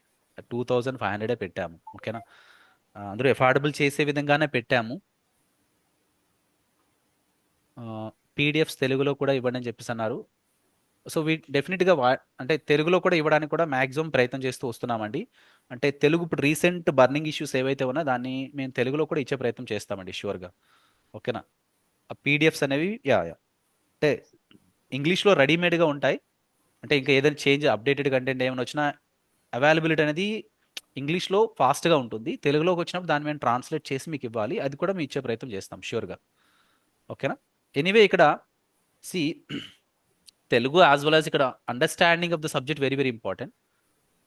2500 పెట్టాము. ఓకేనా? అందరూ అఫోర్డబుల్ చేసే విధంగానే పెట్టాము. పీడిఎఫ్స్ తెలుగులో కూడా ఇవ్వండి అని చెప్పేసి అన్నారు. సో డెఫినెట్గా అంటే తెలుగులో కూడా ఇవ్వడానికి కూడా మ్యాక్సిమం ప్రయత్నం చేస్తూ వస్తున్నామండి. అంటే తెలుగు ఇప్పుడు రీసెంట్ బర్నింగ్ ఇష్యూస్ ఏవైతే ఉన్నా దాన్ని మేము తెలుగులో కూడా ఇచ్చే ప్రయత్నం చేస్తామండి షూర్గా. ఓకేనా? ఆ పీడిఎఫ్స్ అనేవి అంటే ఇంగ్లీష్లో రెడీమేడ్గా ఉంటాయి. అంటే ఇంకా ఏదైనా చేంజ్ అప్డేటెడ్ కంటెంట్ ఏమైనా వచ్చినా అవైలబిలిటీ అనేది ఇంగ్లీష్లో ఫాస్ట్గా ఉంటుంది. తెలుగులోకి వచ్చినప్పుడు దాన్ని మేము ట్రాన్స్లేట్ చేసి మీకు ఇవ్వాలి. అది కూడా మేము ఇచ్చే ప్రయత్నం చేస్తాం షూర్గా. ఓకేనా? ఎనీవే ఇక్కడ see Telugu as well as ఇక్కడ understanding of the subject very very important.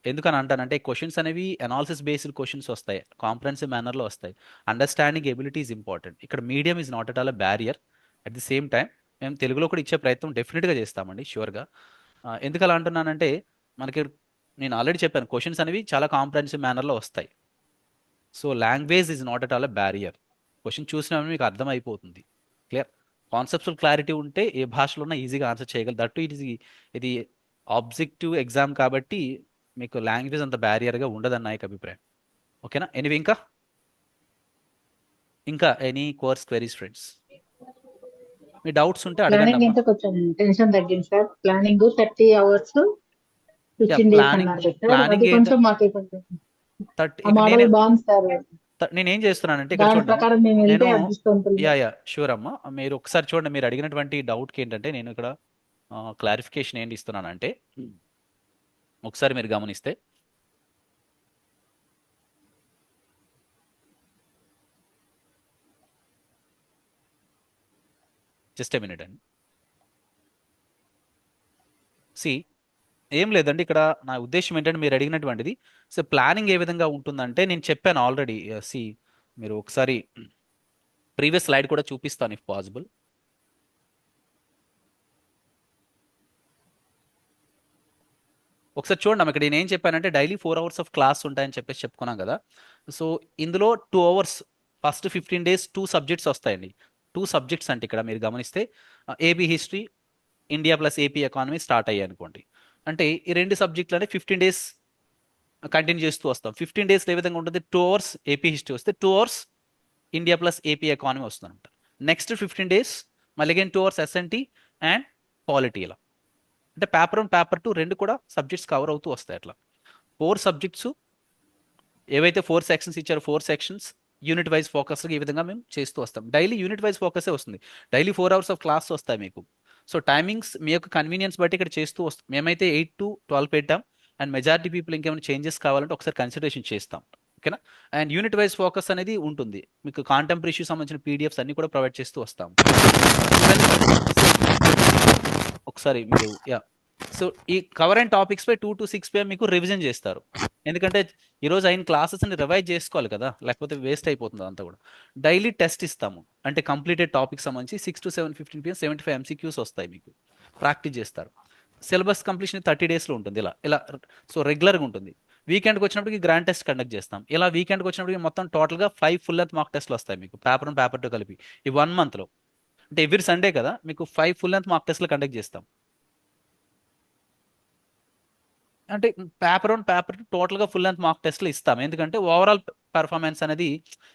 ఎందుకని అంటానంటే క్వశ్చన్స్ అనేవి అనాలిసిస్ బేస్డ్ క్వశ్చన్స్ వస్తాయి, కాంప్రహెన్సివ్ మేనర్లో వస్తాయి. Understanding ability is important. ఇక్కడ medium is not at all a barrier. At the same time మేము తెలుగులో కూడా ఇచ్చే ప్రయత్నం డెఫినెట్గా చేస్తామండి షూర్గా. ఎందుకు అలా అంటున్నానంటే మనకి నేను ఆల్రెడీ చెప్పాను క్వశ్చన్స్ అనేవి చాలా కాంప్రహెన్సివ్ మేనర్లో వస్తాయి. So language is not at all a barrier. Question చూసినా మీకు అర్థమైపోతుంది. క్లియర్? కాన్సెప్చువల్ క్లారిటీ ఉంటే ఏ భాషలో ఉన్నా ఈజీగా ఆన్సర్ చేయగలరు. దట్టు ఇది ఆబ్జెక్టివ్ ఎగ్జామ్ కాబట్టి మీకు లాంగ్వేజ్ అంత బ్యారియర్గా ఉండదని నా యొక్క అభిప్రాయం. ఓకేనా? ఎనీవే ఇంకా ఎనీ కోర్స్ క్వెరీస్ ఫ్రెండ్స్? మీ డౌట్స్ ఉంటే అడగండి ప్లానింగ్ అమ్మా. ఎంత కొంచెం టెన్షన్ తగ్గింది సార్. ప్లానింగ్ 30 hours 15 days అన్నారు కదా సార్. ప్లానింగ్ అది కొంచెం మాకు కొంచెం ఆ ఇక్కడ మోడల్ బాగుంది సార్. నేనేం చేస్తున్నానంటే ఇక్కడ దాని చూడండి అమ్మా. ప్రకారం మేము వెళ్తే నేను అదృష్టవంతులు. షూర్ అమ్మా. మీరు ఒకసారి చూడండి, మీరు అడిగినటువంటి డౌట్కి ఏంటంటే నేను ఇక్కడ క్లారిఫికేషన్ ఏంటి ఇస్తున్నానంటే ఒకసారి మీరు గమనిస్తే జస్ట్ ఎ మినిట్ అండి. సి ఏం లేదండి, ఇక్కడ నా ఉద్దేశం ఏంటంటే మీరు అడిగినటువంటిది సో ప్లానింగ్ ఏ విధంగా ఉంటుందంటే నేను చెప్పాను ఆల్రెడీ. సి మీరు ఒకసారి ప్రీవియస్ స్లైడ్ కూడా చూపిస్తాను ఇఫ్ పాసిబుల్. ఒకసారి చూడండి అమ్మ, ఇక్కడ నేను ఏం చెప్పానంటే డైలీ 4 hours ఆఫ్ క్లాస్ ఉంటాయని చెప్పేసి చెప్పుకున్నాం కదా. సో ఇందులో 2 hours ఫస్ట్ 15 days 2 subjects వస్తాయండి. 2 subjects అంటే ఇక్కడ మీరు గమనిస్తే AB history, India plus AP economy start అయ్యాయి అనుకోండి. అంటే ఈ 2 సబ్జెక్టులు అంటే 15 days కంటిన్యూ చేస్తూ వస్తాం. 15 days ఏ విధంగా ఉంటుంది? 2 hours ఏపీ హిస్టరీ వస్తే 2 hours India plus AP economy వస్తుందంట. నెక్స్ట్ 15 days మళ్ళీ again 2 hours S and T and polity. ఇలా అంటే పేపర్ 1 పేపర్ 2 రెండు కూడా సబ్జెక్ట్స్ కవర్ అవుతూ వస్తాయి. అట్లా 4 సబ్జెక్ట్స్ ఏవైతే 4 sections ఇచ్చారో 4 sections యూనిట్ వైజ్ ఫోకస్గా ఈ విధంగా మేము చేస్తూ వస్తాం. డైలీ యూనిట్ వైజ్ ఫోకసే వస్తుంది. డైలీ 4 hours ఆఫ్ క్లాస్ వస్తాయి మీకు. సో టైమింగ్స్ మీ యొక్క కన్వీనియన్స్ బట్టి ఇక్కడ చేస్తూ వస్తాం. మేమైతే 8 to 12 పెట్టాం. అండ్ మెజారిటీ పీపుల్ ఇంకేమైనా చేంజెస్ కావాలంటే ఒకసారి కన్సిడరేషన్ చేస్తాం. ఓకేనా? అండ్ యూనిట్ వైజ్ ఫోకస్ అనేది ఉంటుంది. మీకు కాంటెంపరీ ఇష్యూ సంబంధించిన పీడిఎఫ్స్ అన్ని కూడా ప్రొవైడ్ చేస్తూ వస్తాం. ఒకసారి మీరు సో ఈ కవర్ అండ్ టాపిక్స్ పై 2 to 6 PM మీకు రివిజన్ చేస్తారు. ఎందుకంటే ఈరోజు అయిన క్లాసెస్ని రివైజ్ చేసుకోవాలి కదా, లేకపోతే వేస్ట్ అయిపోతుంది అంతా కూడా. డైలీ టెస్ట్ ఇస్తాము, అంటే కంప్లీటెడ్ టాపిక్ సంబంధించి 6 to 7:15 PM 75 MCQs వస్తాయి మీకు. ప్రాక్టీస్ చేస్తారు. సిలబస్ కంప్లీషన్ 30 daysలో ఉంటుంది. ఇలా ఇలా సో రెగ్యులర్గా ఉంటుంది. వీకెండ్కి వచ్చినప్పటికి గ్రాండ్ టెస్ట్ కండక్ట్ చేస్తాం. ఇలా వీకెండ్కి వచ్చినప్పటికి మొత్తం టోటల్గా 5 full length మాక్ టెస్ట్లు వస్తాయి మీకు. పేపర్ 1 పేపర్ 2 కలిపి ఈ 1 monthలో. అంటే ఎవ్రీ సండే కదా మీకు 5 full length మాక్ టెస్ట్లు కండక్ట్ చేస్తాం. అంటే పేపర్ 1 పేపర్ 2 టోటల్గా ఫుల్ లెంత్ మాక్ టెస్ట్లు ఇస్తాం. ఎందుకంటే ఓవరాల్ పెర్ఫార్మెన్స్ అనేది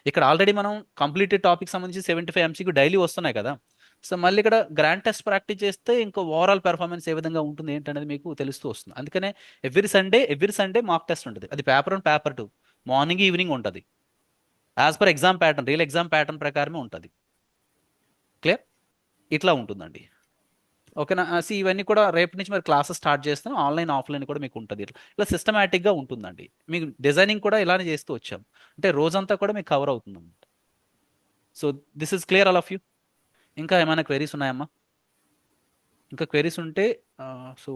ఇక్కడ ఆల్రెడీ మనం కంప్లీటెడ్ టాపిక్ సంబంధించి 75 MCQ డైలీ వస్తున్నాయి కదా. సో మళ్ళీ ఇక్కడ గ్రాండ్ టెస్ట్ ప్రాక్టీస్ చేస్తే ఇంకా ఓవరాల్ పెర్ఫార్మెన్స్ ఏ విధంగా ఉంటుంది ఏంటనేది మీకు తెలుస్తూ వస్తుంది. అందుకనే ఎవ్రీ సండే మాక్ టెస్ట్ ఉంటుంది. అది పేపర్ 1 పేపర్ 2 మార్నింగ్ ఈవినింగ్ ఉంటుంది. As per exam pattern, real exam pattern ప్రకారమే ఉంటుంది. క్లియర్? ఇట్లా ఉంటుందండి. ఓకేనా? ఇవన్నీ కూడా రేపు నుంచి మరి క్లాసెస్ స్టార్ట్ చేస్తాం. ఆన్లైన్ ఆఫ్లైన్ కూడా మీకు ఉంటుంది. ఇలా సిస్టమేటిక్గా ఉంటుందండి. మీకు డిజైనింగ్ కూడా ఇలానే చేస్తూ వచ్చాం. అంటే రోజంతా కూడా మీకు కవర్ అవుతుంది. So this is clear all of you. ఇంకా ఏమైనా క్వెరీస్ ఉన్నాయమ్మా? ఇంకా క్వెరీస్ ఉంటే సో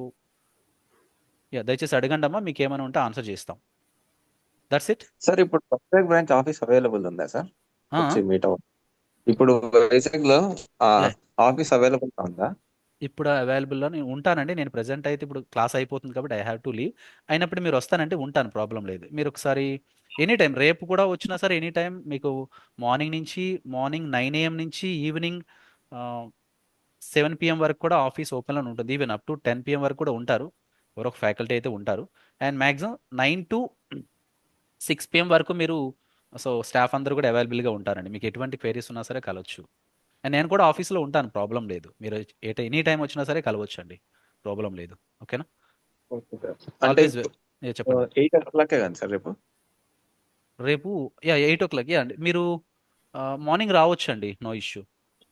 యా దయచేసి అడగండి అమ్మా, మీకు ఏమైనా ఉంటే ఆన్సర్ చేస్తాం. That's it. సార్ ఇప్పుడు వైజాగ్ బ్రాంచ్ ఆఫీస్ అవైలబుల్ ఉందా సార్? వచ్చి మీట్ అవ్వ ఇప్పుడు వైజాగ్ లో ఆఫీస్ అవైలబుల్ ఉందా? ఇప్పుడు అవైలబుల్లో నేను ఉంటానండి. నేను ప్రెజెంట్ అయితే ఇప్పుడు క్లాస్ అయిపోతుంది కాబట్టి ఐ హ్యావ్ టు లీవ్. అయినప్పుడు మీరు వస్తానంటే ఉంటాను, ప్రాబ్లం లేదు. మీరు ఒకసారి ఎనీ టైం రేపు కూడా వచ్చినా సరే ఎనీ టైం మీకు మార్నింగ్ 9 AM నుంచి ఈవినింగ్ 7 PM వరకు కూడా ఆఫీస్ ఓపెన్లో ఉంటుంది. ఈవెన్ అప్ టు 10 PM వరకు కూడా ఉంటారు, ఎవరో ఒక ఫ్యాకల్టీ అయితే ఉంటారు. అండ్ మ్యాక్సిమం 9 to 6 PM వరకు మీరు సో స్టాఫ్ అందరూ కూడా అవైలబుల్గా ఉంటారండి. మీకు ఎటువంటి క్వైరీస్ ఉన్నా సరే కలవచ్చు. అండ్ నేను కూడా ఆఫీస్లో ఉంటాను, ప్రాబ్లం లేదు. మీరు ఎనీ టైం వచ్చినా సరే కలవచ్చు అండి, ప్రాబ్లం లేదు. ఓకేనా? Okay sir. అంటే ఆల్వేస్ చెప్పండి. 8 o'clock కానీ సార్ రేపు? రేపు 8 o'clock అండి. మీరు మార్నింగ్ రావచ్చు అండి, నో ఇష్యూ.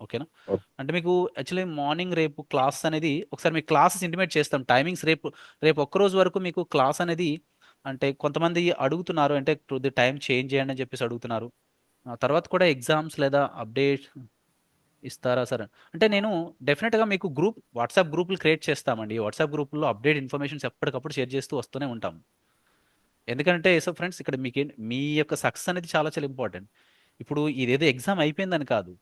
ఓకేనా? ఓకే. అంటే మీకు యాక్చువల్లీ మార్నింగ్ రేపు క్లాస్ అనేది ఒకసారి మీకు క్లాసెస్ ఇంటిమేట్ చేస్తాం. టైమింగ్స్ రేపు ఒక్కరోజు వరకు మీకు క్లాస్ అనేది, అంటే కొంతమంది అడుగుతున్నారు అంటే ది టైం చేంజ్ చేయండి అని చెప్పేసి అడుగుతున్నారు. తర్వాత కూడా ఎగ్జామ్స్ లేదా అప్డేట్ ఇస్తారా సార్ అంటే నేను డెఫినెట్గా మీకు వాట్సాప్ గ్రూపులు క్రియేట్ చేస్తామండి. వాట్సాప్ గ్రూపుల్లో అప్డేట్ ఇన్ఫర్మేషన్స్ ఎప్పటికప్పుడు షేర్ చేస్తూ వస్తూనే ఉంటాం. ఎందుకంటే సో ఫ్రెండ్స్ ఇక్కడ మీ యొక్క సక్సెస్ అనేది చాలా చాలా ఇంపార్టెంట్. ఇప్పుడు ఇదేదో ఎగ్జామ్ అయిపోయిందని కాదు.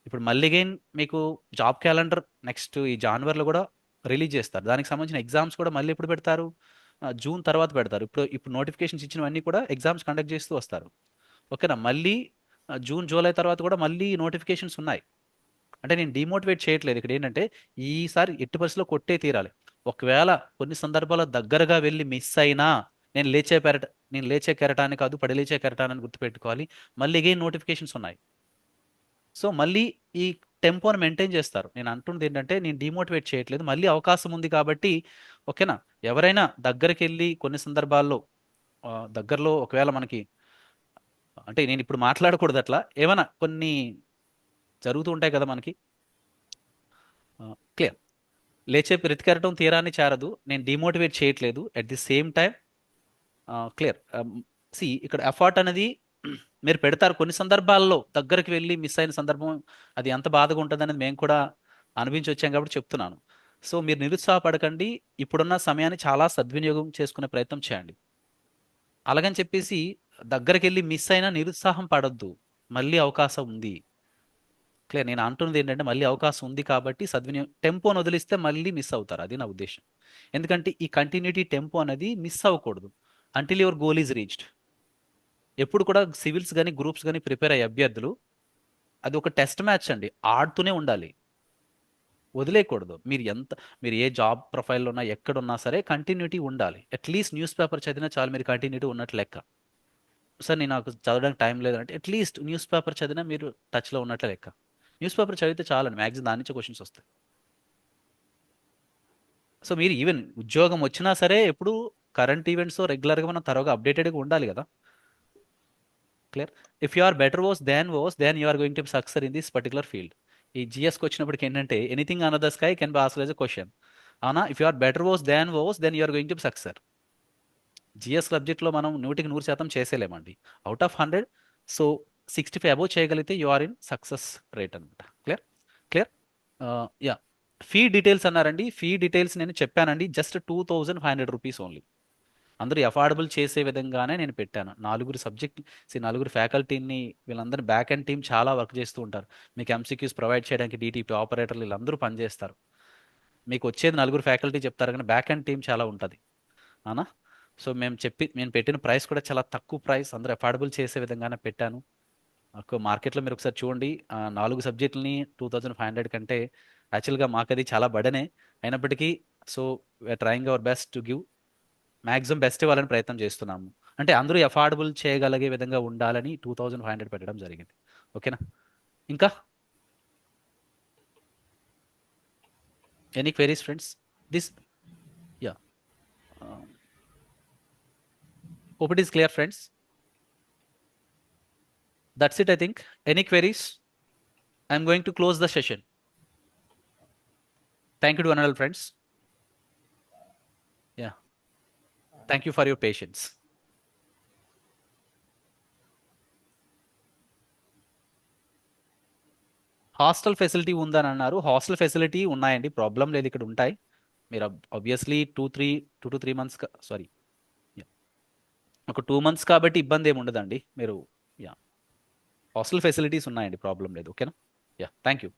ఇప్పుడు మళ్ళీ అగైన్ మీకు జాబ్ క్యాలెండర్ నెక్స్ట్ ఈ జనవరిలో కూడా రిలీజ్ చేస్తారు. దానికి సంబంధించిన ఎగ్జామ్స్ కూడా మళ్ళీ ఎప్పుడు పెడతారు? జూన్ తర్వాత పెడతారు. ఇప్పుడు నోటిఫికేషన్స్ ఇచ్చినవన్నీ కూడా ఎగ్జామ్స్ కండక్ట్ చేస్తూ వస్తారు. ఓకేనా? మళ్ళీ జూన్ జూలై తర్వాత కూడా మళ్ళీ నోటిఫికేషన్స్ ఉన్నాయి. అంటే నేను డిమోటివేట్ చేయట్లేదు. ఇక్కడ ఏంటంటే ఈసారి ఎట్టి పరిస్థితిలో కొట్టే తీరాలి. ఒకవేళ కొన్ని సందర్భాల్లో దగ్గరగా వెళ్ళి మిస్ అయినా నేను లేచే కెరటాన్ని కాదు, పడి లేచే కెరటాన్ని గుర్తుపెట్టుకోవాలి. మళ్ళీ అగైన్ నోటిఫికేషన్స్ ఉన్నాయి. సో మళ్ళీ ఈ టెంపోని మెయింటైన్ చేస్తారు. నేను అంటున్నది ఏంటంటే నేను డిమోటివేట్ చేయట్లేదు, మళ్ళీ అవకాశం ఉంది కాబట్టి. ఓకేనా? ఎవరైనా దగ్గరికి వెళ్ళి కొన్ని సందర్భాల్లో దగ్గరలో ఒకవేళ మనకి అంటే నేను ఇప్పుడు మాట్లాడకూడదు అట్లా, ఏమైనా కొన్ని జరుగుతూ ఉంటాయి కదా మనకి. క్లియర్. లేచే ప్రతికెరటం తీరాన్ని చేరదు. నేను డిమోటివేట్ చేయట్లేదు. At the same time clear. ఇక్కడ ఎఫర్ట్ అనేది మీరు పెడతారు. కొన్ని సందర్భాల్లో దగ్గరికి వెళ్ళి మిస్ అయిన సందర్భం అది ఎంత బాధగా ఉంటుంది అనేది మేము కూడా అనుభవించి వచ్చాం కాబట్టి చెప్తున్నాను. సో మీరు నిరుత్సాహపడకండి. ఇప్పుడున్న సమయాన్ని చాలా సద్వినియోగం చేసుకునే ప్రయత్నం చేయండి. అలాగని చెప్పేసి దగ్గరికి వెళ్ళి మిస్ అయినా నిరుత్సాహం పడొద్దు. మళ్ళీ అవకాశం ఉంది. క్లియర్. నేను అంటున్నది ఏంటంటే మళ్ళీ అవకాశం ఉంది కాబట్టి టెంపోని వదిలిస్తే మళ్ళీ మిస్ అవుతారు. అది నా ఉద్దేశం. ఎందుకంటే ఈ కంటిన్యూటీ టెంపో అనేది మిస్ అవ్వకూడదు until your goal is reached. ఎప్పుడు కూడా సివిల్స్ కానీ గ్రూప్స్ కానీ ప్రిపేర్ అయ్యే అభ్యర్థులు అది ఒక టెస్ట్ మ్యాచ్ అండి, ఆడుతూనే ఉండాలి, వదిలేయకూడదు. మీరు ఏ జాబ్ ప్రొఫైల్లో ఉన్నా ఎక్కడున్నా సరే కంటిన్యూటీ ఉండాలి. అట్లీస్ట్ న్యూస్ పేపర్ చదివినా చాలు మీరు కంటిన్యూటీ ఉన్నట్లు లెక్క. సార్ నేను నాకు చదవడానికి టైం లేదంటే అట్లీస్ట్ న్యూస్ పేపర్ చదివినా మీరు టచ్లో ఉన్నట్లే లెక్క. న్యూస్ పేపర్ చదివితే చాలండి, మ్యాక్సిమం దాని నుంచే క్వశ్చన్స్ వస్తాయి. సో మీరు ఈవెన్ ఉద్యోగం వచ్చినా సరే ఎప్పుడు కరెంట్ ఈవెంట్స్ రెగ్యులర్గా మనం త్వరగా అప్డేటెడ్గా ఉండాలి కదా. Clear. If you are better then you are going to be success in this particular field. ఈ జిఎస్కి వచ్చినప్పటికి ఏంటంటే anything on the sky can be asked as a question. అవునా? If you are better then you are going to be success. GS సబ్జెక్ట్లో మనం 100% చేసేలేమండి. అవుట్ ఆఫ్ 100 సో 65 అబోవ్ చేయగలిగితే you are in success rate అనమాట. Clear. Clear. Yeah fee details అన్నారండి. ఫీ డీటెయిల్స్ నేను చెప్పానండి. Just 2500 rupees only. అందరూ అఫోర్డబుల్ చేసే విధంగానే నేను పెట్టాను. 4 ఫ్యాకల్టీని వీళ్ళందరూ బ్యాక్ అండ్ టీమ్ చాలా వర్క్ చేస్తూ ఉంటారు. మీకు ఎంసీక్యూస్ ప్రొవైడ్ చేయడానికి డిటిపి ఆపరేటర్లు వీళ్ళందరూ పనిచేస్తారు. మీకు వచ్చేది 4 ఫ్యాకల్టీ చెప్తారు కానీ బ్యాక్ అండ్ టీమ్ చాలా ఉంటుంది. అవునా? సో నేను పెట్టిన ప్రైస్ కూడా చాలా తక్కువ ప్రైస్, అందరూ అఫోర్డబుల్ చేసే విధంగానే పెట్టాను. మార్కెట్లో మీరు ఒకసారి చూడండి, 4 సబ్జెక్టులని 2500 కంటే యాక్చువల్గా మాకు అది చాలా బడనే. అయినప్పటికీ so we are trying our best to give maximum best ఇవ్వాలని ప్రయత్నం చేస్తున్నాము. అంటే అందరూ అఫోర్డబుల్ చేయగలిగే విధంగా ఉండాలని 2500 పెట్టడం జరిగింది. ఓకేనా? ఇంకా any queries friends? This yeah hope it is clear friends. That's it I think. Any queries? I'm going to close the session. Thank you to one and all friends. Yeah. Thank you for your patience. Hostel facility ఉందని అన్నారు. హాస్టల్ ఫెసిలిటీ ఉన్నాయండి, ప్రాబ్లం లేదు, ఇక్కడ ఉంటాయి. మీరు ఆబ్వియస్లీ 2 to 3 months సారీ ఒక 2 months కాబట్టి ఇబ్బంది ఏమి ఉండదండి. మీరు హాస్టల్ ఫెసిలిటీస్ ఉన్నాయండి, ప్రాబ్లం లేదు. ఓకేనా? Thank you.